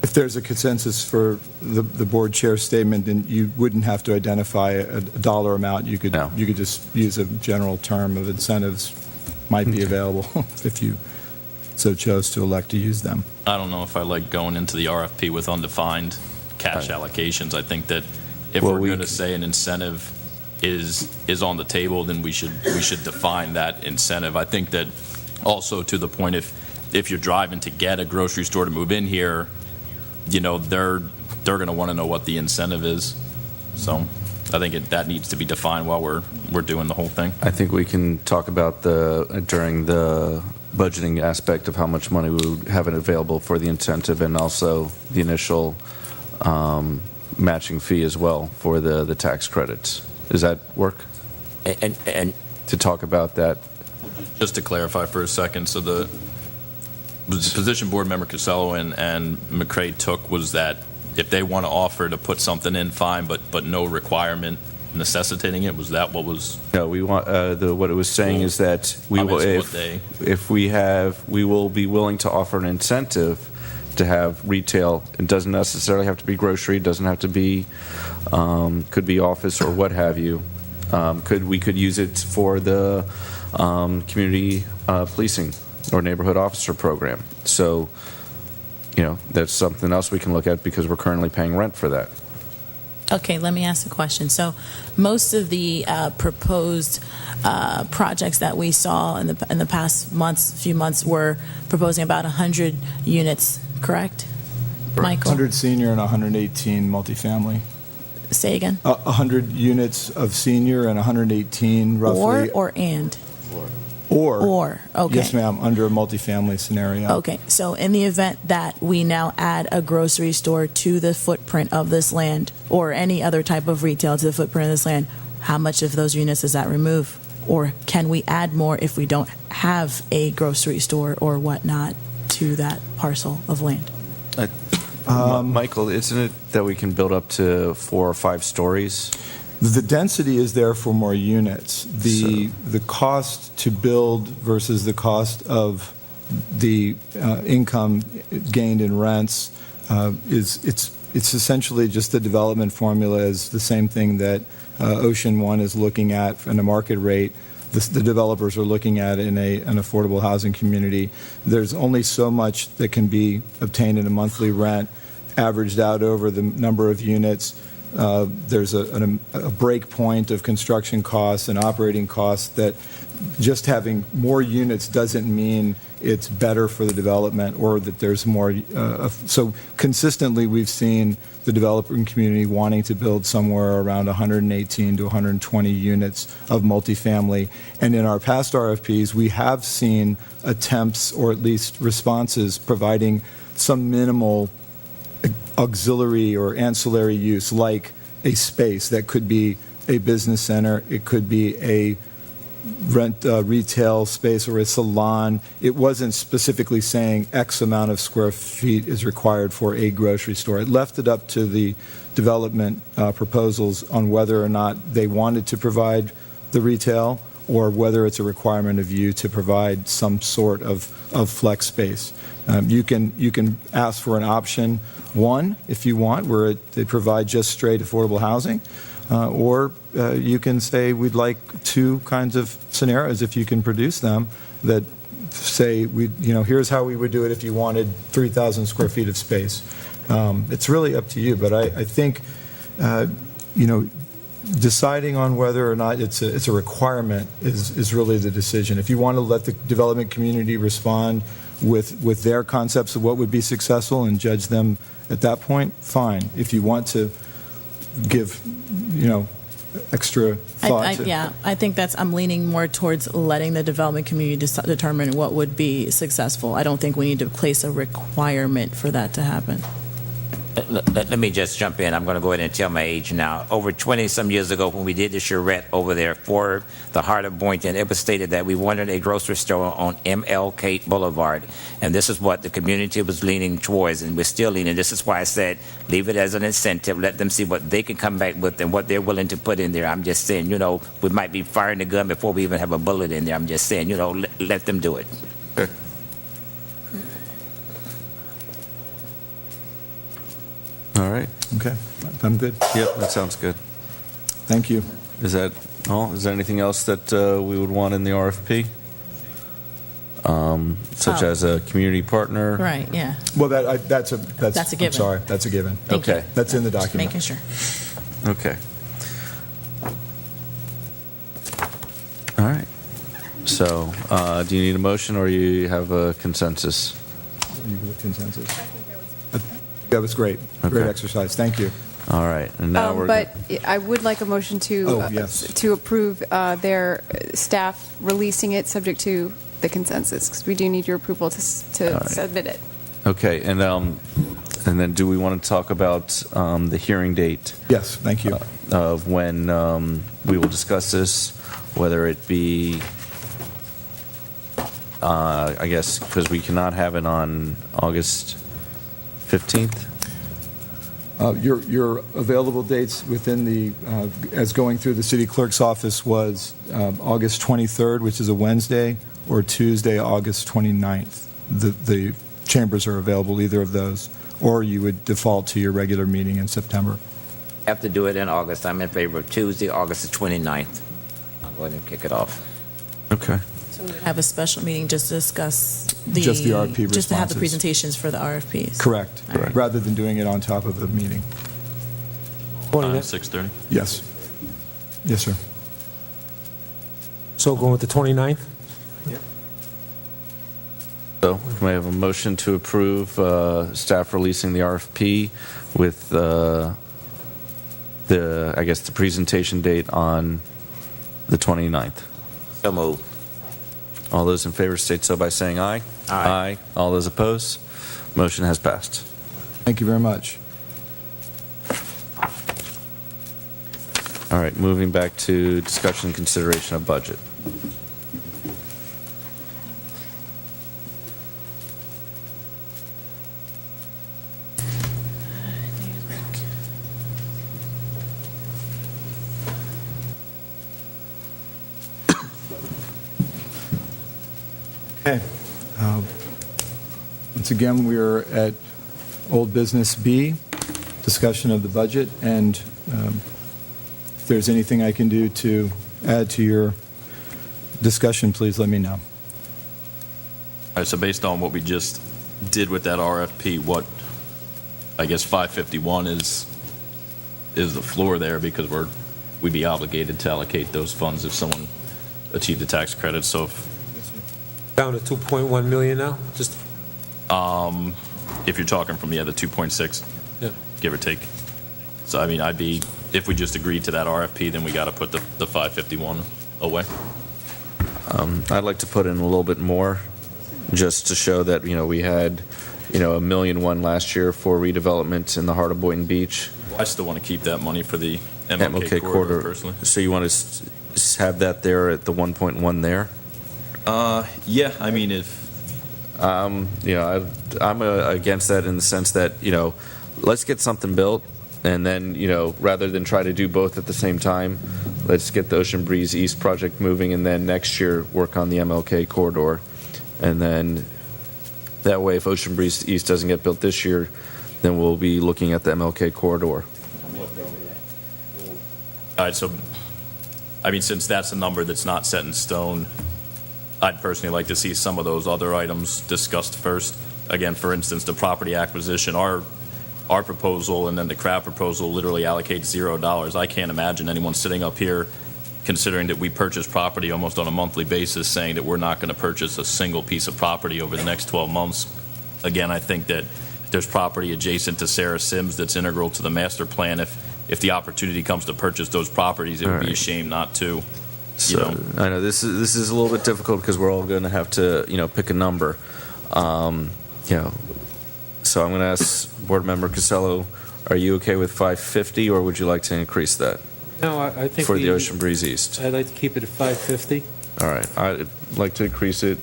G: If there's a consensus for the board chair statement, then you wouldn't have to identify a dollar amount. You could
A: No.
G: you could just use a general term of incentives might be available if you so chose to elect to use them.
F: I don't know if I like going into the RFP with undefined cash
A: Right.
F: allocations. I think that if
A: Well,
F: we're
A: we
F: going to
A: c-
F: say an incentive is on the table, then we should define that incentive. I think that also to the point, if you're driving to get a grocery store to move in here, you know, they're going to want to know what the incentive is. So I think that needs to be defined while we're doing the whole thing.
A: I think we can talk about during the budgeting aspect of how much money we would have available for the incentive and also the initial matching fee as well for the tax credits. Does that work?
B: And
A: To talk about that?
F: Just to clarify for a second, so the position board member Casello and McCray took was that if they want to offer to put something in, fine, but no requirement necessitating it. Was that what was?
A: No, we want, what it was saying is that we will,
F: Obviously, what
A: if we will be willing to offer an incentive to have retail. It doesn't necessarily have to be grocery, it doesn't have to be, could be office or what have you. We could use it for the community policing or neighborhood officer program. So, you know, that's something else we can look at because we're currently paying rent for that.
C: Okay, let me ask a question. So most of the proposed projects that we saw in the past few months were proposing about 100 units, correct? Michael?
G: 100 senior and 118 multifamily.
C: Say again?
G: 100 units of senior and 118 roughly.
C: Or and?
G: Or.
C: Okay.
G: Yes, ma'am, under a multifamily scenario.
C: Okay, so in the event that we now add a grocery store to the footprint of this land, or any other type of retail to the footprint of this land, how much of those units does that remove? Or can we add more if we don't have a grocery store or whatnot to that parcel of land?
A: Michael, isn't it that we can build up to 4 or 5 stories?
G: The density is there for more units. The cost to build versus the cost of the income gained in rents it's essentially just the development formula is the same thing that Ocean One is looking at in a market rate. The developers are looking at in an affordable housing community. There's only so much that can be obtained in a monthly rent, averaged out over the number of units. There's a break point of construction costs and operating costs that just having more units doesn't mean it's better for the development or that there's more. So consistently, we've seen the developing community wanting to build somewhere around 118 to 120 units of multifamily. And in our past RFPs, we have seen attempts or at least responses providing some minimal auxiliary or ancillary use, like a space that could be a business center, it could be a retail space or a salon. It wasn't specifically saying X amount of square feet is required for a grocery store. It left it up to the development proposals on whether or not they wanted to provide the retail or whether it's a requirement of you to provide some sort of flex space. You can ask for an option 1 if you want, where they provide just straight affordable housing, or you can say we'd like 2 kinds of scenarios if you can produce them that say here's how we would do it if you wanted 3,000 square feet of space. It's really up to you, but I think deciding on whether or not it's a requirement is really the decision. If you want to let the development community respond with their concepts of what would be successful and judge them at that point, fine. If you want to give, extra thought.
C: I think I'm leaning more towards letting the development community determine what would be successful. I don't think we need to place a requirement for that to happen.
B: Let me just jump in. I'm going to go ahead and tell my age now. Over 20-some years ago, when we did the charrette over there for the heart of Boynton, it was stated that we wanted a grocery store on MLK Boulevard. And this is what the community was leaning towards, and we're still leaning. This is why I said leave it as an incentive. Let them see what they can come back with and what they're willing to put in there. I'm just saying, we might be firing the gun before we even have a bullet in there. I'm just saying, let them do it.
G: Okay, I'm good.
A: Yep, that sounds good.
G: Thank you.
A: Is that all? Is there anything else that we would want in the RFP? Such
C: Oh.
A: as a community partner?
C: Right, yeah.
G: Well, that's a
C: given.
G: I'm sorry, that's a given.
C: Thank you.
A: Okay.
G: That's in the
C: Just
G: document.
C: making sure.
A: Okay. All right. So, do you need a motion or you have a consensus?
G: You have consensus? That was great. Great
A: Okay.
G: exercise. Thank you.
A: All right. And now we're.
I: But I would like a motion to,
G: Oh, yes.
I: to approve their staff releasing it, subject to the consensus, because we do need your approval to
A: right.
I: submit it.
A: Okay. And then do we want to talk about the hearing date
G: Yes, thank you.
A: of when we will discuss this, whether it be, I guess, because we cannot have it on August 15th?
G: Your available dates within the, as going through the city clerk's office was August 23rd, which is a Wednesday, or Tuesday, August 29th. The chambers are available, either of those, or you would default to your regular meeting in September.
B: Have to do it in August. I'm in favor of Tuesday, August the 29th. I'll go ahead and kick it off.
A: Okay.
C: So we have a special meeting just to discuss
G: Just the RFP
C: just to have the
G: responses.
C: presentations for the RFPs.
G: Correct.
C: All right.
G: Rather than doing it on top of the meeting.
F: 6:30?
G: Yes. Yes, sir.
E: So going with the 29th?
A: So, can I have a motion to approve staff releasing the RFP with I guess, the presentation date on the 29th?
B: So move.
A: All those in favor state so by saying aye.
B: Aye.
A: All those opposed? Motion has passed.
G: Thank you very much.
A: All right, moving back to discussion and consideration of budget.
G: Okay. Once again, we are at Old Business B, discussion of the budget, and if there's anything I can do to add to your discussion, please let me know.
F: All right, so based on what we just did with that RFP, what, I guess 551 is the floor there, because we'd be obligated to allocate those funds if someone achieved a tax credit. So
E: Down to 2.1 million now? Just,
F: if you're talking from, the 2.6,
E: yeah.
F: give or take. So, I mean, if we just agreed to that RFP, then we got to put the 551 away.
A: I'd like to put in a little bit more, just to show that, we had, $1.1 million last year for redevelopment in the heart of Boynton Beach.
F: I still want to keep that money for the MLK corridor, personally.
A: So you want to have that there at the 1.1 there?
F: Yeah, I mean, if
A: I'm against that in the sense that, let's get something built, and then, rather than try to do both at the same time, let's get the Ocean Breeze East project moving, and then next year work on the MLK corridor. And then that way, if Ocean Breeze East doesn't get built this year, then we'll be looking at the MLK corridor.
F: All right, so, I mean, since that's a number that's not set in stone, I'd personally like to see some of those other items discussed first. Again, for instance, the property acquisition, our proposal and then the CRA proposal literally allocate $0. I can't imagine anyone sitting up here, considering that we purchase property almost on a monthly basis, saying that we're not going to purchase a single piece of property over the next 12 months. Again, I think that there's property adjacent to Sarah Sims that's integral to the master plan. If the opportunity comes to purchase those properties, it would be a shame not to.
A: So I know this is a little bit difficult because we're all going to have to pick a number. So I'm going to ask Board Member Casello, are you okay with 550, or would you like to increase that
E: No, I think
A: for the Ocean Breeze East?
E: I'd like to keep it at 550.
A: All right, I'd like to increase it.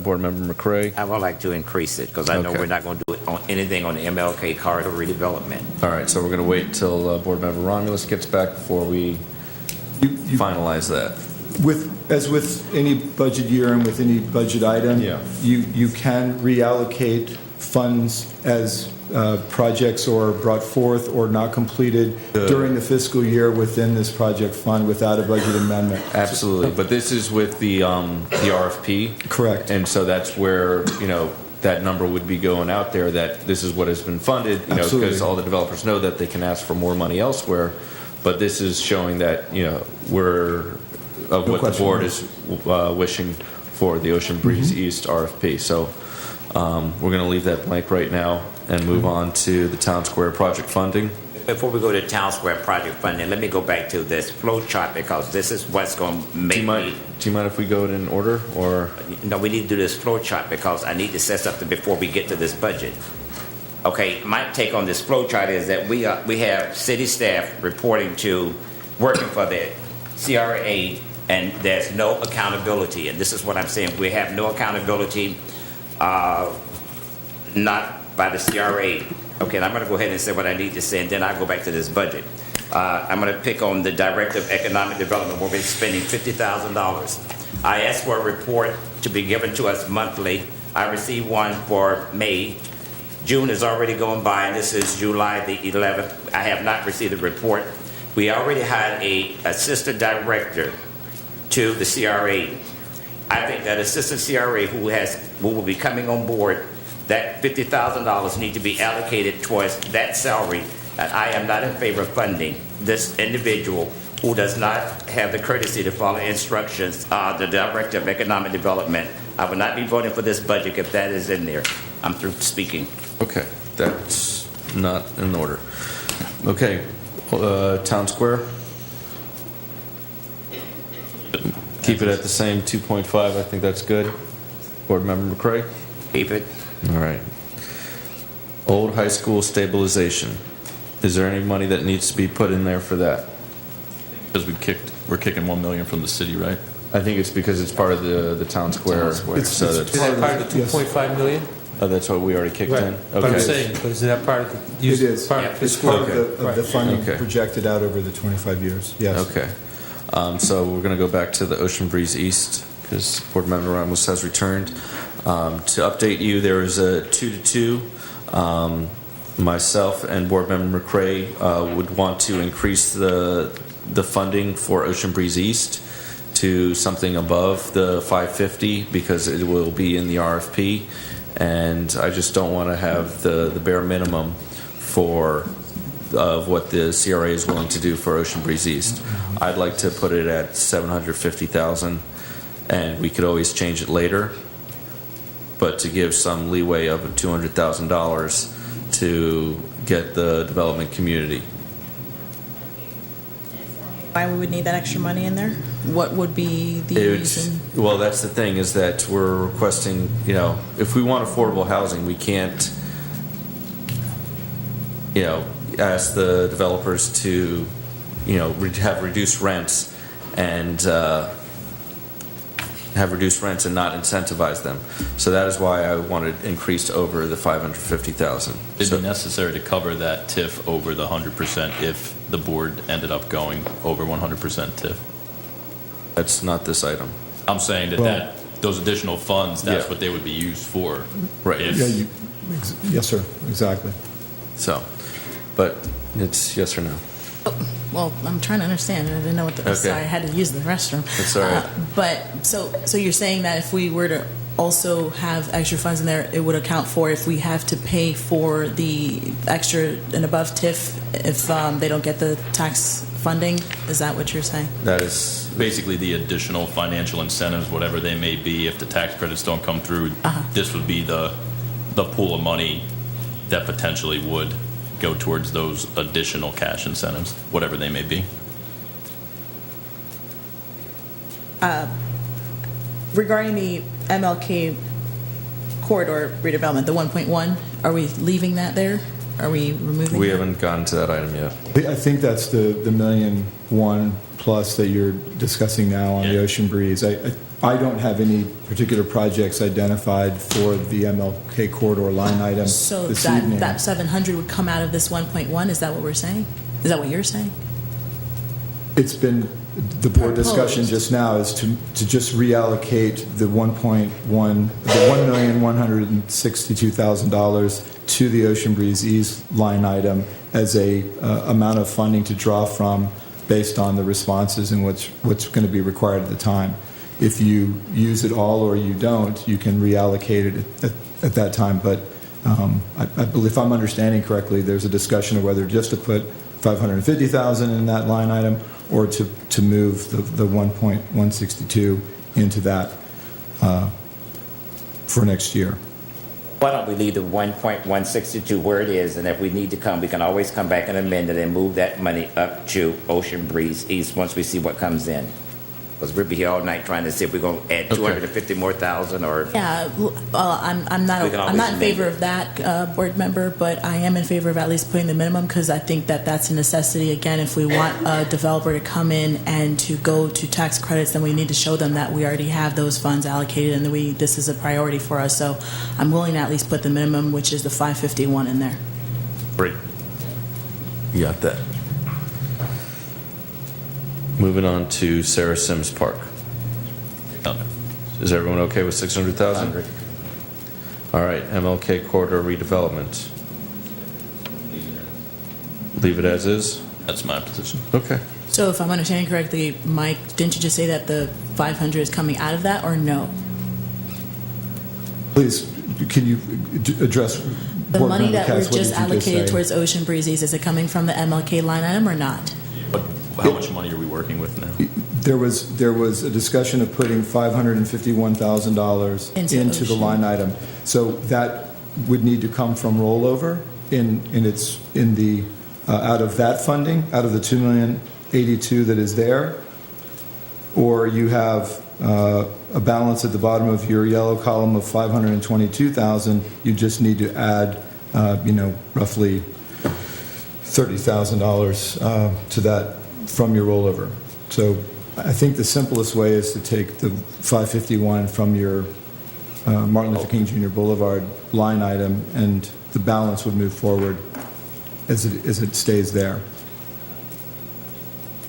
A: Board Member McCray.
B: I would like to increase it, because I know
A: Okay.
B: we're not going to do it on anything on the MLK corridor redevelopment.
A: All right, so we're going to wait till Board Member Romulus gets back before we finalize that.
G: As with any budget year and with any budget item,
A: Yeah.
G: you can reallocate funds as projects or brought forth or not completed during the fiscal year within this project fund without a budget amendment.
A: Absolutely, but this is with the RFP.
G: Correct.
A: And so that's where, that number would be going out there, that this is what has been funded,
G: Absolutely.
A: because all the developers know that they can ask for more money elsewhere. But this is showing that, we're, of
G: No
A: what the
G: question.
A: board is wishing for the Ocean Breeze East RFP. So we're going to leave that blank right now and move on to the Town Square project funding.
B: Before we go to Town Square project funding, let me go back to this flow chart because this is what's going to
A: Do
B: make
A: you mind if we go in order, or?
B: No, we need to do this flow chart because I need to set something before we get to this budget. Okay, my take on this flow chart is that we have city staff reporting to, working for the CRA, and there's no accountability. And this is what I'm saying. We have no accountability, not by the CRA. Okay, and I'm going to go ahead and say what I need to say, and then I'll go back to this budget. I'm going to pick on the Director of Economic Development, where we're spending $50,000. I asked for a report to be given to us monthly. I received one for May. June is already going by, and this is July the 11th. I have not received a report. We already had an assistant director to the CRA. I think that assistant CRA who will be coming on board, that $50,000 need to be allocated towards that salary. And I am not in favor of funding this individual who does not have the courtesy to follow instructions, the Director of Economic Development. I will not be voting for this budget if that is in there. I'm through speaking.
A: Okay, that's not in order. Okay, Town Square. Keep it at the same 2.5. I think that's good. Board Member McCray?
B: Keep it.
A: All right. Old high school stabilization. Is there any money that needs to be put in there for that?
F: Because we're kicking $1 million from the city, right?
A: I think it's because it's part of the Town Square. So
E: Is that part of the 2.5 million?
A: that's what we already kicked in?
E: But I'm
A: Okay.
E: saying, but is that part of the?
G: It is.
E: Part of the
G: It's
E: school?
G: part of the funding
A: Okay.
G: projected out over the 25 years, yes.
A: Okay. So we're going to go back to the Ocean Breeze East because Board Member Ramos has returned. To update you, there is a 2-2. Myself and Board Member McCray would want to increase the funding for Ocean Breeze East to something above the 550 because it will be in the RFP, and I just don't want to have the bare minimum of what the CRA is willing to do for Ocean Breeze East. I'd like to put it at 750,000, and we could always change it later, but to give some leeway of $200,000 to get the development community.
C: Why we would need that extra money in there? What would be the reason?
A: Well, that's the thing, is that we're requesting, if we want affordable housing, we can't, ask the developers to, have reduced rents and not incentivize them. So that is why I wanted increased over the 550,000.
F: It'd be necessary to cover that TIF over the 100% if the board ended up going over 100% TIF.
A: That's not this item.
F: I'm saying that those additional funds, that's what they would be used for.
A: Right.
F: If-
G: Yes, sir, exactly.
A: So, but it's yes or no.
C: Well, I'm trying to understand. I didn't know what the.
A: Okay.
C: Sorry, I had to use the restroom.
A: That's all right.
C: But so you're saying that if we were to also have extra funds in there, it would account for if we have to pay for the extra and above TIF if they don't get the tax funding? Is that what you're saying?
A: That is
F: Basically, the additional financial incentives, whatever they may be, if the tax credits don't come through, this would be the pool of money that potentially would go towards those additional cash incentives, whatever they may be.
C: Regarding the MLK corridor redevelopment, the 1.1, are we leaving that there? Are we removing
A: we
C: that?
A: haven't gotten to that item yet.
G: I think that's the $1,000,001 plus that you're discussing now on the
F: Yeah.
G: Ocean Breeze. I don't have any particular projects identified for the MLK corridor line item
C: So
G: this evening.
C: that 700 would come out of this 1.1? Is that what we're saying? Is that what you're saying?
G: It's been the board discussion just now is to just reallocate the $1,162,000 to the Ocean Breeze East line item as a amount of funding to draw from based on the responses and what's going to be required at the time. If you use it all or you don't, you can reallocate it at that time. But I believe, if I'm understanding correctly, there's a discussion of whether just to put $550,000 in that line item or to move the 1.162 into that for next year.
B: Why don't we leave the 1.162 where it is, and if we need to come, we can always come back and amend it and move that money up to Ocean Breeze East once we see what comes in. Because we'll be here all night trying to see if we're going to add 250 more thousand or...
C: Yeah, I'm not in favor of that, board member, but I am in favor of at least putting the minimum because I think that that's a necessity. Again, if we want a developer to come in and to go to tax credits, then we need to show them that we already have those funds allocated and that this is a priority for us. So I'm willing to at least put the minimum, which is the 551 in there.
A: Great. You got that. Moving on to Sarah Sims Park. Is everyone okay with 600,000? All right, MLK corridor redevelopment. Leave it as is?
F: That's my position.
A: Okay.
C: So if I'm understanding correctly, Mike, didn't you just say that the 500 is coming out of that or no?
G: Please, can you address
C: The
G: Board
C: money
G: Member
C: that
G: Katz,
C: we're
G: what
C: just
G: did you
C: allocated
G: say?
C: towards Ocean Breezes, is it coming from the MLK line item or not?
F: But how much money are we working with now?
G: There was a discussion of putting $551,000 into the
C: Ocean.
G: line item. So that would need to come from rollover out of that funding, out of the $2,082,000 that is there, or you have a balance at the bottom of your yellow column of $522,000. You just need to add, roughly $30,000 to that from your rollover. So I think the simplest way is to take the 551 from your Martin Luther King Jr. Boulevard line item, and the balance would move forward as it stays there.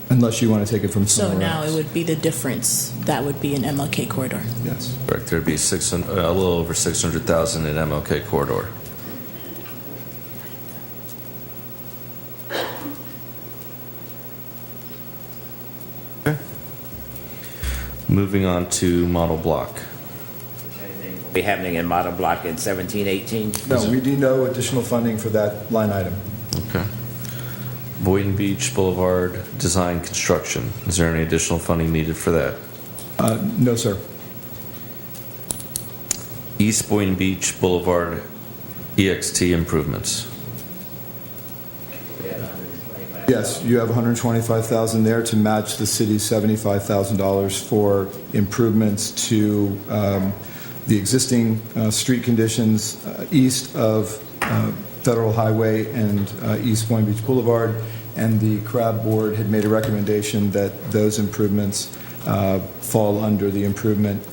G: Unless you want to take it from
C: So
G: somewhere
C: now
G: else.
C: it would be the difference. That would be an MLK corridor.
G: Yes.
A: Correct. There'd be a little over 600,000 in MLK corridor. Okay. Moving on to model block.
B: Be happening in model block in 17, 18?
G: No, we do no additional funding for that line item.
A: Okay. Boynton Beach Boulevard design construction. Is there any additional funding needed for that?
G: No, sir.
A: East Boynton Beach Boulevard EXT improvements.
G: Yes, you have $125,000 there to match the city's $75,000 for improvements to the existing street conditions east of Federal Highway and East Boynton Beach Boulevard, and the CRA Board had made a recommendation that those improvements fall under the improvement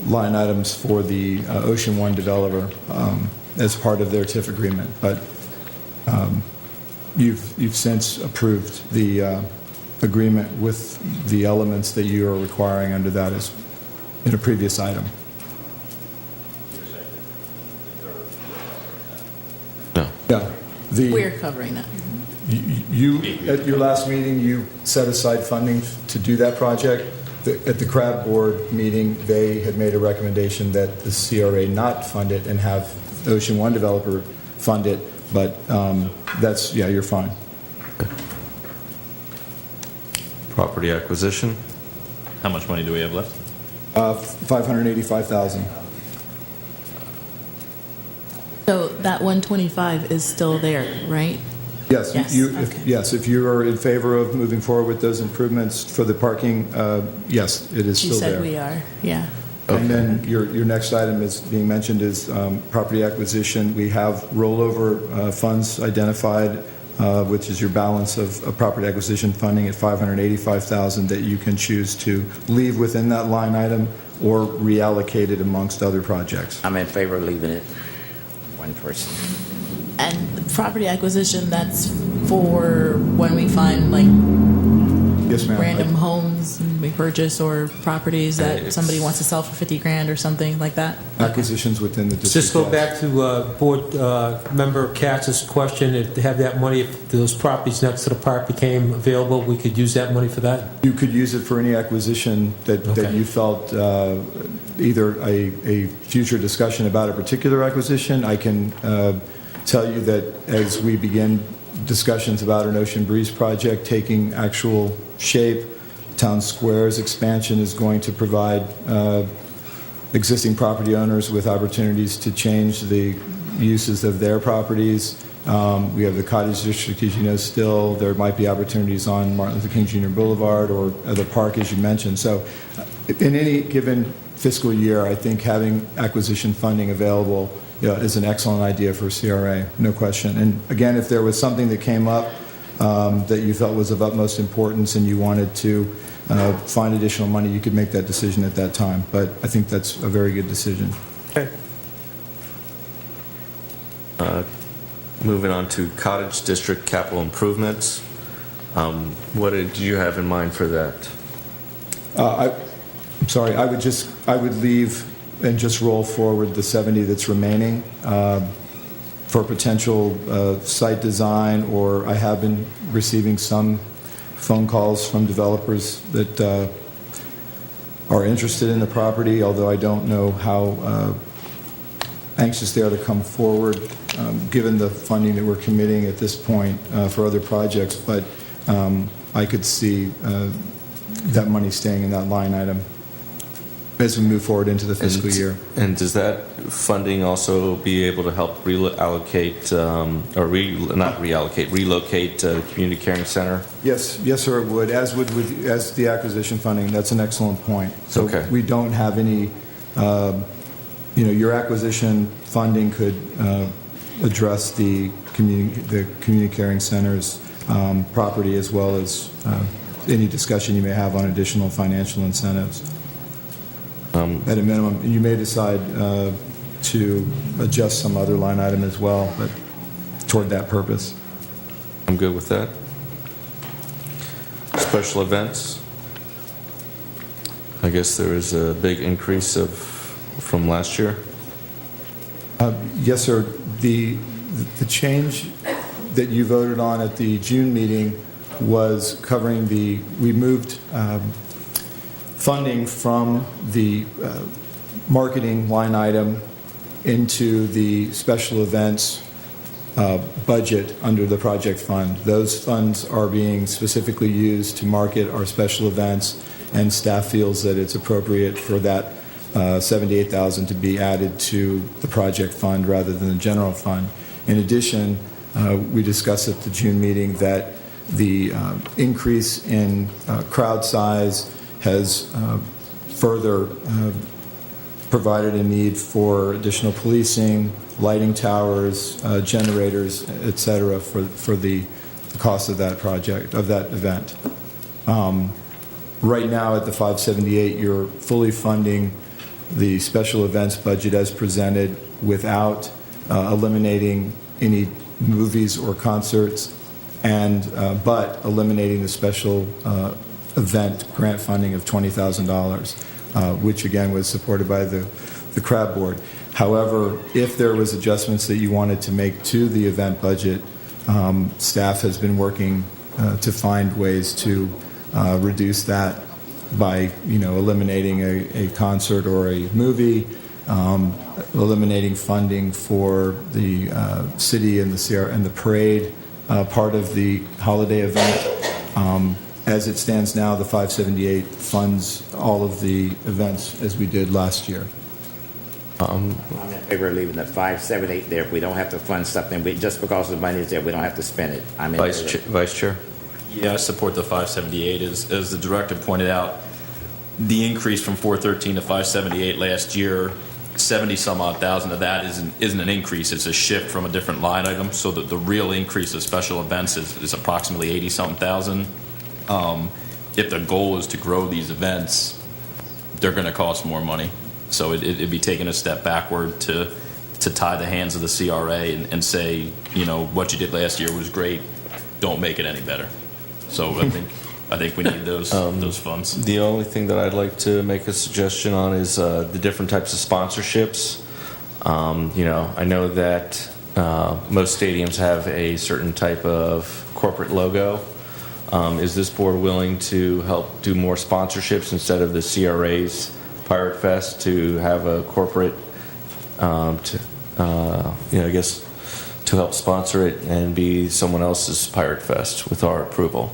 G: line items for the Ocean One developer as part of their TIF agreement. But you've since approved the agreement with the elements that you are requiring under that as in a previous item.
A: No.
G: Yeah.
C: We're covering that.
G: You, at your last meeting, you set aside funding to do that project. At the CRA Board meeting, they had made a recommendation that the CRA not fund it and have the Ocean One developer fund it, but that's, yeah, you're fine.
A: Property acquisition.
F: How much money do we have left?
G: $585,000.
C: So that 125 is still there, right?
G: Yes,
C: Yes, okay.
G: if you are in favor of moving forward with those improvements for the parking, yes, it is
C: She
G: still there.
C: said we are, yeah.
G: And then your next item is being mentioned is property acquisition. We have rollover funds identified, which is your balance of property acquisition funding at $585,000 that you can choose to leave within that line item or reallocate it amongst other projects.
B: I'm in favor of leaving it. One person.
C: And property acquisition, that's for when we find, like,
G: Yes, ma'am.
C: random homes we purchase or properties that somebody wants to sell for 50 grand or something like that?
G: Acquisitions within the district.
E: Just go
G: yes.
E: back to Board Member Katz's question, if to have that money, if those properties next to the park became available, we could use that money for that?
G: You could use it for any acquisition that
E: Okay.
G: you felt, either a future discussion about a particular acquisition. I can tell you that as we begin discussions about an Ocean Breeze project taking actual shape, Town Square's expansion is going to provide existing property owners with opportunities to change the uses of their properties. We have the Cottage District, as you know, still. There might be opportunities on Martin Luther King Jr. Boulevard or the park, as you mentioned. So in any given fiscal year, I think having acquisition funding available is an excellent idea for CRA, no question. And again, if there was something that came up that you felt was of utmost importance and you wanted to find additional money, you could make that decision at that time. But I think that's a very good decision.
E: Okay.
A: Moving on to Cottage District capital improvements. What did you have in mind for that?
G: I'm sorry, I would leave and just roll forward the 70 that's remaining for potential site design, or I have been receiving some phone calls from developers that are interested in the property, although I don't know how anxious they are to come forward given the funding that we're committing at this point for other projects, but I could see that money staying in that line item as we move forward into the fiscal year.
A: And does that funding also be able to help relocate the community caring center?
G: Yes, sir, it would, as the acquisition funding. That's an excellent point. So
A: Okay.
G: we don't have any, your acquisition funding could address the community caring center's property, as well as any discussion you may have on additional financial incentives. At a minimum, and you may decide to adjust some other line item as well, but toward that purpose.
A: I'm good with that. Special events. I guess there is a big increase from last year.
G: Yes, sir. The change that you voted on at the June meeting was covering we moved funding from the marketing line item into the special events budget under the project fund. Those funds are being specifically used to market our special events, and staff feels that it's appropriate for that $78,000 to be added to the project fund rather than the general fund. In addition, we discussed at the June meeting that the increase in crowd size has further provided a need for additional policing, lighting towers, generators, et cetera, for the cost of that project, of that event. Right now at the 578, you're fully funding the special events budget as presented without eliminating any movies or concerts, but eliminating the special event grant funding of $20,000, which again was supported by the CRA Board. However, if there was adjustments that you wanted to make to the event budget, staff has been working to find ways to reduce that by eliminating a concert or a movie, eliminating funding for the city and the parade part of the holiday event. As it stands now, the 578 funds all of the events as we did last year.
B: I'm in favor of leaving the 578 there. If we don't have to fund something, just because the money is there, we don't have to spend it. I'm in favor.
A: Vice Chair?
F: Yeah, I support the 578. As the director pointed out, the increase from 413 to 578 last year, 70-some-odd thousand of that isn't an increase. It's a shift from a different line item. So the real increase of special events is approximately 80-something thousand. If the goal is to grow these events, they're going to cost more money. So it'd be taking a step backward to tie the hands of the CRA and say, what you did last year was great. Don't make it any better. So I think I think we need those funds.
A: The only thing that I'd like to make a suggestion on is the different types of sponsorships. I know that most stadiums have a certain type of corporate logo. Is this board willing to help do more sponsorships instead of the CRA's Pirate Fest to have a corporate, to help sponsor it and be someone else's Pirate Fest with our approval?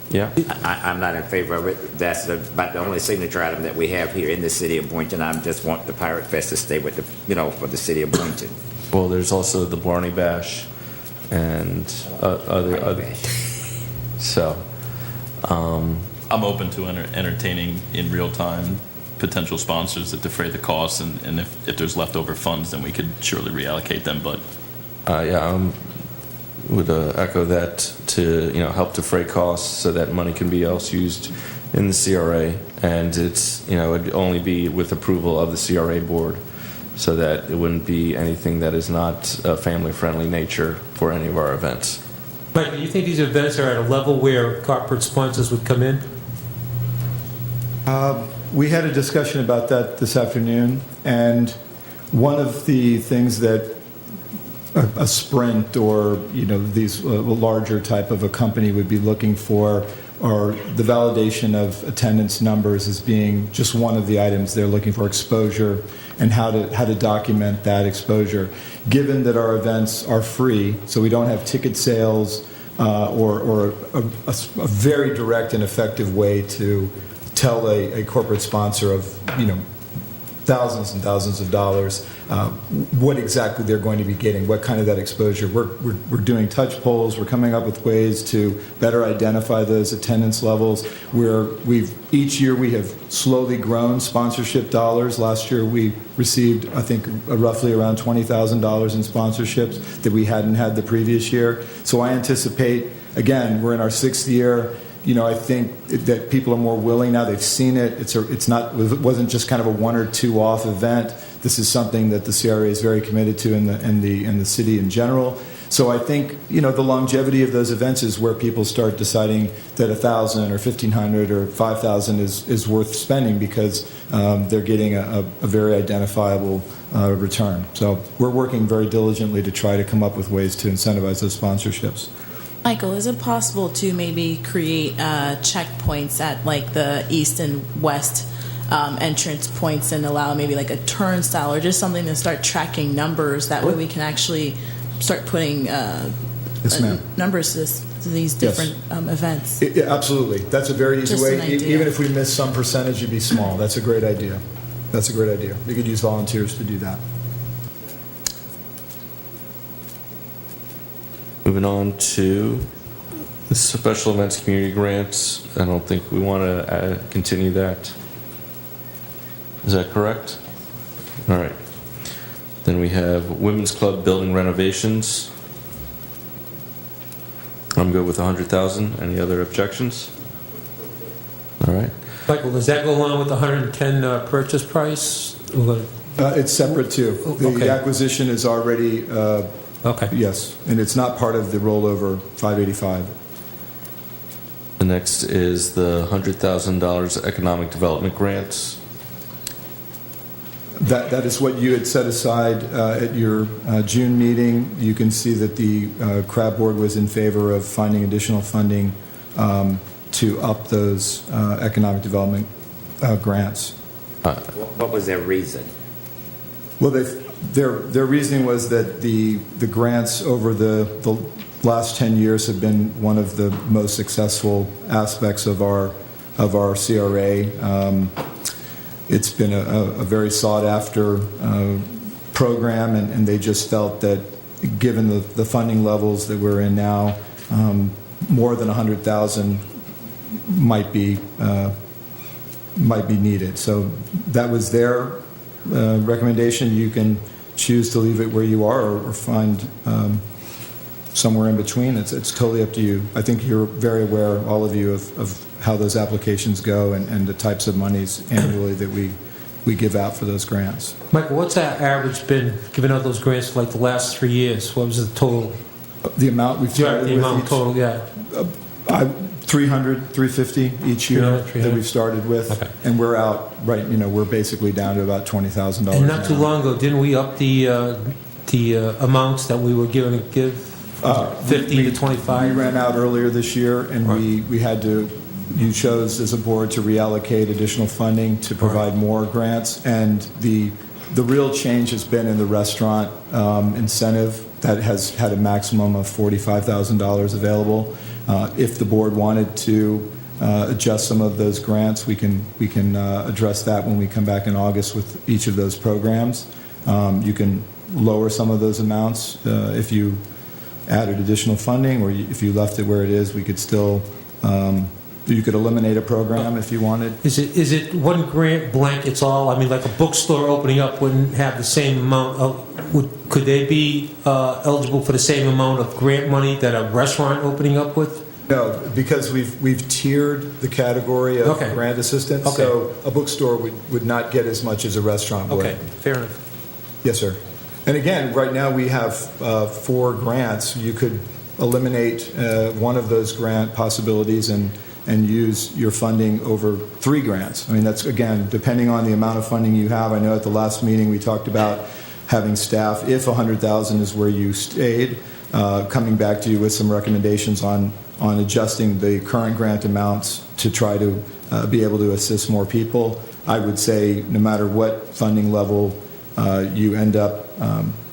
A: Yeah.
B: I'm not in favor of it. That's about the only signature item that we have here in the city of Boynton. I just want the Pirate Fest to stay with for the city of Boynton.
A: Well, there's also the Blarney Bash and other. So,
F: I'm open to entertaining in real time potential sponsors that defray the costs, and if there's leftover funds, then we could surely reallocate them. But
A: would echo that to help defray costs so that money can be else used in the CRA, and it'd only be with approval of the CRA board, so that it wouldn't be anything that is not a family-friendly nature for any of our events.
E: Mike, do you think these events are at a level where corporate sponsors would come in?
G: We had a discussion about that this afternoon, and one of the things that a Sprint or these larger type of a company would be looking for are the validation of attendance numbers as being just one of the items they're looking for, exposure, and how to document that exposure. Given that our events are free, so we don't have ticket sales or a very direct and effective way to tell a corporate sponsor of thousands and thousands of dollars what exactly they're going to be getting, what kind of that exposure. We're doing touch polls. We're coming up with ways to better identify those attendance levels. Each year we have slowly grown sponsorship dollars. Last year we received, I think, roughly around $20,000 in sponsorships that we hadn't had the previous year. So I anticipate, again, we're in our 6th year. I think that people are more willing now. They've seen it. It wasn't just kind of a 1 or 2 off event. This is something that the CRA is very committed to in the city in general. So I think the longevity of those events is where people start deciding that $1,000 or $1,500 or $5,000 is worth spending because they're getting a very identifiable return. So we're working very diligently to try to come up with ways to incentivize those sponsorships.
C: Michael, is it possible to maybe create checkpoints at like the east and west entrance points and allow maybe like a turnstile or just something to start tracking numbers? That way we can actually start putting
G: Yes, ma'am.
C: numbers to these different events.
G: Absolutely. That's a very easy
C: Just
G: way.
C: an idea.
G: Even if we miss some percentage, it'd be small. That's a great idea. That's a great idea. We could use volunteers to do that.
A: Moving on to the special events community grants. I don't think we want to continue that. Is that correct? All right. Then we have Women's Club building renovations. I'm good with 100,000. Any other objections? All right.
E: Michael, does that go along with the 110 purchase price?
G: It's separate too. The
E: Okay.
G: acquisition is already,
E: Okay.
G: yes, and it's not part of the rollover 585.
A: The next is the $100,000 economic development grants.
G: That is what you had set aside at your June meeting. You can see that the CRA Board was in favor of finding additional funding to up those economic development grants.
B: What was their reason?
G: Well, their reasoning was that the grants over the last 10 years have been one of the most successful aspects of our CRA. It's been a very sought-after program, and they just felt that given the funding levels that we're in now, more than 100,000 might be needed. So that was their recommendation. You can choose to leave it where you are or find somewhere in between. It's totally up to you. I think you're very aware, all of you, of how those applications go and the types of monies annually that we give out for those grants.
E: Michael, what's our average been giving out those grants for like the last 3 years? What was the total?
G: The amount we've
E: Yeah,
G: started
E: the
G: with
E: amount
G: each,
E: total, yeah.
G: 300, 350 each year
E: 300.
G: that we've started with.
E: Okay.
G: And we're out, right, we're basically down to about $20,000
E: And not too
G: now.
E: long ago, didn't we up the amounts that we were going to give? 50 to 25?
G: We ran out earlier this year, and we had to, you chose as a board to reallocate additional funding to provide more grants. And the real change has been in the restaurant incentive that has had a maximum of $45,000 available. If the board wanted to adjust some of those grants, we can address that when we come back in August with each of those programs. You can lower some of those amounts if you added additional funding, or if you left it where it is. We could still, you could eliminate a program if you wanted.
E: Is it one grant blankets all? I mean, like a bookstore opening up wouldn't have the same amount of, could they be eligible for the same amount of grant money that a restaurant opening up with?
G: No, because we've tiered the category of
E: Okay.
G: grant assistance.
E: Okay.
G: So a bookstore would not get as much as a restaurant would.
E: Okay, fair enough.
G: Yes, sir. And again, right now we have 4 grants. You could eliminate one of those grant possibilities and use your funding over 3 grants. I mean, that's, again, depending on the amount of funding you have. I know at the last meeting we talked about having staff, if $100,000 is where you stayed, coming back to you with some recommendations on adjusting the current grant amounts to try to be able to assist more people. I would say no matter what funding level you end up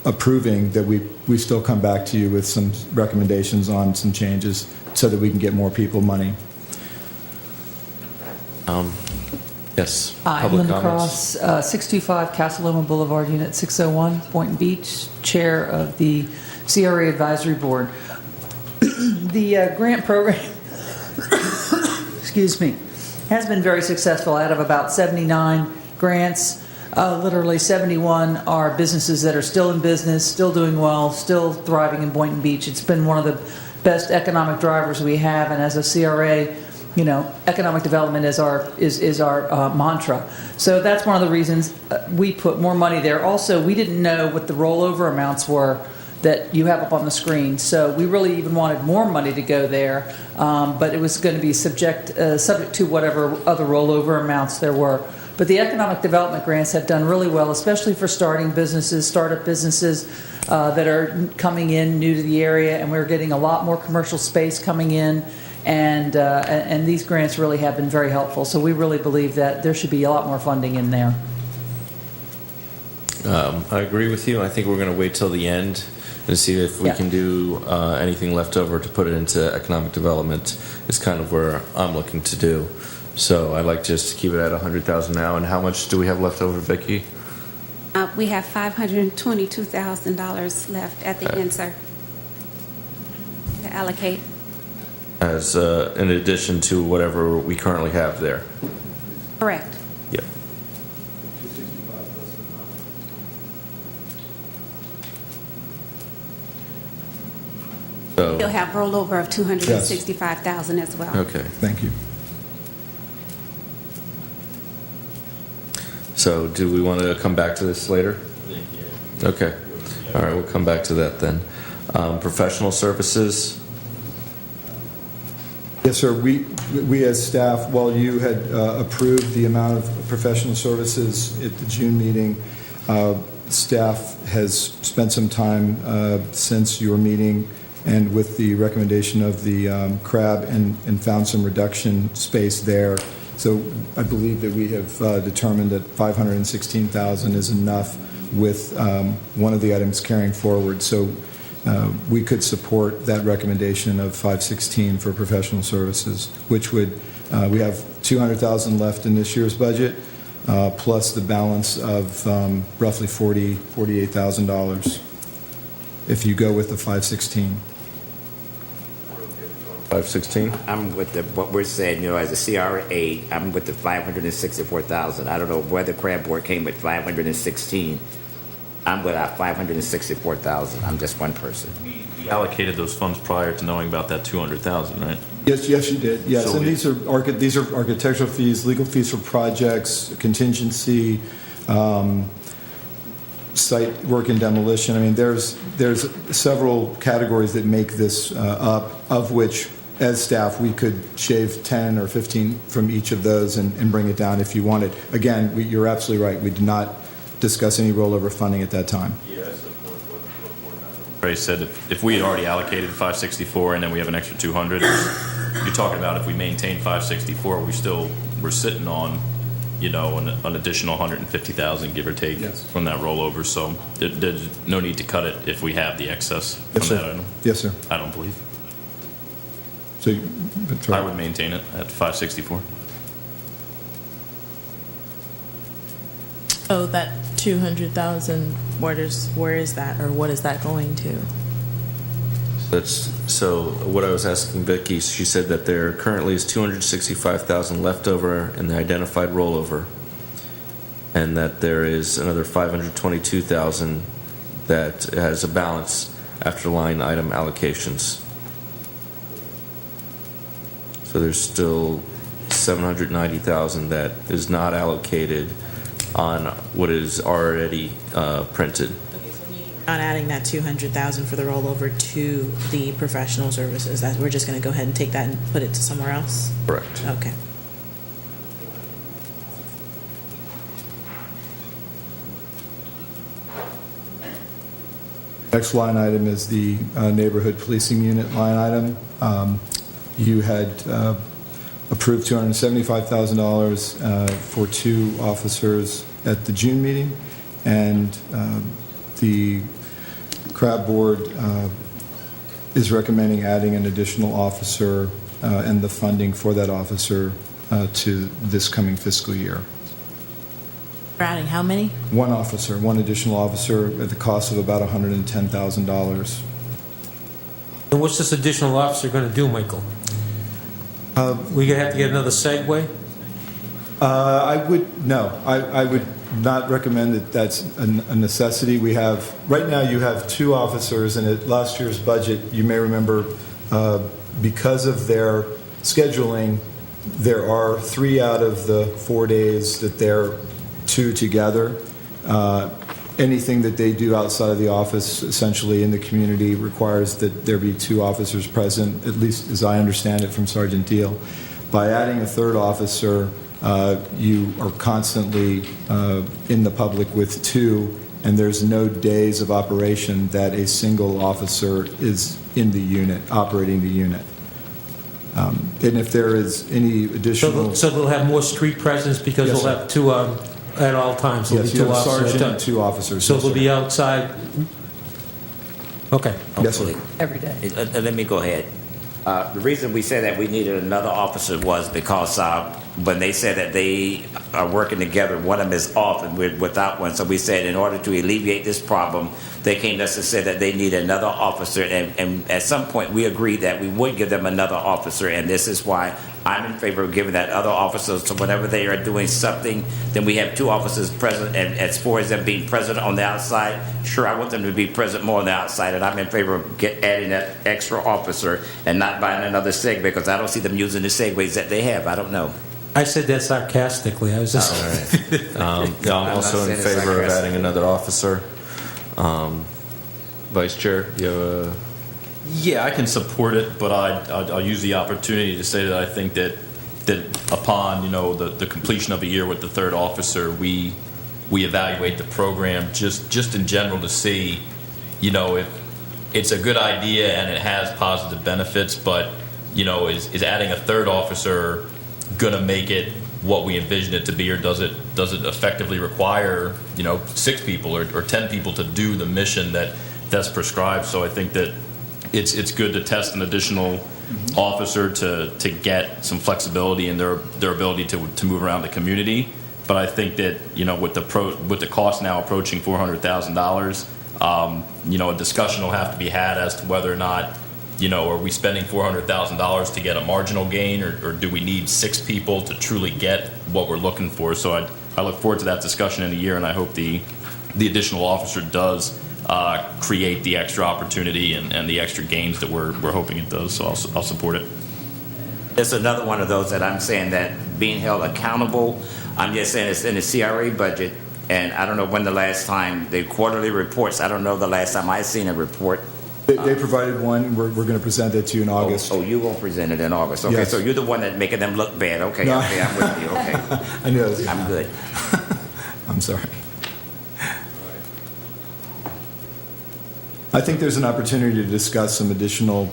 G: approving, that we still come back to you with some recommendations on some changes so that we can get more people money.
A: Yes.
K: I'm
A: Public
K: Linda
A: comments.
K: Cross, 625 Casaloma Boulevard, Unit 601, Boynton Beach, Chair of the CRA Advisory Board. The grant program, excuse me, has been very successful. Out of about 79 grants, literally 71 are businesses that are still in business, still doing well, still thriving in Boynton Beach. It's been one of the best economic drivers we have, and as a CRA, economic development is our mantra. So that's one of the reasons we put more money there. Also, we didn't know what the rollover amounts were that you have up on the screen. So we really even wanted more money to go there, but it was going to be subject to whatever other rollover amounts there were. But the economic development grants have done really well, especially for startup businesses that are coming in new to the area, and we're getting a lot more commercial space coming in. And these grants really have been very helpful. So we really believe that there should be a lot more funding in there.
A: I agree with you. I think we're going to wait till the end and see if we can do anything left over to put it into economic development is kind of where I'm looking to do. So I'd like just to keep it at $100,000 now. And how much do we have left over, Vicki?
L: We have $522,000 left at the end, sir, to allocate.
A: As in addition to whatever we currently have there.
L: Correct.
A: Yeah. So,
L: You'll have rollover of $265,000 as well.
A: okay.
G: Thank you.
A: So do we want to come back to this later? Okay. All right, we'll come back to that then. Professional services.
G: Yes, sir. We as staff, while you had approved the amount of professional services at the June meeting, staff has spent some time since your meeting and with the recommendation of the CRAB and found some reduction space there. So I believe that we have determined that $516,000 is enough with one of the items carrying forward. So we could support that recommendation of $516 for professional services, which would, we have $200,000 left in this year's budget, plus the balance of roughly $48,000 if you go with the $516.
A: 516.
B: I'm with what we're saying, as a CRA, I'm with the $564,000. I don't know where the CRA Board came with 516. I'm with our $564,000. I'm just one person.
F: We allocated those funds prior to knowing about that $200,000, right?
G: Yes, you did. Yes,
F: So
G: and these are architectural fees, legal fees for projects, contingency, site work and demolition. I mean, there's several categories that make this up, of which, as staff, we could shave 10 or 15 from each of those and bring it down if you wanted. Again, you're absolutely right. We did not discuss any rollover funding at that time.
F: Ray said if we had already allocated 564 and then we have an extra 200, you're talking about if we maintain 564, we're sitting on, you know, an additional 150,000, give or take, from that rollover. So there's no need to cut it if we have the excess from that item.
G: Yes, sir.
F: I don't believe.
G: So
F: I would maintain it at 564.
C: Oh, that 200,000, where is that, or what is that going to?
A: So what I was asking Vicki, she said that there currently is 265,000 left over in the identified rollover, and that there is another 522,000 that has a balance after line item allocations. So there's still 790,000 that is not allocated on what is already printed.
C: Not adding that 200,000 for the rollover to the professional services, that we're just going to go ahead and take that and put it to somewhere else?
A: Correct.
C: Okay.
G: next line item is the neighborhood policing unit line item. You had approved $275,000 for 2 officers at the June meeting, and the CRA Board is recommending adding an additional officer and the funding for that officer to this coming fiscal year.
C: We're adding how many?
G: 1 officer, 1 additional officer at the cost of about $110,000.
E: And what's this additional officer going to do, Michael? We gonna have to get another Segway?
G: I would not recommend that that's a necessity. We have, right now you have 2 officers, and at last year's budget, you may remember, because of their scheduling, there are 3 out of the 4 days that they're 2 together. Anything that they do outside of the office, essentially in the community, requires that there be 2 officers present, at least as I understand it from Sergeant Deal. By adding a 3rd officer, you are constantly in the public with 2, and there's no days of operation that a single officer is in the unit, operating the unit. And if there is any additional...
E: So they'll have more street presence because
G: Yes,
E: we'll have 2 at all times.
G: Yes, you have a
E: officers
G: sergeant
E: at
G: and 2 officers.
E: So
G: Yes,
E: they'll
G: sir.
E: be outside. Okay.
G: Yes, sir.
K: Every day.
B: Let me go ahead. The reason we said that we needed another officer was because when they said that they are working together, one of them is off and we're without one. So we said in order to alleviate this problem, they came to us and said that they need another officer. And at some point we agreed that we would give them another officer. And this is why I'm in favor of giving that other officer. So whenever they are doing something, then we have 2 officers present. And as far as them being present on the outside, sure, I want them to be present more on the outside. And I'm in favor of adding that extra officer and not buying another Segway, because I don't see them using the Segways that they have. I don't know.
E: I said that sarcastically. I was just...
A: I'm also in favor of adding another officer. Vice Chair, you have a...
F: Yeah, I can support it, but I'll use the opportunity to say that I think that upon the completion of a year with the 3rd officer, we evaluate the program just in general to see if it's a good idea and it has positive benefits, but is adding a 3rd officer gonna make it what we envision it to be, or does it effectively require 6 people or 10 people to do the mission that's prescribed? So I think that it's good to test an additional officer to get some flexibility in their ability to move around the community. But I think that with the cost now approaching $400,000, a discussion will have to be had as to whether or not are we spending $400,000 to get a marginal gain, or do we need 6 people to truly get what we're looking for? So I look forward to that discussion in a year, and I hope the additional officer does create the extra opportunity and the extra gains that we're hoping it does. So I'll support it.
B: It's another one of those that I'm saying that being held accountable. I'm just saying it's in the CRA budget. And I don't know when the last time, the quarterly reports, I don't know the last time I've seen a report.
G: They provided one. We're going to present that to you in August.
B: Oh, you going to present it in August. Okay,
G: Yes.
B: so you're the one that's making them look bad. Okay,
G: No.
B: okay, I'm with you. Okay.
G: I knew that was
B: I'm good.
G: I'm sorry. I think there's an opportunity to discuss some additional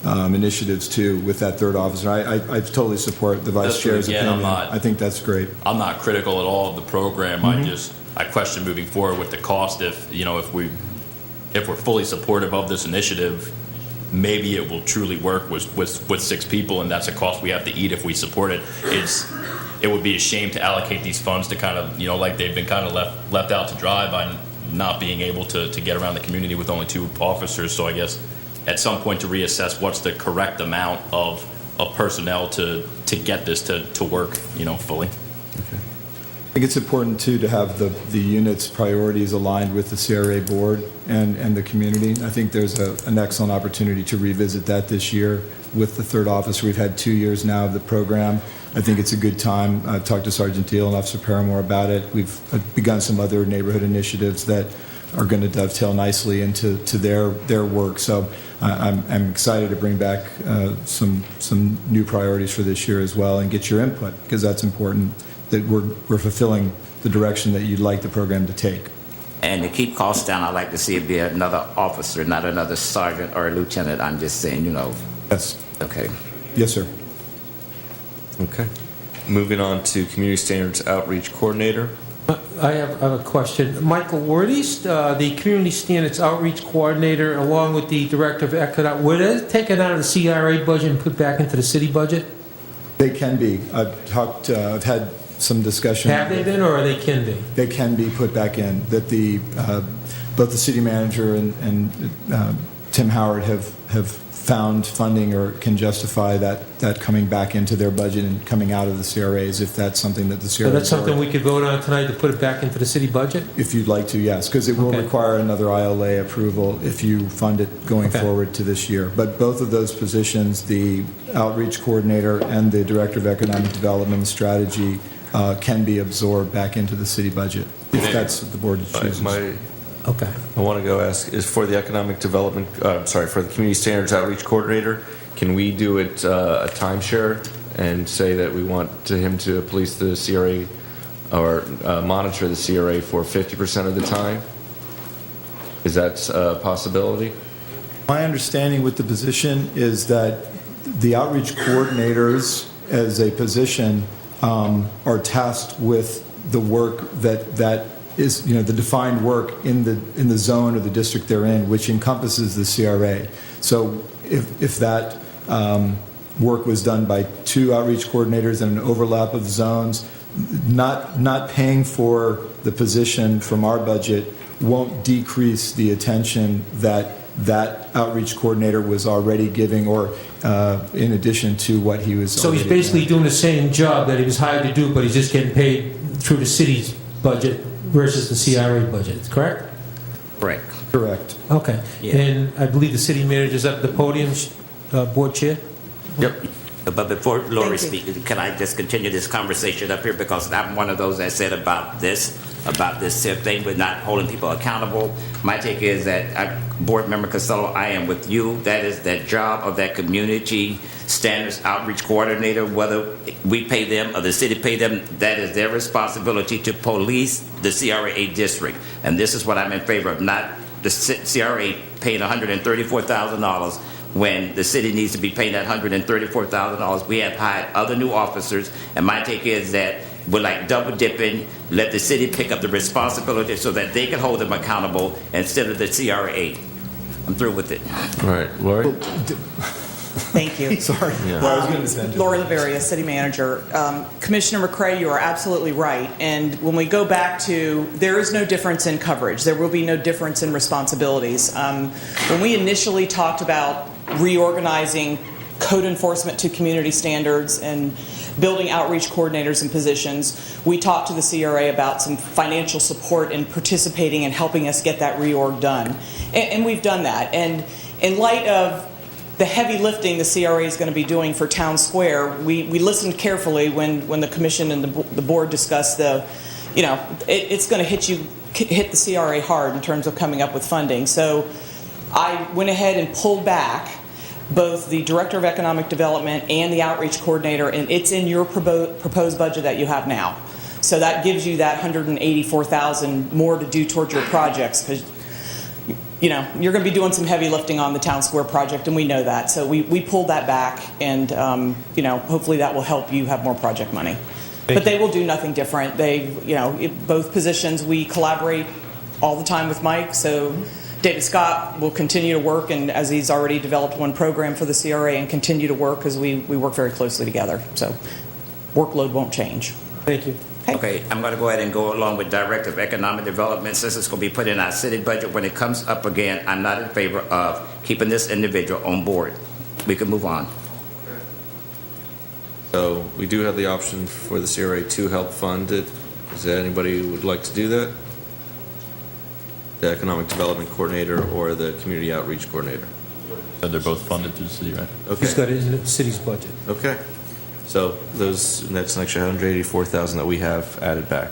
G: initiatives too with that third officer. I totally support the vice
F: That's what,
G: chair's
F: again,
G: opinion.
F: I'm not-
G: I think that's great.
F: I'm not critical at all of the program. I question moving forward with the cost. If we're fully supportive of this initiative, maybe it will truly work with 6 people, and that's a cost we have to eat if we support it. It would be a shame to allocate these funds to kind of, like they've been kind of left out to dry by not being able to get around the community with only 2 officers. So I guess at some point to reassess what's the correct amount of personnel to get this to work, fully.
G: I think it's important too to have the unit's priorities aligned with the CRA board and the community. I think there's an excellent opportunity to revisit that this year with the third officer. We've had 2 years now of the program. I think it's a good time. I've talked to Sergeant Deal and Officer Paramore about it. We've begun some other neighborhood initiatives that are going to dovetail nicely into their work. So I'm excited to bring back some new priorities for this year as well and get your input, because that's important, that we're fulfilling the direction that you'd like the program to take.
B: And to keep costs down, I'd like to see it be another officer, not another sergeant or a lieutenant. I'm just saying,
G: Yes.
B: Okay.
G: Yes, sir.
A: Okay. Moving on to Community Standards Outreach Coordinator.
E: I have a question. Michael, were these, the Community Standards Outreach Coordinator along with the Director of Economic, were they taken out of the CRA budget and put back into the city budget?
G: They can be. I've had some discussion.
E: Have they been, or they can be?
G: They can be put back in. That both the city manager and Tim Howard have found funding or can justify that coming back into their budget and coming out of the CRAs, if that's something that the CRA.
E: So that's something we could vote on tonight, to put it back into the city budget?
G: If you'd like to, yes, because it will
E: Okay.
G: require another ILA approval if you fund it going
E: Okay.
G: forward to this year. But both of those positions, the outreach coordinator and the director of economic development and strategy, can be absorbed back into the city budget if that's what the board chooses.
E: Okay.
A: I want to go ask, is for the economic development, for the Community Standards Outreach Coordinator, can we do it a timeshare and say that we want him to police the CRA or monitor the CRA for 50% of the time? Is that a possibility?
G: My understanding with the position is that the outreach coordinators as a position are tasked with the work that is, the defined work in the zone or the district they're in, which encompasses the CRA. So if that work was done by 2 outreach coordinators and an overlap of zones, not paying for the position from our budget won't decrease the attention that outreach coordinator was already giving, or in addition to what he was.
E: So he's basically doing the same job that he was hired to do, but he's just getting paid through the city's budget versus the CRA budget, correct?
B: Correct.
G: Correct.
E: Okay.
B: Yeah.
E: And I believe the city manager's up at the podium, board chair?
A: Yep.
B: But before Lori speaks, can I just continue this conversation up here? Because I'm one of those that said about this thing with not holding people accountable. My take is that, Board Member Costello, I am with you. That is that job of that community standards outreach coordinator, whether we pay them or the city pay them, that is their responsibility to police the CRA district. And this is what I'm in favor of, not the CRA paying $134,000 when the city needs to be paying that $134,000. We have hired other new officers, and my take is that we're like double dipping, let the city pick up the responsibility so that they can hold them accountable instead of the CRA. I'm through with it.
A: All right, Lori?
M: Thank you.
G: Sorry.
A: Yeah.
G: Well, I was going to send you.
M: Lori Laveria, City Manager. Commissioner McCrae, you are absolutely right. And when we go back to, there is no difference in coverage. There will be no difference in responsibilities. When we initially talked about reorganizing code enforcement to community standards and building outreach coordinators and positions, we talked to the CRA about some financial support in participating and helping us get that reorg done. And we've done that. And in light of the heavy lifting the CRA is going to be doing for Town Square, we listened carefully when the Commission and the Board discussed the it's going to hit the CRA hard in terms of coming up with funding. So I went ahead and pulled back both the Director of Economic Development and the Outreach Coordinator, and it's in your proposed budget that you have now. So that gives you that $184,000 more to do towards your projects, because you're going to be doing some heavy lifting on the Town Square project, and we know that. So we pulled that back, and hopefully that will help you have more project money. But they will do nothing different. Both positions, we collaborate all the time with Mike. So David Scott will continue to work, and as he's already developed one program for the CRA, and continue to work because we work very closely together. So workload won't change.
E: Thank you.
B: Okay, I'm going to go ahead and go along with Director of Economic Development. Since it's going to be put in our city budget when it comes up again, I'm not in favor of keeping this individual on board. We can move on.
A: So we do have the option for the CRA to help fund it. Is there anybody who would like to do that? The Economic Development Coordinator or the Community Outreach Coordinator?
F: So they're both funded through the city, right?
A: Okay.
E: He's got it in the city's budget.
A: Okay. So that's an extra $184,000 that we have added back.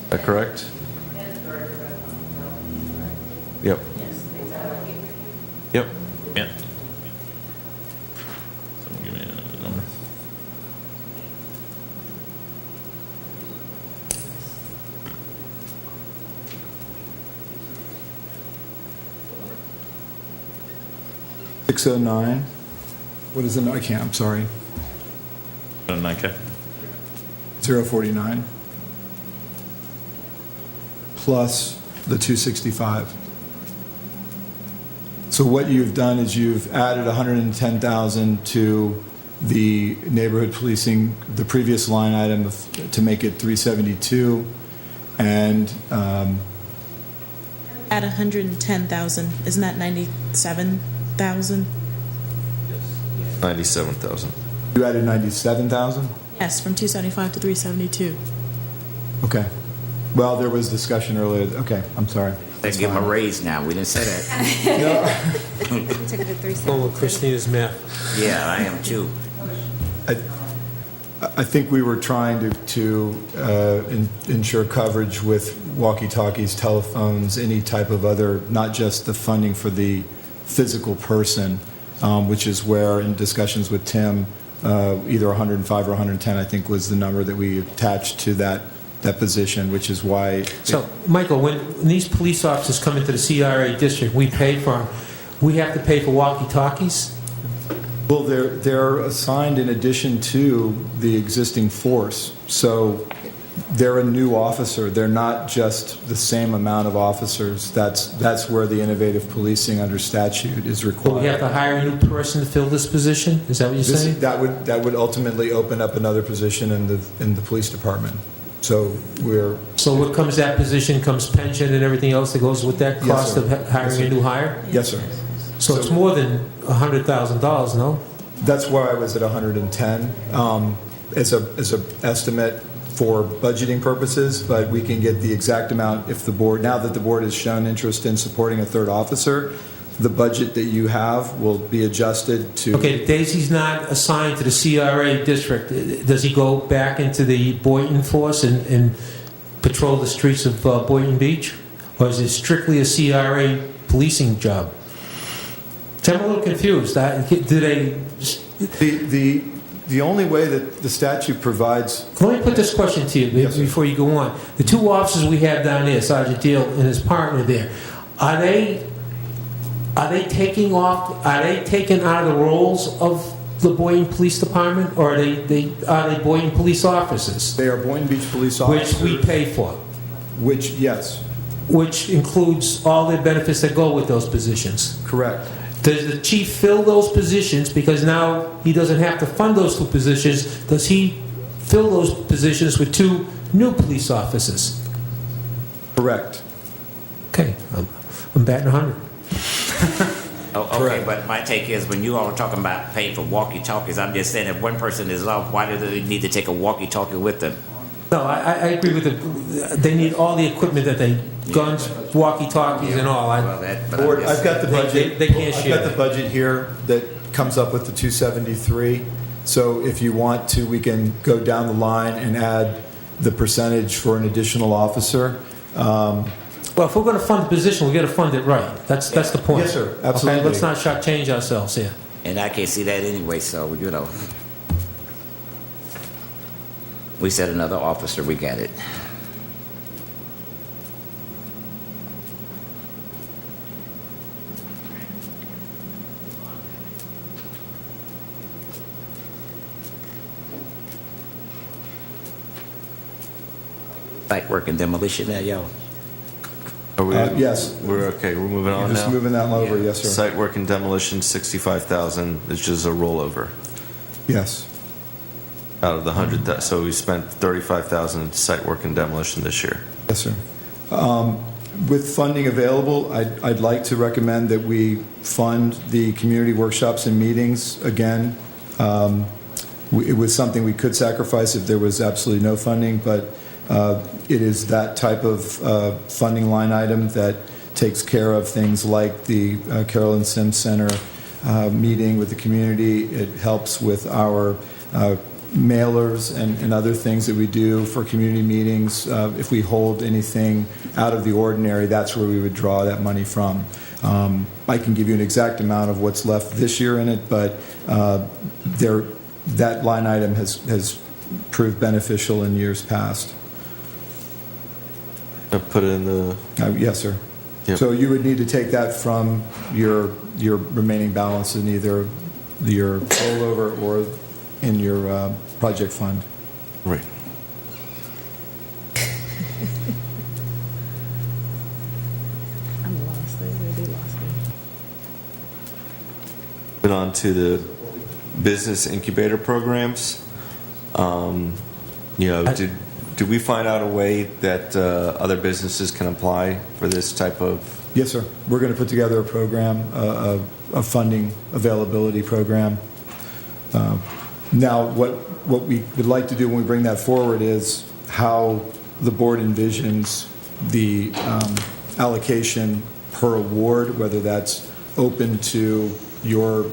A: Is that correct? Yep. Yep.
F: Yeah. Someone give me a number.
G: $609. What is it? I can't. I'm sorry.
F: 9K.
G: 049 plus the 265. So what you've done is you've added 110,000 to the neighborhood policing, the previous line item to make it 372, and
C: At 110,000, isn't that 97,000?
A: 97,000.
G: you added 97,000.
C: Yes, from 275 to 372.
G: Okay. Well, there was discussion earlier. Okay, I'm sorry.
B: They give him a raise now. We didn't say that.
L: Took it to 370.
E: Going with Christina's math.
B: Yeah, I am too.
G: I think we were trying to ensure coverage with walkie-talkies, telephones, any type of other, not just the funding for the physical person, which is where in discussions with Tim, either 105 or 110, I think was the number that we attached to that position, which is why.
E: So, Michael, when these police officers come into the CRA district, we pay for them. We have to pay for walkie-talkies?
G: Well, they're assigned in addition to the existing force. So they're a new officer. They're not just the same amount of officers. That's where the innovative policing under statute is required.
E: Well, we have to hire a new person to fill this position? Is that what you're saying?
G: That would ultimately open up another position in the police department. So
E: what comes that position, comes pension and everything else that goes with that
G: Yes,
E: cost
G: sir.
E: of hiring a new hire?
G: Yes, sir.
E: So it's more than $100,000, no?
G: That's why I was at 110 as a estimate for budgeting purposes, but we can get the exact amount if the board, now that the board has shown interest in supporting a third officer, the budget that you have will be adjusted to.
E: Okay, Daisy's not assigned to the CRA district. Does he go back into the Boynton force and patrol the streets of Boynton Beach? Or is it strictly a CRA policing job? I'm a little confused. Do they...
G: The only way that the statute provides.
E: Let me put this question to you before you go on. The two officers we have down there, Sergeant Deal and his partner there, are they taking off? Are they taken out of the roles of the Boynton Police Department, or are they Boynton police officers?
G: They are Boynton Beach police officers,
E: which we pay for.
G: Which yes.
E: Which includes all the benefits that go with those positions.
G: Correct.
E: Does the chief fill those positions, because now he doesn't have to fund those two positions? Does he fill those positions with two new police officers?
G: Correct.
E: Okay, I'm batting 100.
B: Okay, but my take is when you all are talking about paying for walkie-talkies, I'm just saying if one person is off, why do they need to take a walkie-talkie with them?
E: No, I agree with they need all the equipment that they guns, walkie-talkies and all.
G: Board, I've got the budget.
E: They can't
G: I've
E: share
G: got the
E: that.
G: budget here that comes up with the 273. So if you want to, we can go down the line and add the percentage for an additional officer.
E: Well, if we're going to fund the position, we got to fund it right. That's the point.
G: Yes, sir. Absolutely.
E: Okay, let's not shortchange ourselves here.
B: And I can't see that anyway, so, you know. We said another officer, we got it. Site work and demolition there, yo.
A: Are we?
G: Yes.
A: We're okay. We're moving on
G: Just
A: now.
G: moving that over, yes, sir.
A: Site work and demolition, 65,000. It's just a rollover
G: Yes.
A: out of the 100. So we spent 35,000 in site work and demolition this year.
G: Yes, sir. With funding available, I'd like to recommend that we fund the community workshops and meetings again. It was something we could sacrifice if there was absolutely no funding, but it is that type of funding line item that takes care of things like the Carolyn Sims Center meeting with the community. It helps with our mailers and other things that we do for community meetings. If we hold anything out of the ordinary, that's where we would draw that money from. I can give you an exact amount of what's left this year in it, but that line item has proved beneficial in years past.
A: Put it in the.
G: Yes, sir.
A: Yep.
G: So you would need to take that from your remaining balance in either your rollover or in your project fund.
A: Right.
C: I'm lost. They really lost me.
A: Been on to the business incubator programs. Did we find out a way that other businesses can apply for this type of?
G: Yes, sir. We're going to put together a program, a funding availability program. Now, what we would like to do when we bring that forward is how the board envisions the allocation per award, whether that's open to your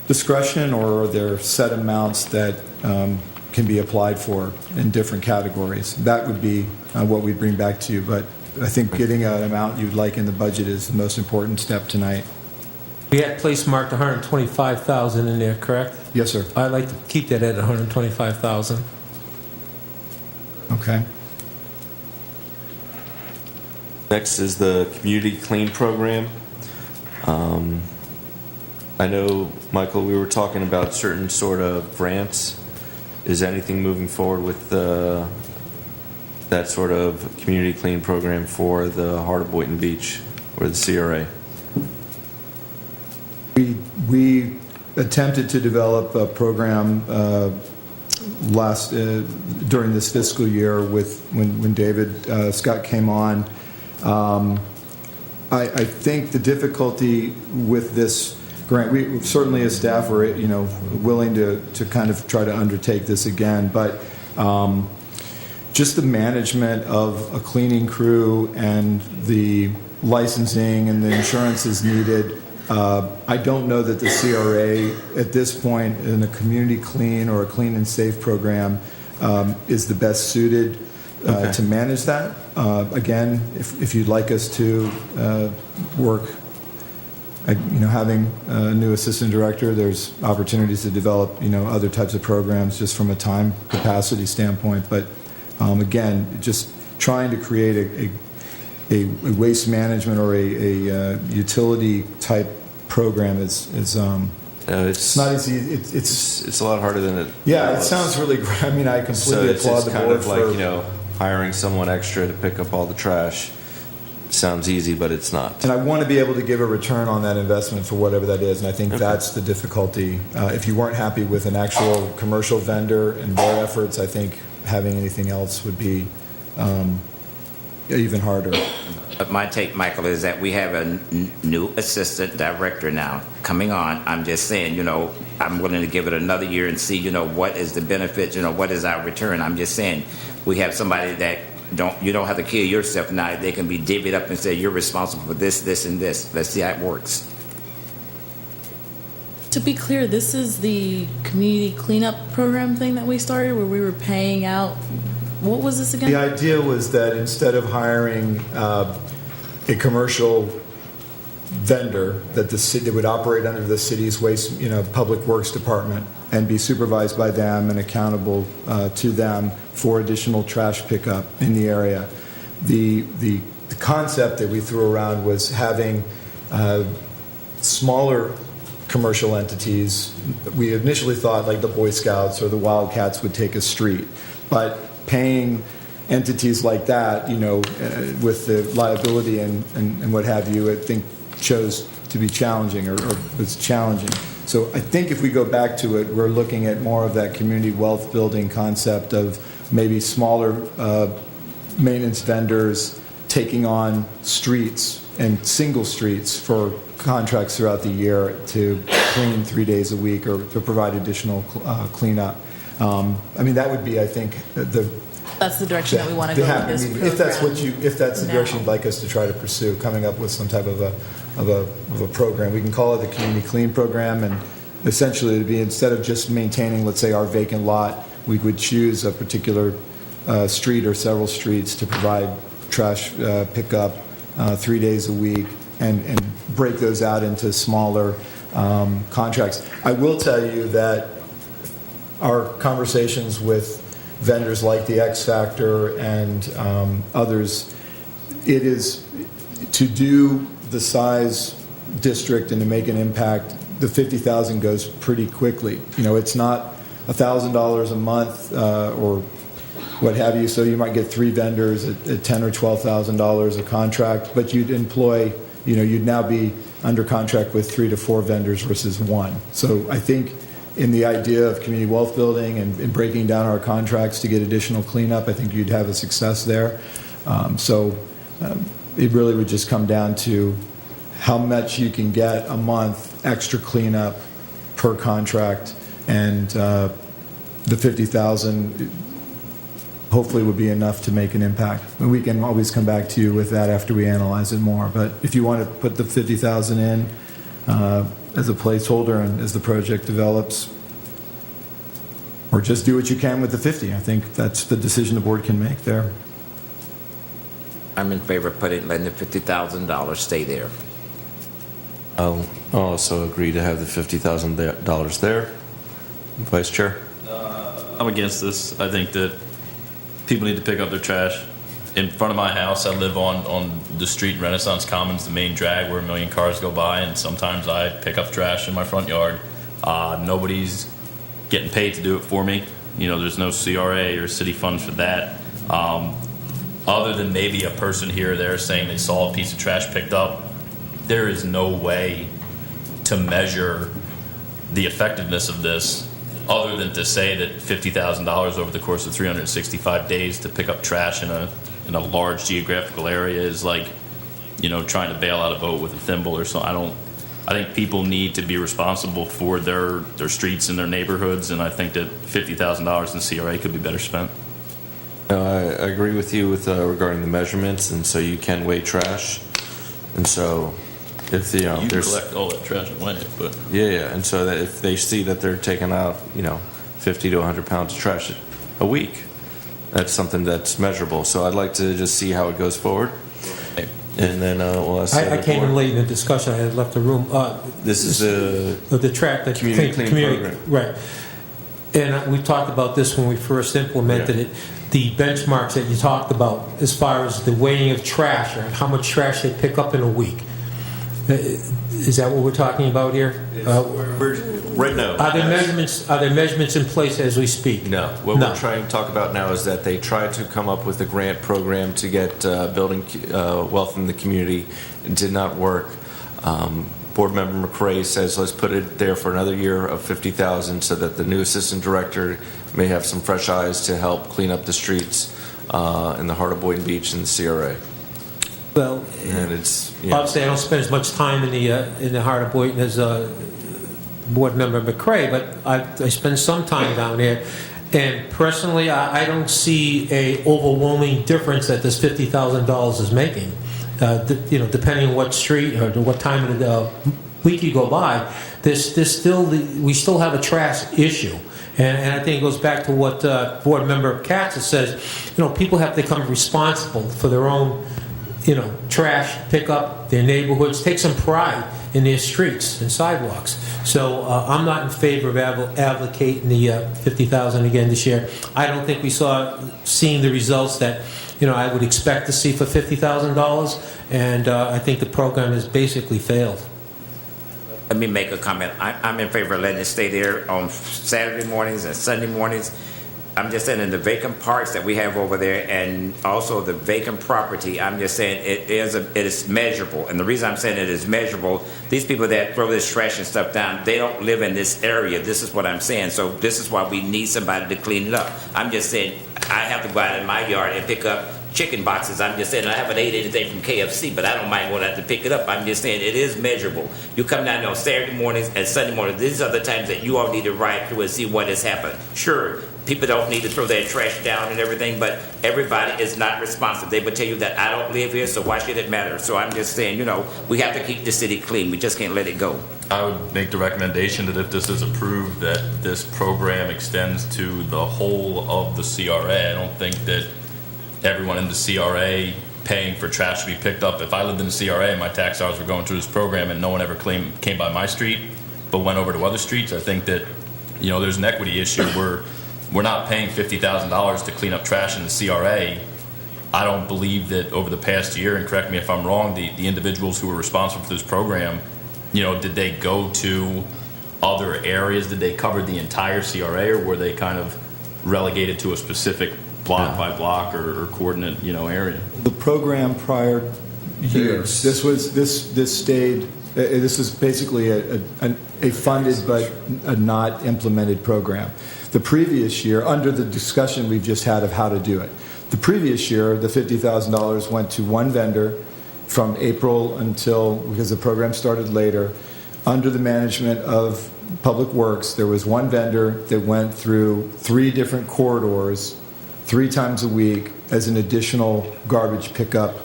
G: discretion or are there set amounts that can be applied for in different categories. That would be what we'd bring back to you, but I think getting an amount you'd like in the budget is the most important step tonight.
E: We had place marked 125,000 in there, correct?
G: Yes, sir.
E: I'd like to keep that at 125,000.
G: Okay.
A: Next is the Community Clean Program. I know, Michael, we were talking about certain sort of grants. Is anything moving forward with that sort of Community Clean Program for the heart of Boynton Beach or the CRA?
G: We attempted to develop a program during this fiscal year when David Scott came on. I think the difficulty with this grant, we certainly as staff are willing to kind of try to undertake this again, but just the management of a cleaning crew and the licensing and the insurance is needed. I don't know that the CRA at this point in a community clean or a clean and safe program is the best suited to manage that. Again, if you'd like us to work, having a new assistant director, there's opportunities to develop, other types of programs just from a time capacity standpoint. But again, just trying to create a waste management or a utility type program is it's not easy. It's
A: a lot harder than it.
G: Yeah, it sounds really great. I mean, I completely applaud the board
A: for. Kind of like hiring someone extra to pick up all the trash. Sounds easy, but it's not.
G: And I want to be able to give a return on that investment for whatever that is, and I think that's the difficulty. If you weren't happy with an actual commercial vendor and their efforts, I think having anything else would be even harder.
B: But my take, Michael, is that we have a new assistant director now coming on. I'm just saying, I'm willing to give it another year and see, what is the benefit, what is our return. I'm just saying we have somebody that you don't have to kill yourself now. They can be divvied up and say you're responsible for this, this, and this. Let's see how it works.
C: To be clear, this is the community cleanup program thing that we started where we were paying out. What was this again?
G: The idea was that instead of hiring a commercial vendor, that the city would operate under the city's waste, public works department and be supervised by them and accountable to them for additional trash pickup in the area. The concept that we threw around was having smaller commercial entities. We initially thought like the Boy Scouts or the Wildcats would take a street, but paying entities like that, with the liability and what have you, I think chose to be challenging or was challenging. So I think if we go back to it, we're looking at more of that community wealth building concept of maybe smaller maintenance vendors taking on streets and single streets for contracts throughout the year to clean 3 days a week or to provide additional cleanup. That would be, I think,
C: that's the direction that we want to go with this program.
G: If that's the direction you'd like us to try to pursue, coming up with some type of a program. We can call it the Community Clean Program, and essentially it'd be, instead of just maintaining, let's say, our vacant lot, we would choose a particular street or several streets to provide trash pickup 3 days a week and break those out into smaller contracts. I will tell you that our conversations with vendors like the X Factor and others, it is to do the size district and to make an impact, the 50,000 goes pretty quickly. It's not $1,000 a month or what have you, so you might get 3 vendors at $10,000 or $12,000 a contract, but you'd employ, you'd now be under contract with 3 to 4 vendors versus 1. So I think in the idea of community wealth building and breaking down our contracts to get additional cleanup, I think you'd have a success there. It really would just come down to how much you can get a month extra cleanup per contract, and the 50,000 hopefully would be enough to make an impact. And we can always come back to you with that after we analyze it more. But if you want to put the 50,000 in as a placeholder and as the project develops, or just do what you can with the 50, I think that's the decision the board can make there.
B: I'm in favor of letting the $50,000 stay there.
A: I'll also agree to have the $50,000 there. Vice Chair?
F: I'm against this. I think that people need to pick up their trash. In front of my house, I live on the street, Renaissance Commons, the main drag where a million cars go by, and sometimes I pick up trash in my front yard. Nobody's getting paid to do it for me. There's no CRA or city funds for that. Other than maybe a person here or there saying they saw a piece of trash picked up, there is no way to measure the effectiveness of this other than to say that $50,000 over the course of 365 days to pick up trash in a large geographical area is like, trying to bail out a boat with a thimble or something. I think people need to be responsible for their streets and their neighborhoods, and I think that $50,000 in CRA could be better spent.
A: I agree with you regarding the measurements, and so you can weigh trash, and so if
F: you can collect all that trash and weigh it, but
A: and so that if they see that they're taking out 50 to 100 pounds of trash a week, that's something that's measurable. So I'd like to just see how it goes forward, and then we'll ask.
E: I came in late in the discussion. I had left the room.
A: This is
E: the track, the
A: community clean program,
E: right? And we talked about this when we first implemented it. The benchmarks that you talked about, as far as the weighing of trash or how much trash they pick up in a week. Is that what we're talking about here?
A: Right now.
E: Are there measurements in place as we speak?
A: No. What we're trying to talk about now is that they tried to come up with a grant program to get building wealth in the community. It did not work. Board Member McRae says let's put it there for another year of $50,000 so that the new assistant director may have some fresh eyes to help clean up the streets in the heart of Boynton Beach and the CRA.
E: Well,
A: and it's
E: obviously I don't spend as much time in the heart of Boynton as Board Member McRae, but I spend some time down there, And personally, I don't see a overwhelming difference that this $50,000 is making. Depending on what street or what time of the week you go by, we still have a trash issue. And I think it goes back to what Board Member Katz says. People have to become responsible for their own, trash pickup, their neighborhoods, take some pride in their streets and sidewalks. So I'm not in favor of allocating the $50,000 again this year. I don't think we seeing the results that I would expect to see for $50,000, and I think the program has basically failed.
B: Let me make a comment. I'm in favor of letting it stay there on Saturday mornings and Sunday mornings. I'm just saying in the vacant parts that we have over there and also the vacant property, I'm just saying it is measurable. And the reason I'm saying it is measurable, these people that throw this trash and stuff down, they don't live in this area. This is what I'm saying. So this is why we need somebody to clean it up. I'm just saying I have to go out in my yard and pick up chicken boxes. I'm just saying I haven't ate anything from KFC, but I don't mind going out to pick it up. I'm just saying it is measurable. You come down there on Saturday mornings and Sunday mornings. These are the times that you all need to ride through and see what has happened. Sure, people don't need to throw their trash down and everything, but everybody is not responsive. They would tell you that I don't live here, so why should it matter? So I'm just saying, we have to keep the city clean. We just can't let it go.
F: I would make the recommendation that if this is approved, that this program extends to the whole of the CRA. I don't think that everyone in the CRA paying for trash to be picked up. If I lived in the CRA and my tax dollars were going through this program and no one ever came by my street but went over to other streets, I think that there's an equity issue. We're not paying $50,000 to clean up trash in the CRA. I don't believe that over the past year, and correct me if I'm wrong, the individuals who were responsible for this program, did they go to other areas? Did they cover the entire CRA, or were they kind of relegated to a specific block by block or coordinate area?
G: The program prior years, this was basically a funded but a not implemented program. The previous year, under the discussion we've just had of how to do it, the previous year the $50,000 went to one vendor from April until, because the program started later, under the management of Public Works. There was one vendor that went through 3 different corridors 3 times a week as an additional garbage pickup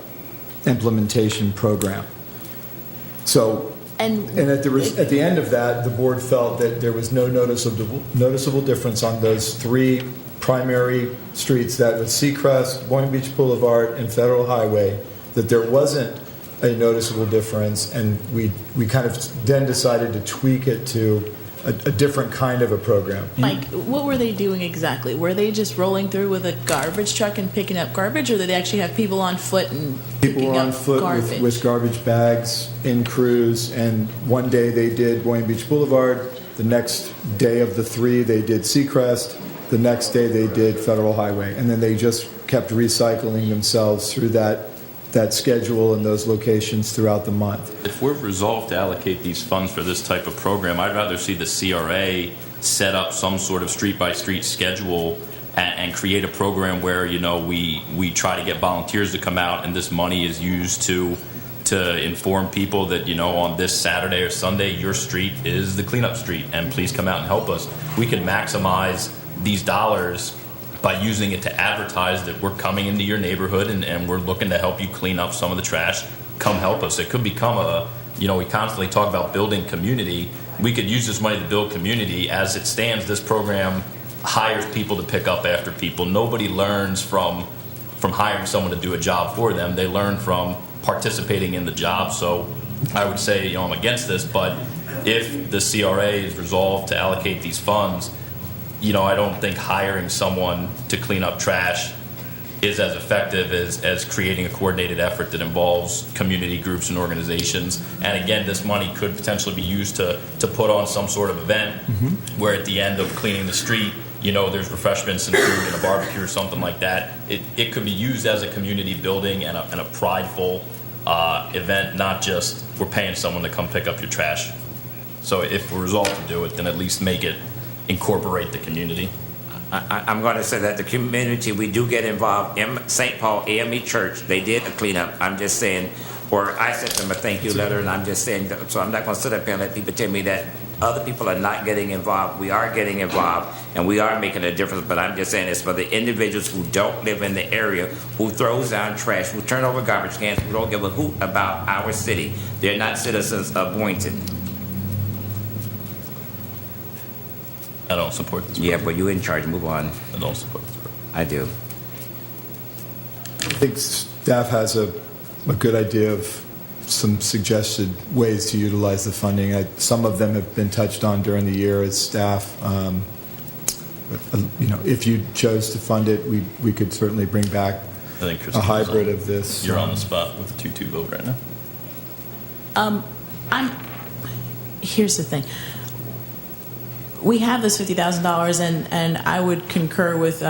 G: implementation program. So, and at the end of that, the board felt that there was no noticeable difference on those 3 primary streets, that was Seacrest, Boynton Beach Boulevard, and Federal Highway, that there wasn't a noticeable difference, and we kind of then decided to tweak it to a different kind of a program.
N: Mike, what were they doing exactly? Were they just rolling through with a garbage truck and picking up garbage, or did they actually have people on foot and
G: People
N: picking
G: were on
N: up
G: foot
N: garbage?
G: with garbage bags in crews, and one day they did Boynton Beach Boulevard, the next day of the 3 they did Seacrest, the next day they did Federal Highway, and then they just kept recycling themselves through that schedule and those locations throughout the month.
F: If we're resolved to allocate these funds for this type of program, I'd rather see the CRA set up some sort of street-by-street schedule and create a program where, we try to get volunteers to come out, and this money is used to inform people that, on this Saturday or Sunday, your street is the cleanup street, and please come out and help us. We can maximize these dollars by using it to advertise that we're coming into your neighborhood and we're looking to help you clean up some of the trash. Come help us. It could become we constantly talk about building community. We could use this money to build community. As it stands, this program hires people to pick up after people. Nobody learns from hiring someone to do a job for them. They learn from participating in the job. So I would say, I'm against this, but if the CRA is resolved to allocate these funds, I don't think hiring someone to clean up trash is as effective as creating a coordinated effort that involves community groups and organizations. And again, this money could potentially be used to put on some sort of event where at the end of cleaning the street, there's refreshments and food and a barbecue or something like that. It could be used as a community building and a prideful event, not just we're paying someone to come pick up your trash. So if we're resolved to do it, then at least incorporate the community.
B: I'm going to say that the community, we do get involved. St. Paul AME Church, they did a cleanup. I'm just saying, or I sent them a thank you letter, and I'm just saying, so I'm not going to sit up here and let people tell me that other people are not getting involved. We are getting involved, and we are making a difference. But I'm just saying it's for the individuals who don't live in the area, who throws down trash, who turn over garbage cans, who don't give a hoot about our city. They're not citizens of Boynton.
F: I don't support this.
B: Yeah, but you're in charge. Move on.
F: I don't support this.
B: I do.
G: I think staff has a good idea of some suggested ways to utilize the funding. Some of them have been touched on during the year as staff. If you chose to fund it, we could certainly bring back
F: I think
G: a hybrid of this.
F: You're on the spot with a 2-2 vote right now.
C: Here's the thing. We have this $50,000, and I would concur with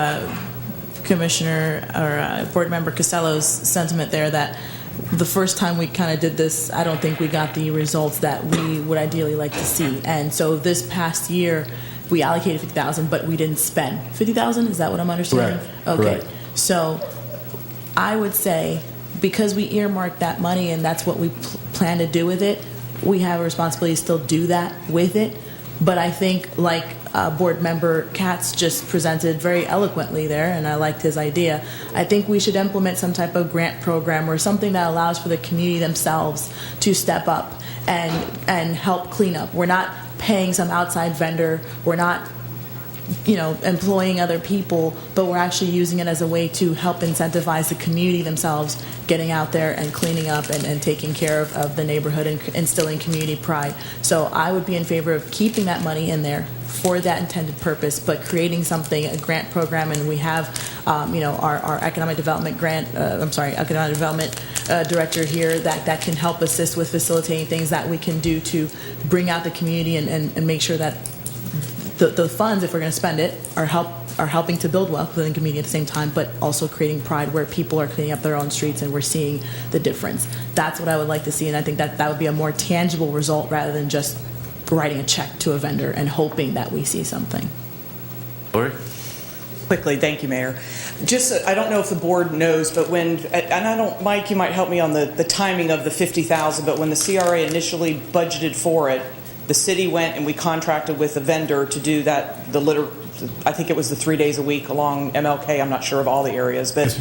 C: Commissioner or Board Member Costello's sentiment there that the first time we kind of did this, I don't think we got the results that we would ideally like to see. And so this past year, we allocated $50,000, but we didn't spend $50,000. Is that what I'm understanding?
G: Correct.
C: Okay.
G: Correct.
C: So I would say because we earmarked that money and that's what we plan to do with it, we have a responsibility to still do that with it. But I think, like Board Member Katz just presented very eloquently there, and I liked his idea, I think we should implement some type of grant program or something that allows for the community themselves to step up and help clean up. We're not paying some outside vendor. We're not employing other people, but we're actually using it as a way to help incentivize the community themselves getting out there and cleaning up and taking care of the neighborhood and instilling community pride. So I would be in favor of keeping that money in there for that intended purpose, but creating something, a grant program, and we have, our economic development economic development director here that can help assist with facilitating things that we can do to bring out the community and make sure that the funds, if we're going to spend it, are helping to build wealth within the community at the same time, but also creating pride where people are cleaning up their own streets and we're seeing the difference. That's what I would like to see, and I think that would be a more tangible result rather than just writing a check to a vendor and hoping that we see something.
A: Lori?
M: Quickly, thank you, Mayor. Just, I don't know if the board knows, but Mike, you might help me on the timing of the $50,000, but when the CRA initially budgeted for it, the city went and we contracted with a vendor to do that, I think it was the 3 days a week along MLK. I'm not sure of all the areas, but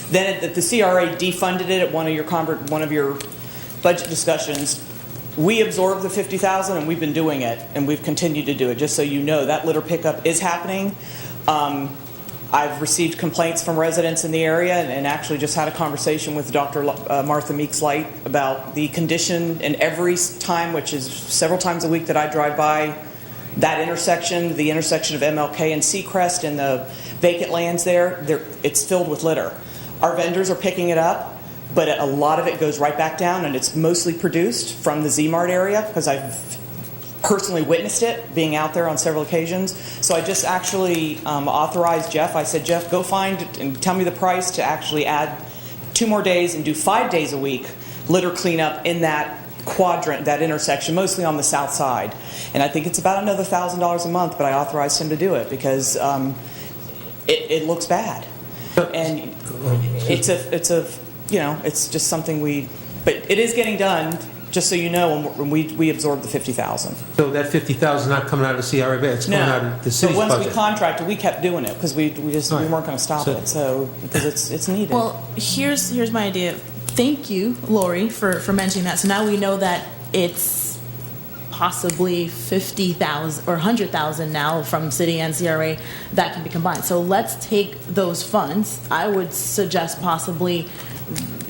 M: then the CRA defunded it at one of your budget discussions. We absorbed the $50,000 and we've been doing it, and we've continued to do it. Just so you know, that litter pickup is happening. I've received complaints from residents in the area and actually just had a conversation with Dr. Martha Meeks-Light about the condition, and every time, which is several times a week that I drive by that intersection, the intersection of MLK and Seacrest and the vacant lands there, it's filled with litter. Our vendors are picking it up, but a lot of it goes right back down, and it's mostly produced from the Z-Mart area because I've personally witnessed it being out there on several occasions. So I just actually authorized Jeff. I said, Jeff, go find and tell me the price to actually add 2 more days and do 5 days a week litter cleanup in that quadrant, that intersection, mostly on the south side. And I think it's about another $1,000 a month, but I authorized him to do it because it looks bad. And it's just something but it is getting done. Just so you know, when we absorbed the $50,000.
E: So that $50,000 not coming out of the CRA, it's coming out of the city's
M: budget. But once we contracted, we kept doing it because we weren't going to stop it. So because it's needed.
C: Well, here's my idea. Thank you, Lori, for mentioning that. So now we know that it's possibly 50,000 or 100,000 now from city and CRA that can be combined. So let's take those funds. I would suggest possibly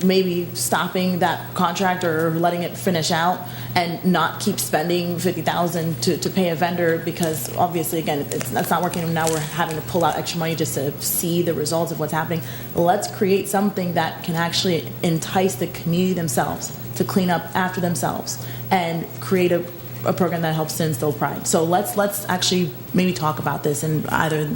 C: maybe stopping that contract or letting it finish out and not keep spending $50,000 to pay a vendor, because obviously, again, that's not working. Now we're having to pull out extra money just to see the results of what's happening. Let's create something that can actually entice the community themselves to clean up after themselves and create a program that helps to instill pride. So let's actually maybe talk about this, and either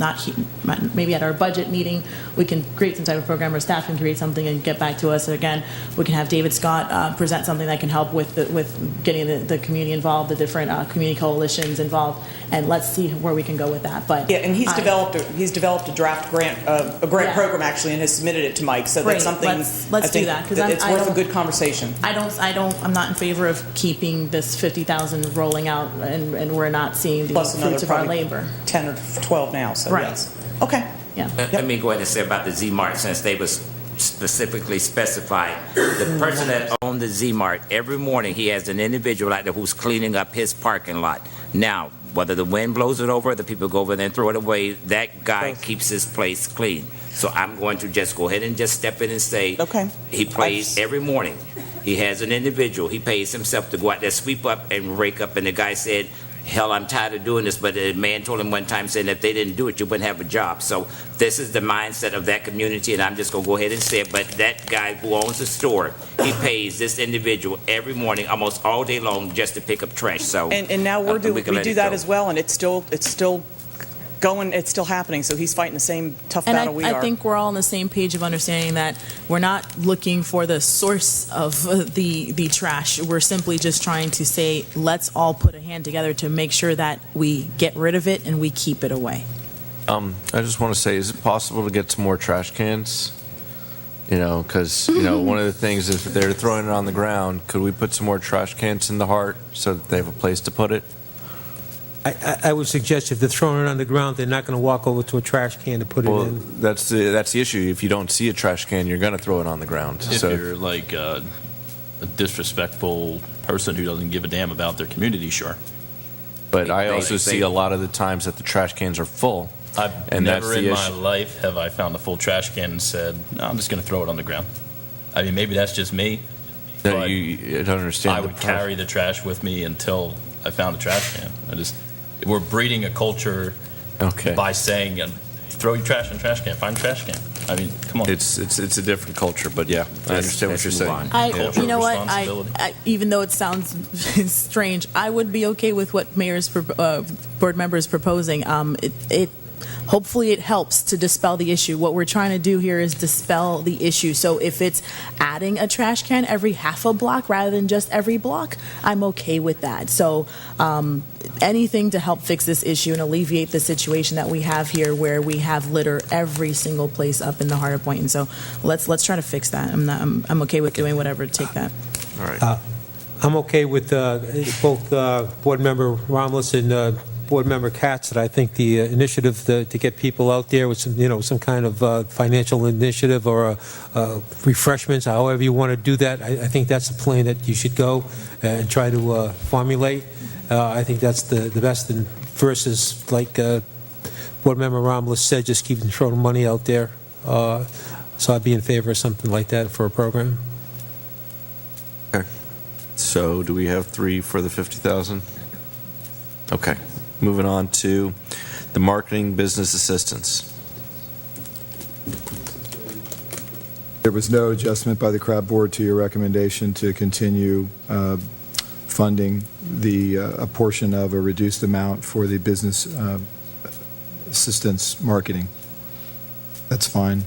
C: maybe at our budget meeting we can create some type of program, or staff can create something and get back to us. Again, we can have David Scott present something that can help with getting the community involved, the different community coalitions involved, and let's see where we can go with that. But
M: yeah, and he's developed a draft grant, a grant program actually, and has submitted it to Mike. So
C: great.
M: That's something.
C: Let's do that, because
M: it's worth a good conversation.
C: I'm not in favor of keeping this $50,000 rolling out, and we're not seeing the
M: Plus another
C: fruits of our
M: probably
C: labor.
M: 10 or 12 now, so
C: Right.
M: yes. Okay.
C: Yeah.
B: Let me go ahead and say about the Z-Mart, since they was specifically specified. The person that owned the Z-Mart, every morning he has an individual out there who's cleaning up his parking lot. Now, whether the wind blows it over, the people go over there and throw it away, that guy keeps his place clean. So I'm going to just go ahead and just step in and say,
M: Okay.
B: he plays every morning. He has an individual. He pays himself to go out there, sweep up and rake up. And the guy said, hell, I'm tired of doing this. But the man told him one time, saying if they didn't do it, you wouldn't have a job. So this is the mindset of that community, and I'm just going to go ahead and say it. But that guy who owns the store, he pays this individual every morning, almost all day long, just to pick up trash. So
M: And now we
B: can let
M: do
B: it
M: that
B: go.
M: as well, and it's still going, it's still happening. So he's fighting the same tough
C: And
M: battle we are.
C: I think we're all on the same page of understanding that we're not looking for the source of the trash. We're simply just trying to say, let's all put a hand together to make sure that we get rid of it and we keep it away.
A: I just want to say, is it possible to get some more trash cans? You know, because, you know, one of the things is if they're throwing it on the ground, could we put some more trash cans in the heart so that they have a place to put it?
E: I would suggest if they're throwing it on the ground, they're not going to walk over to a trash can to put it
A: Well,
E: in.
A: that's the issue. If you don't see a trash can, you're going to throw it on the ground.
F: If
A: So
F: you're like a disrespectful person who doesn't give a damn about their community, sure.
A: But I also see a lot of the times that the trash cans are full. And that's
F: Never
A: the
F: in my
A: issue.
F: life have I found a full trash can and said, no, I'm just going to throw it on the ground. I mean, maybe that's just me.
A: No,
F: but
A: you don't understand.
F: I
A: the
F: would
A: process.
F: carry the trash with me until I found a trash can. We're breeding a culture by saying, throw your trash in a trash can, find a trash can. I mean, come on.
A: It's a different culture, but yeah, I understand what you're saying.
C: You know what? I even though it sounds strange, I would be okay with what board member is proposing. Hopefully it helps to dispel the issue. What we're trying to do here is dispel the issue. So if it's adding a trash can every half a block rather than just every block, I'm okay with that. So anything to help fix this issue and alleviate the situation that we have here where we have litter every single place up in the heart of Boynton. So let's try to fix that. I'm okay with doing whatever to take that.
A: All right.
E: I'm okay with both Board Member Romulus and Board Member Katz, that I think the initiative to get people out there with some kind of financial initiative or refreshments, however you want to do that, I think that's the plan that you should go and try to formulate. I think that's the best, versus like Board Member Romulus said, just keep throwing money out there. So I'd be in favor of something like that for a program.
A: Okay. So do we have 3 for the 50,000? Okay. Moving on to the marketing business assistance.
G: There was no adjustment by the CRA Board to your recommendation to continue funding a portion of a reduced amount for the business assistance marketing. That's fine.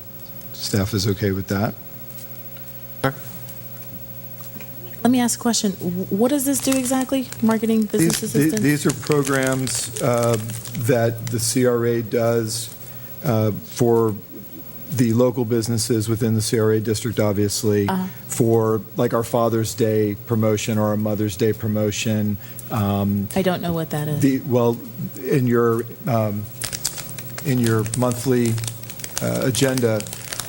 G: Staff is okay with that.
C: Let me ask a question. What does this do exactly? Marketing business assistance?
G: These are programs that the CRA does for the local businesses within the CRA district, obviously, for like our Father's Day promotion or our Mother's Day promotion.
C: I don't know what that is.
G: Well, in your monthly agenda,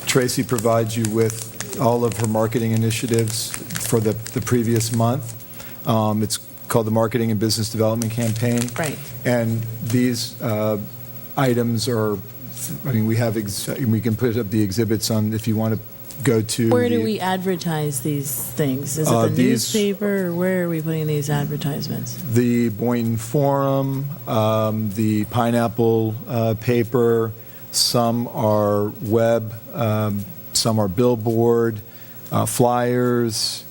G: Tracy provides you with all of her marketing initiatives for the previous month. It's called the Marketing and Business Development Campaign.
C: Right.
G: And these items are, I mean, we can put up the exhibits on if you want to go to.
C: Where do we advertise these things? Is it the newspaper, or where are we putting these advertisements?
G: The Boynton Forum, the Pineapple paper, some are web, some are billboard, flyers.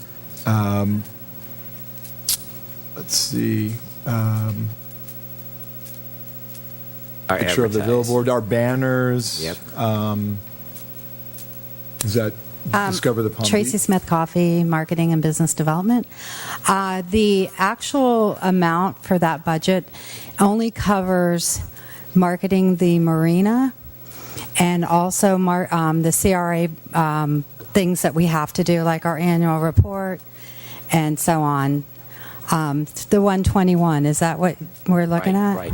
G: Let's see. Picture of the billboard, our banners.
B: Yep.
G: Is that Discover the Palm
O: Tracy
G: Beach?
O: Smith Coffee, Marketing and Business Development. The actual amount for that budget only covers marketing the marina and also the CRA things that we have to do, like our annual report and so on. The 121, is that what we're looking at?
B: Right.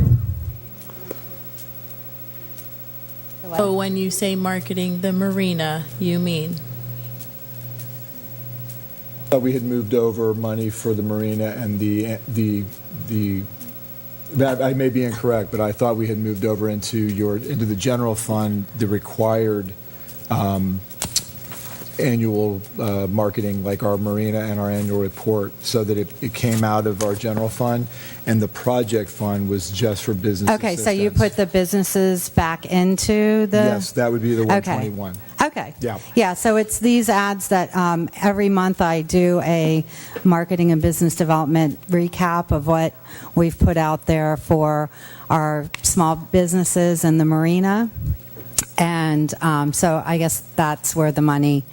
C: So when you say marketing the marina, you mean?
G: Thought we had moved over money for the marina and that I may be incorrect, but I thought we had moved over into the general fund, the required annual marketing, like our marina and our annual report, so that it came out of our general fund, and the project fund was just for business
O: Okay, so you
G: assistance.
O: put the businesses back into the...
G: Yes, that would be the 121.
O: Okay.
G: Yeah.
O: Yeah, so it's these ads that every month I do a marketing and business development recap of what we've put out there for our small businesses in the marina. And so I guess that's where the money...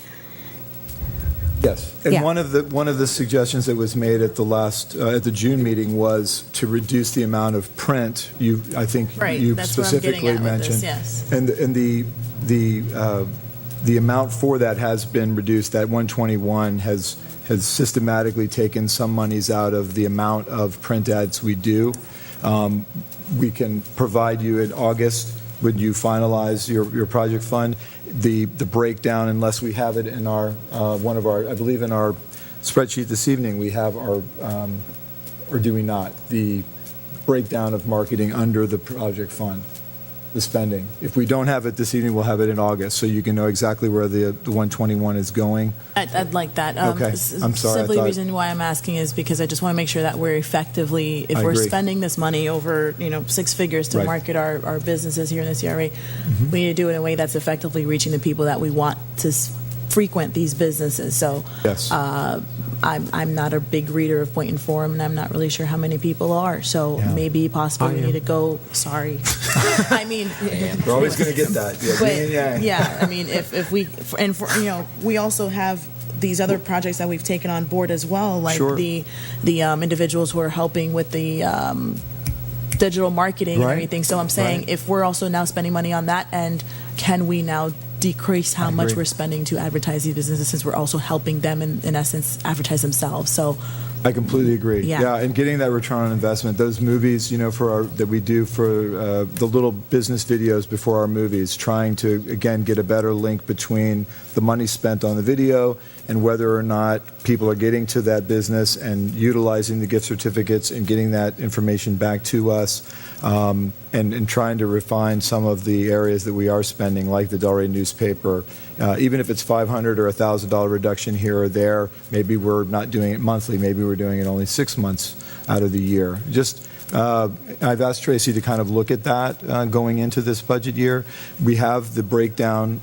G: Yes, and
O: Yeah.
G: one of the suggestions that was made at the June meeting was to reduce the amount of print. I think
C: Right,
G: you
C: that's where I'm getting
G: specifically
C: at with
G: mentioned,
C: this, yes.
G: and the amount for that has been reduced. That 121 has systematically taken some monies out of the amount of print ads we do. We can provide you in August, when you finalize your project fund, the breakdown, unless we have it in our I believe in our spreadsheet this evening, we have our, or do we not, the breakdown of marketing under the project fund, the spending. If we don't have it this evening, we'll have it in August, so you can know exactly where the 121 is going.
C: I'd like that.
G: Okay. I'm sorry, I
C: Simply the
G: thought-
C: reason why I'm asking is because I just want to make sure that we're effectively, if
G: I
C: we're
G: agree.
C: spending this money over, six figures to
G: Right.
C: market our businesses here in the CRA, we need to do it in a way that's effectively reaching the people that we want to frequent these businesses. So
G: Yes.
C: I'm not a big reader of Boynton Forum, and I'm not really sure how many people are. So
G: Yeah.
C: maybe possibly
E: I
C: we
E: am.
C: need to go. Sorry, I mean,
G: We're always going to get that. Yeah,
C: but
G: yin and yang.
C: yeah, I mean, if we and for, we also have these other projects that we've taken on board as well, like
G: Sure.
C: the individuals who are helping with the digital marketing and
G: Right.
C: everything. So I'm saying,
G: Right.
C: if we're also now spending money on that end, can we now decrease how
G: I
C: much
G: agree.
C: we're spending to advertise these businesses, since we're also helping them in essence advertise themselves? So
G: I completely agree.
C: Yeah.
G: And getting that return on investment, those movies, that we do for the little business videos before our movies, trying to again get a better link between the money spent on the video and whether or not people are getting to that business and utilizing the gift certificates and getting that information back to us, and trying to refine some of the areas that we are spending, like the Delray newspaper. Even if it's $500 or $1,000 reduction here or there, maybe we're not doing it monthly, maybe we're doing it only 6 months out of the year. Just I've asked Tracy to kind of look at that going into this budget year. We have the breakdown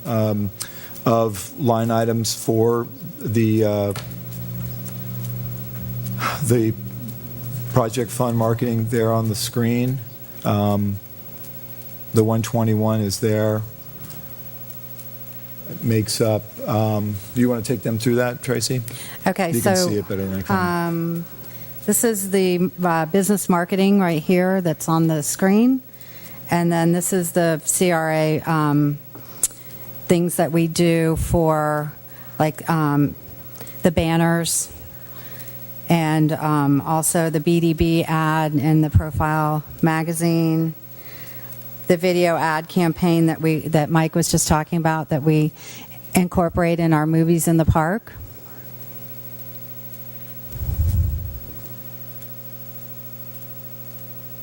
G: of line items for the project fund marketing there on the screen. The 121 is there. It makes up, do you want to take them through that, Tracy?
O: Okay,
G: You
O: so...
G: can see it better than I can.
O: This is the business marketing right here that's on the screen. And then this is the CRA things that we do for, like, the banners, and also the BDB ad in the Profile magazine, the video ad campaign that Mike was just talking about, that we incorporate in our movies in the park.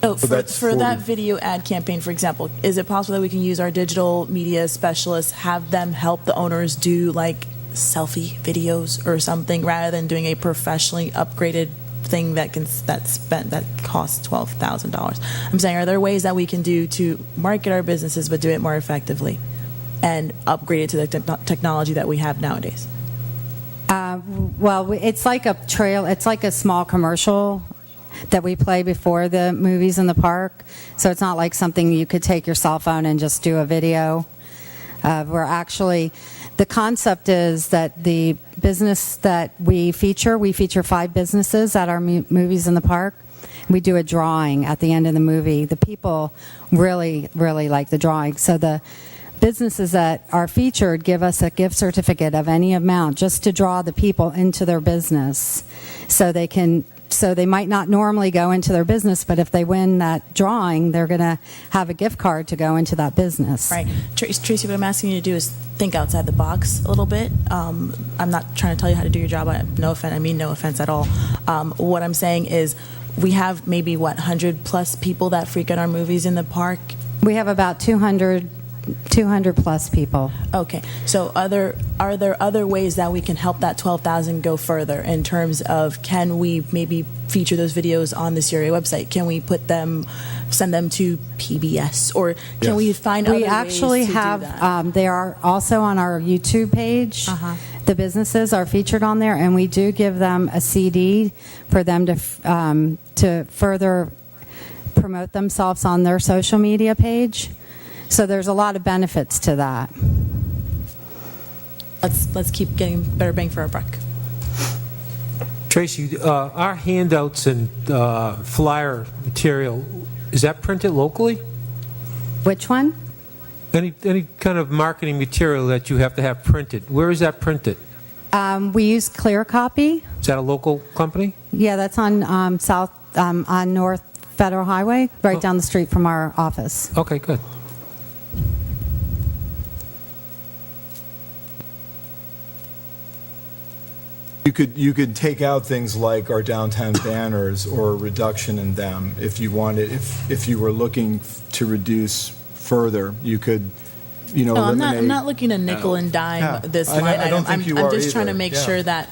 C: So
G: that's
C: for that
G: 40.
C: video ad campaign, for example, is it possible that we can use our digital media specialists, have them help the owners do like selfie videos or something, rather than doing a professionally upgraded thing that costs $12,000? I'm saying, are there ways that we can do to market our businesses but do it more effectively and upgrade it to the technology that we have nowadays?
O: Well, it's like a small commercial that we play before the movies in the park. So it's not like something you could take your cell phone and just do a video. The concept is that the business that we feature 5 businesses at our movies in the park. We do a drawing at the end of the movie. The people really, really like the drawing. So the businesses that are featured give us a gift certificate of any amount just to draw the people into their business, so they can So they might not normally go into their business, but if they win that drawing, they're going to have a gift card to go into that business.
C: Right. Tracy, what I'm asking you to do is think outside the box a little bit. I'm not trying to tell you how to do your job. No offense at all. What I'm saying is we have maybe, 100 plus people that frequent our movies in the park?
O: We have about 200 plus people.
C: Okay. So are there other ways that we can help that 12,000 go further in terms of, can we maybe feature those videos on the CRA website? Can we send them to PBS? Or can we find other ways to do that?
O: We actually have, they are also on our YouTube page. The businesses are featured on there, and we do give them a CD for them to further promote themselves on their social media page. So there's a lot of benefits to that.
C: Let's keep getting better bang for our buck.
E: Tracy, our handouts and flyer material, is that printed locally?
O: Which one?
E: Any kind of marketing material that you have to have printed, where is that printed?
O: We use Clear Copy.
E: Is that a local company?
O: Yeah, that's on on North Federal Highway, right down the street from our office.
E: Okay, good.
G: You could take out things like our downtown banners or a reduction in them if you wanted. If you were looking to reduce further, you could,
C: No,
G: eliminate.
C: I'm not looking to nickel and dime this line item.
G: I don't think you are
C: I'm just trying to
G: either.
C: make
G: Yeah.
C: sure that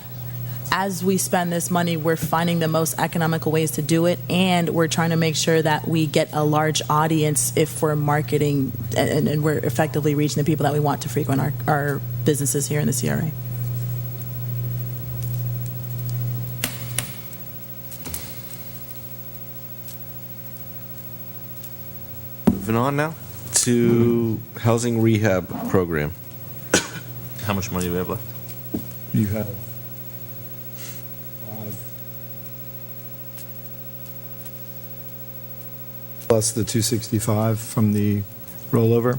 C: as we spend this money, we're finding the most economical ways to do it, and we're trying to make sure that we get a large audience if we're marketing and we're effectively reaching the people that we want to frequent our businesses here in the CRA.
A: Moving on now to housing rehab program.
F: How much money do we have left?
G: You have plus the 265 from the rollover.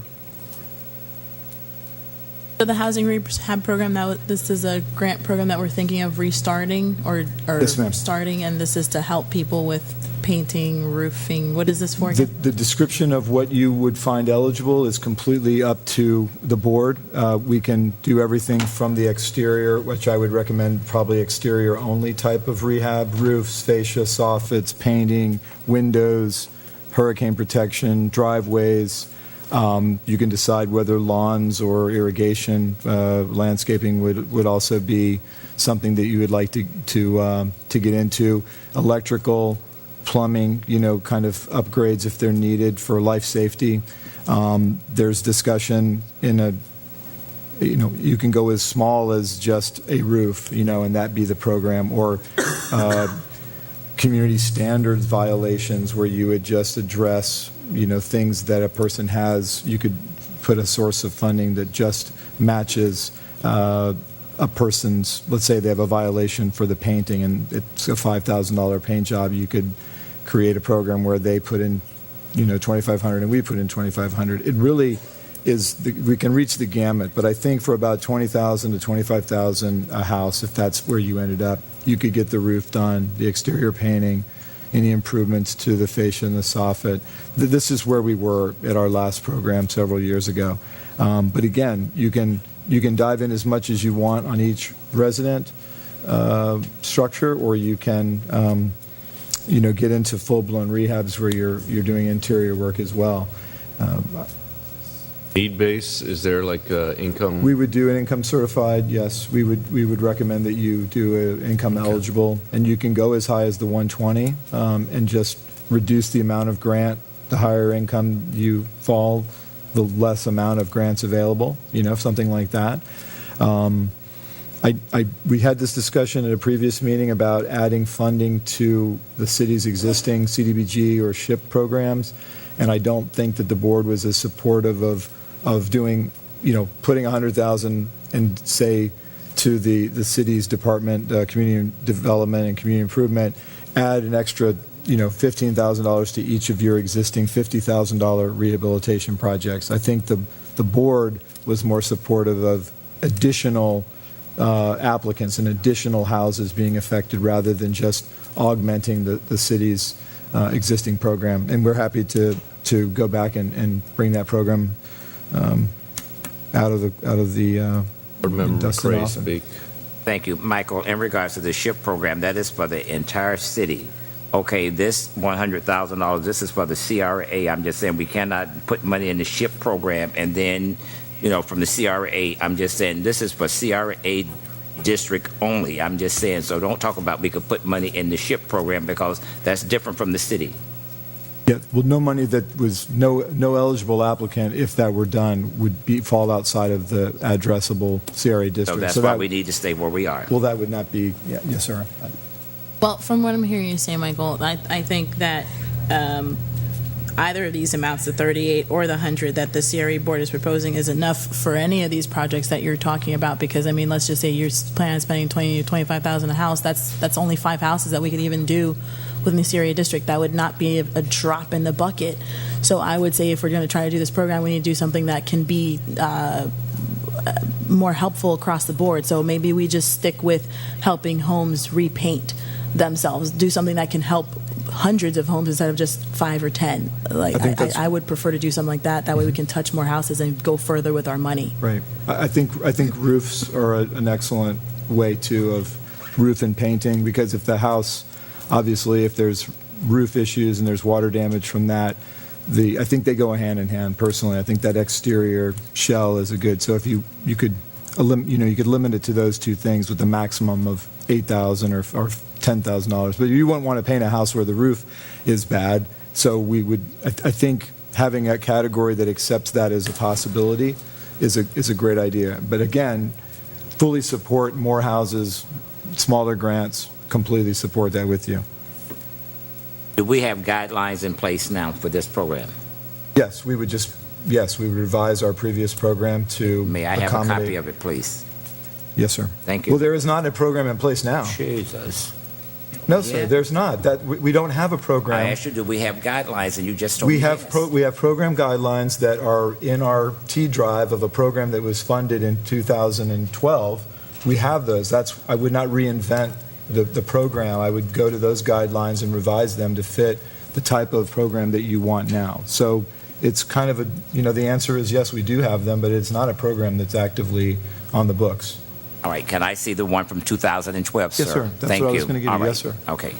C: So the housing rehab program, this is a grant program that we're thinking of restarting or
G: Yes, ma'am.
C: starting, and this is to help people with painting, roofing. What is this for again?
G: The description of what you would find eligible is completely up to the board. We can do everything from the exterior, which I would recommend probably exterior only type of rehab, roofs, fascia, soffits, painting, windows, hurricane protection, driveways. You can decide whether lawns or irrigation, landscaping would also be something that you would like to get into. Electrical, plumbing, kind of upgrades if they're needed for life safety. There's discussion you can go as small as just a roof, and that be the program, or community standards violations where you would just address, things that a person has. You could put a source of funding that just matches a person's, let's say they have a violation for the painting and it's a $5,000 paint job. You could create a program where they put in, $2,500 and we put in $2,500. It really is, we can reach the gamut, but I think for about $20,000 to $25,000 a house, if that's where you ended up, you could get the roof done, the exterior painting, any improvements to the fascia and the soffit. This is where we were at our last program several years ago. But again, you can dive in as much as you want on each resident structure, or you can get into full-blown rehabs where you're doing interior work as well.
A: Need base, is there like income?
G: We would do an income certified, yes. We would recommend that you do an income eligible, and you can go as high as the 120 and just reduce the amount of grant. The higher income you fall, the less amount of grants available, something like that. We had this discussion at a previous meeting about adding funding to the city's existing CDBG or SHIP programs, and I don't think that the board was as supportive of doing, putting $100,000 and say to the city's department, community development and community improvement, add an extra, $15,000 to each of your existing $50,000 rehabilitation projects. I think the board was more supportive of additional applicants and additional houses being affected rather than just augmenting the city's existing program. And we're happy to go back and bring that program out of the
A: Board Member
G: dust and
A: McRae
G: off.
A: speak.
B: Thank you. Michael, in regards to the SHIP program, that is for the entire city. Okay, this $100,000, this is for the CRA. I'm just saying we cannot put money in the SHIP program and then, from the CRA, I'm just saying this is for CRA district only. I'm just saying, so don't talk about we could put money in the SHIP program because that's different from the city.
G: Yeah, well, no money that was no eligible applicant, if that were done, would fall outside of the addressable CRA district.
B: So that's why we need to stay where we are.
G: Well, that would not be, yes, sir.
C: Well, from what I'm hearing you say, Michael, I think that either of these amounts, the 38 or the 100 that the CRA board is proposing, is enough for any of these projects that you're talking about. Because, I mean, let's just say you're planning on spending $20,000 to $25,000 a house. That's only 5 houses that we could even do within the CRA district. That would not be a drop in the bucket. So I would say if we're going to try to do this program, we need to do something that can be more helpful across the board. So maybe we just stick with helping homes repaint themselves, do something that can help hundreds of homes instead of just 5 or 10. I would prefer to do something like that. That way we can touch more houses and go further with our money.
G: Right. I think roofs are an excellent way too, of roof and painting, because if the house, obviously, if there's roof issues and there's water damage from that, I think they go hand in hand. Personally, I think that exterior shell is a good. So if you could limit it to those two things with the maximum of $8,000 or $10,000, but you wouldn't want to paint a house where the roof is bad. So I think having a category that accepts that as a possibility is a great idea. But again, fully support more houses, smaller grants, completely support that with you.
B: Do we have guidelines in place now for this program?
G: Yes, we would revise our previous program to
B: May I have a copy of it, please?
G: Yes, sir.
B: Thank you.
G: Well, there is not a program in place now.
B: Jesus.
G: No, sir, there's not. We don't have a program.
B: I asked you, do we have guidelines, and you just told me
G: We have
B: yes.
G: we have program guidelines that are in our T drive of a program that was funded in 2012. We have those. I would not reinvent the program. I would go to those guidelines and revise them to fit the type of program that you want now. So it's kind of the answer is yes, we do have them, but it's not a program that's actively on the books.
B: All right, can I see the one from 2012, sir?
G: Yes, sir. That's
B: Thank
G: what I
B: you.
G: was going to give
B: All
G: you.
B: right.
G: Yes, sir.
B: Okay.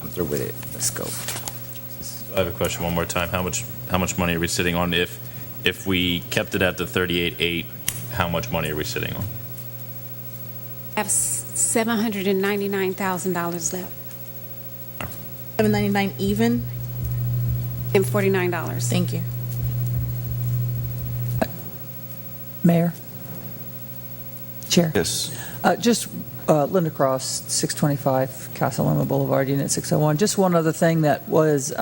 B: I'm through with it. Let's go.
F: I have a question one more time. How much money are we sitting on? If we kept it at the 38.8, how much money are we sitting on?
L: I have $799,000 left.
C: $799 even?
L: And $49.
C: Thank you.
K: Mayor? Chair?
A: Yes.
K: Just Linda Cross, 625 Casa Loma Boulevard, Unit 601. Just one other thing that was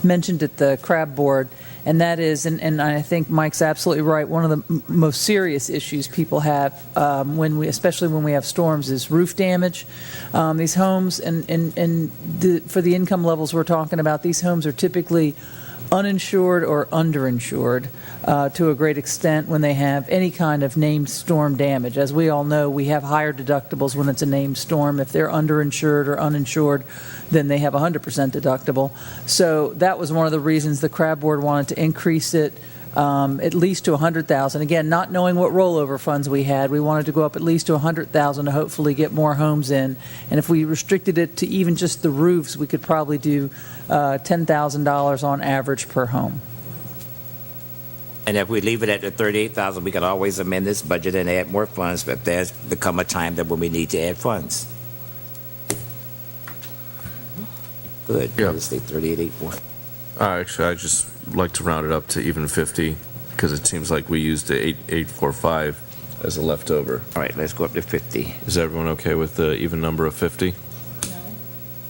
K: mentioned at the CRA Board, and that is, and I think Mike's absolutely right, one of the most serious issues people have especially when we have storms, is roof damage. These homes, for the income levels we're talking about, these homes are typically uninsured or underinsured to a great extent when they have any kind of named storm damage. As we all know, we have higher deductibles when it's a named storm. If they're underinsured or uninsured, then they have 100% deductible. So that was one of the reasons the CRA Board wanted to increase it at least to $100,000. Again, not knowing what rollover funds we had, we wanted to go up at least to $100,000 to hopefully get more homes in. And if we restricted it to even just the roofs, we could probably do $10,000 on average per home.
B: And if we leave it at the 38,000, we can always amend this budget and add more funds, but there's become a time that when we need to add funds. Good.
A: Yeah.
B: Let's say 38.81.
A: Actually, I just like to round it up to even 50 because it seems like we used the 845 as a leftover.
B: All right, let's go up to 50.
A: Is everyone okay with the even number of 50?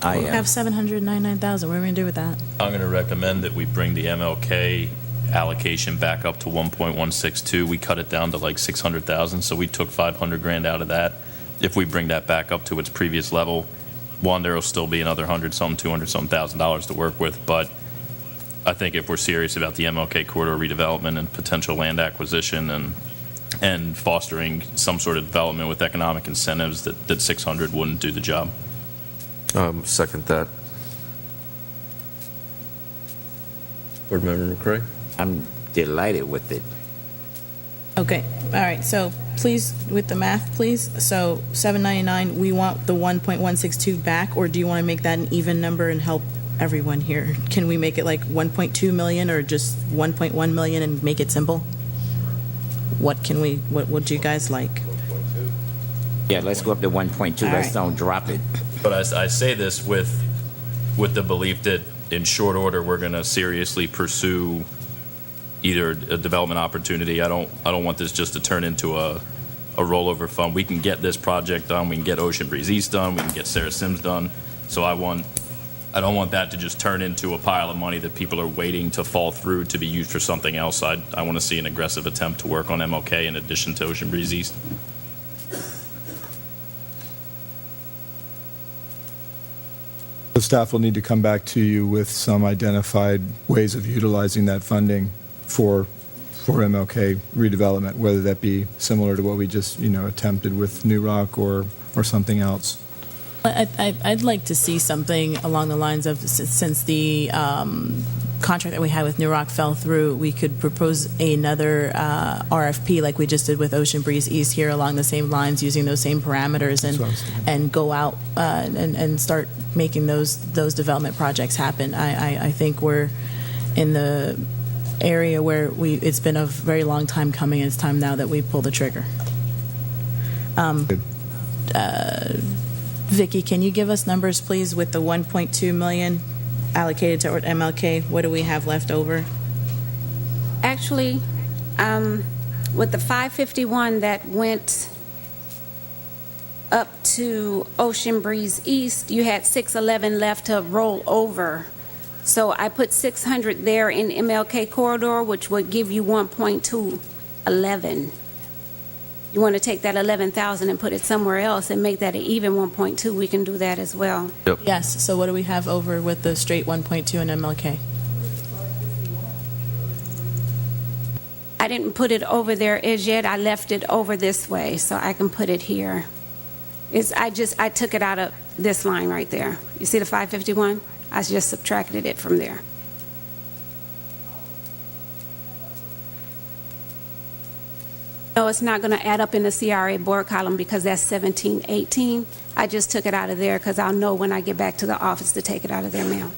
B: I
C: We have $799,000. What are we going to do with that?
F: I'm going to recommend that we bring the MLK allocation back up to 1.162. We cut it down to like 600,000, so we took 500 grand out of that. If we bring that back up to its previous level, there will still be another $200,000 to work with, but I think if we're serious about the MLK corridor redevelopment and potential land acquisition and and fostering some sort of development with economic incentives that 600 wouldn't do the job.
A: Second that. Board Member McCray?
B: I'm delighted with it.
C: Okay, all right, so please, with the math, please. So 799, we want the 1.162 back, or do you want to make that an even number and help everyone here? Can we make it like 1.2 million or just 1.1 million and make it simple? What would you guys like?
B: Yeah, let's go up to 1.2.
C: All
B: Let's
C: right.
B: don't drop it.
F: But I say this with the belief that in short order, we're going to seriously pursue either a development opportunity. I don't want this just to turn into a rollover fund. We can get this project done. We can get Ocean Breeze East done. We can get Sarah Sims done. So I don't want that to just turn into a pile of money that people are waiting to fall through to be used for something else. I want to see an aggressive attempt to work on MLK in addition to Ocean Breeze East.
G: The staff will need to come back to you with some identified ways of utilizing that funding for MLK redevelopment, whether that be similar to what we just, attempted with New Rock or something else.
C: I'd like to see something along the lines of, since the contract that we had with New Rock fell through, we could propose another RFP like we just did with Ocean Breeze East here along the same lines, using those same parameters, and go out and start making those development projects happen. I think we're in the area where it's been a very long time coming, and it's time now that we pull the trigger. Vicki, can you give us numbers, please, with the 1.2 million allocated to MLK? What do we have left over?
L: Actually, with the 551 that went up to Ocean Breeze East, you had 611 left to roll over. So I put 600 there in MLK corridor, which would give you 1.211. You want to take that 11,000 and put it somewhere else and make that an even 1.2, we can do that as well.
A: Yep.
C: Yes, so what do we have over with the straight 1.2 in MLK?
L: I didn't put it over there as yet. I left it over this way, so I can put it here. I took it out of this line right there. You see the 551? I just subtracted it from there. No, it's not going to add up in the CRA board column because that's 1718. I just took it out of there because I'll know when I get back to the office to take it out of there, ma'am.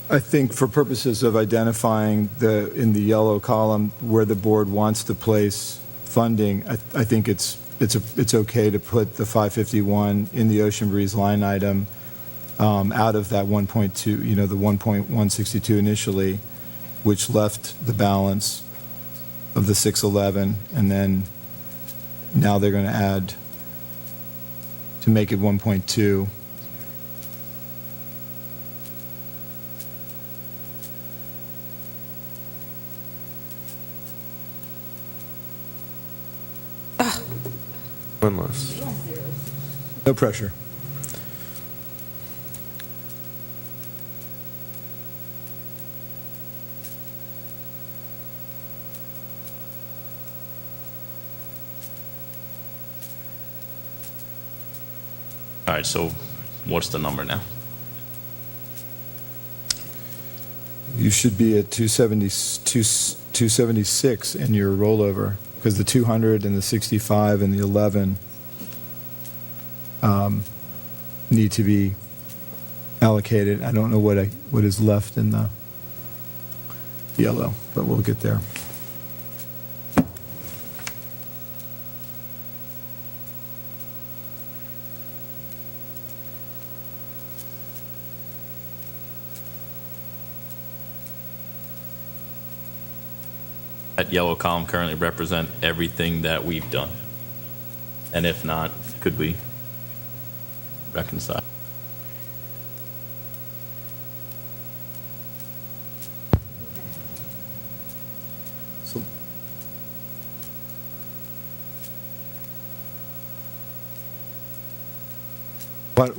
G: I think for purposes of identifying in the yellow column where the board wants to place funding, I think it's okay to put the 551 in the Ocean Breeze line item out of that 1.2, the 1.162 initially, which left the balance of the 611, and then now they're going to add to make it 1.2.
A: One less.
G: No pressure.
F: All right, so what's the number now?
G: You should be at 276 in your rollover, because the 200 and the 65 and the 11 need to be allocated. I don't know what is left in the yellow, but we'll get there.
F: That yellow column currently represent everything that we've done? And if not, could we reconcile?
G: So,
L: What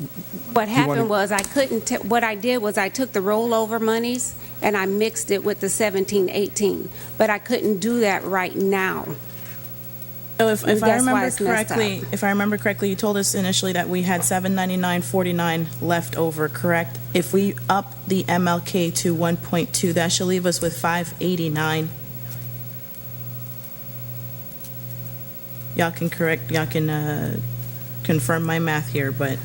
G: you
L: happened
G: wanna-
L: was I couldn't, what I did was I took the rollover monies and I mixed it with the 17, 18, but I couldn't do that right now.
C: So if I
L: That's why
C: remember
L: it's messed
C: correctly,
L: up.
C: if I remember correctly, you told us initially that we had 799.49 left over, correct? If we up the MLK to 1.2, that should leave us with 589. Y'all can confirm my math here, but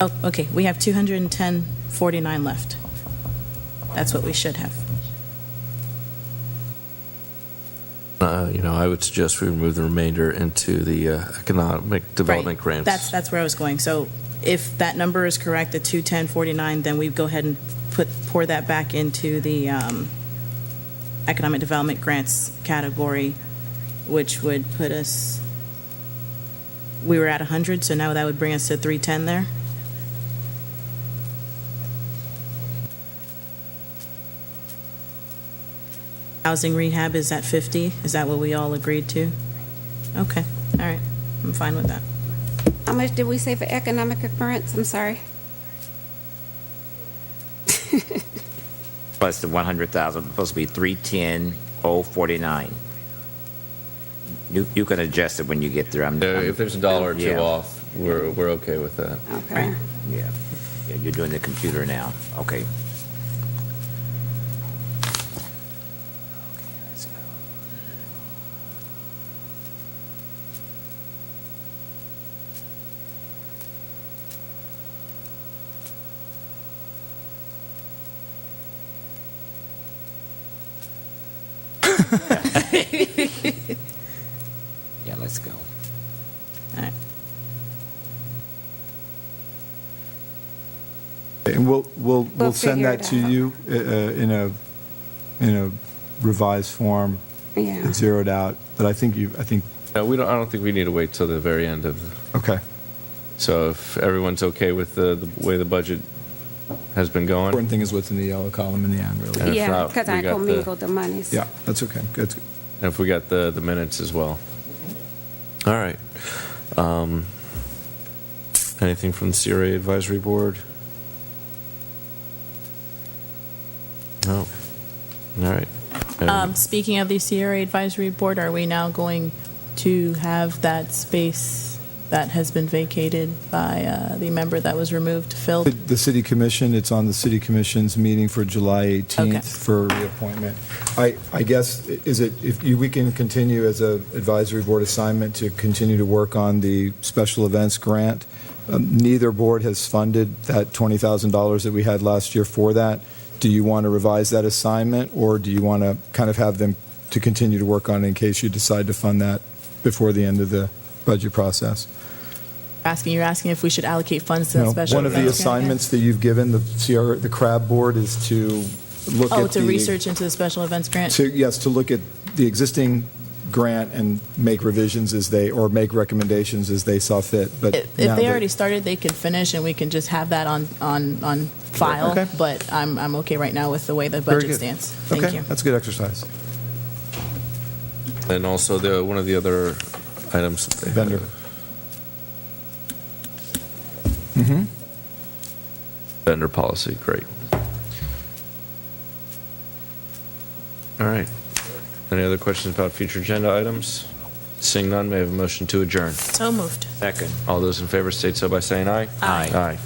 C: oh, okay, we have 210.49 left. That's what we should have.
A: I would suggest we move the remainder into the economic development
C: Right.
A: grants.
C: That's where I was going. So if that number is correct, the 210.49, then we go ahead and pour that back into the economic development grants category, which would put us, we were at 100, so now that would bring us to 310 there. Housing rehab is at 50. Is that what we all agreed to? Okay, all right, I'm fine with that.
L: How much did we say for economic grants? I'm sorry.
B: Plus the 100,000, supposed to be 310,049. You can adjust it when you get there.
A: If there's a dollar or two
B: Yeah.
A: off, we're okay with that.
L: Okay.
B: Yeah, you're doing the computer now. Okay. Yeah, let's go.
C: All right.
G: And we'll send
L: figure
G: that
L: it
G: to
L: out.
G: you in a revised form,
L: Yeah.
G: zeroed out. But I think
A: No, I don't think we need to wait till the very end of.
G: okay.
A: So if everyone's okay with the way the budget has been going,
G: Important thing is what's in the yellow column in the end, really.
A: And if
L: Yeah,
A: not,
L: because
A: we
L: I
A: got the-
L: commingled the monies.
G: Yeah, that's okay. Good.
A: and if we got the minutes as well. All right. Anything from the CRA Advisory Board? No. All right.
C: Speaking of the CRA Advisory Board, are we now going to have that space that has been vacated by the member that was removed filled?
G: The City Commission, it's on the City Commission's meeting for July 18th
C: Okay.
G: for reappointment. I guess, we can continue as a advisory board assignment to continue to work on the special events grant. Neither board has funded that $20,000 that we had last year for that. Do you want to revise that assignment, or do you want to kind of have them to continue to work on it in case you decide to fund that before the end of the budget process?
C: You're asking if we should allocate funds to that
G: No,
C: special
G: one of the
C: events grant?
G: assignments that you've given the CRA Board is to look at
C: To research into the special events grant?
G: to look at the existing grant and make revisions or make recommendations as they saw fit. But
C: If
G: now
C: they
G: that-
C: already started, they could finish, and we can just have that on file.
G: Okay.
C: But I'm okay right now with the way the
G: Very
C: budget
G: good.
C: stands. Thank
G: Okay,
C: you.
G: that's a good exercise.
A: And also one of the other items.
G: Vendor.
A: Vendor policy, great. All right. Any other questions about future agenda items? Seeing none, may I have a motion to adjourn?
C: So moved.
B: Second.
A: All those in favor state so by saying aye.
C: Aye.
A: Aye.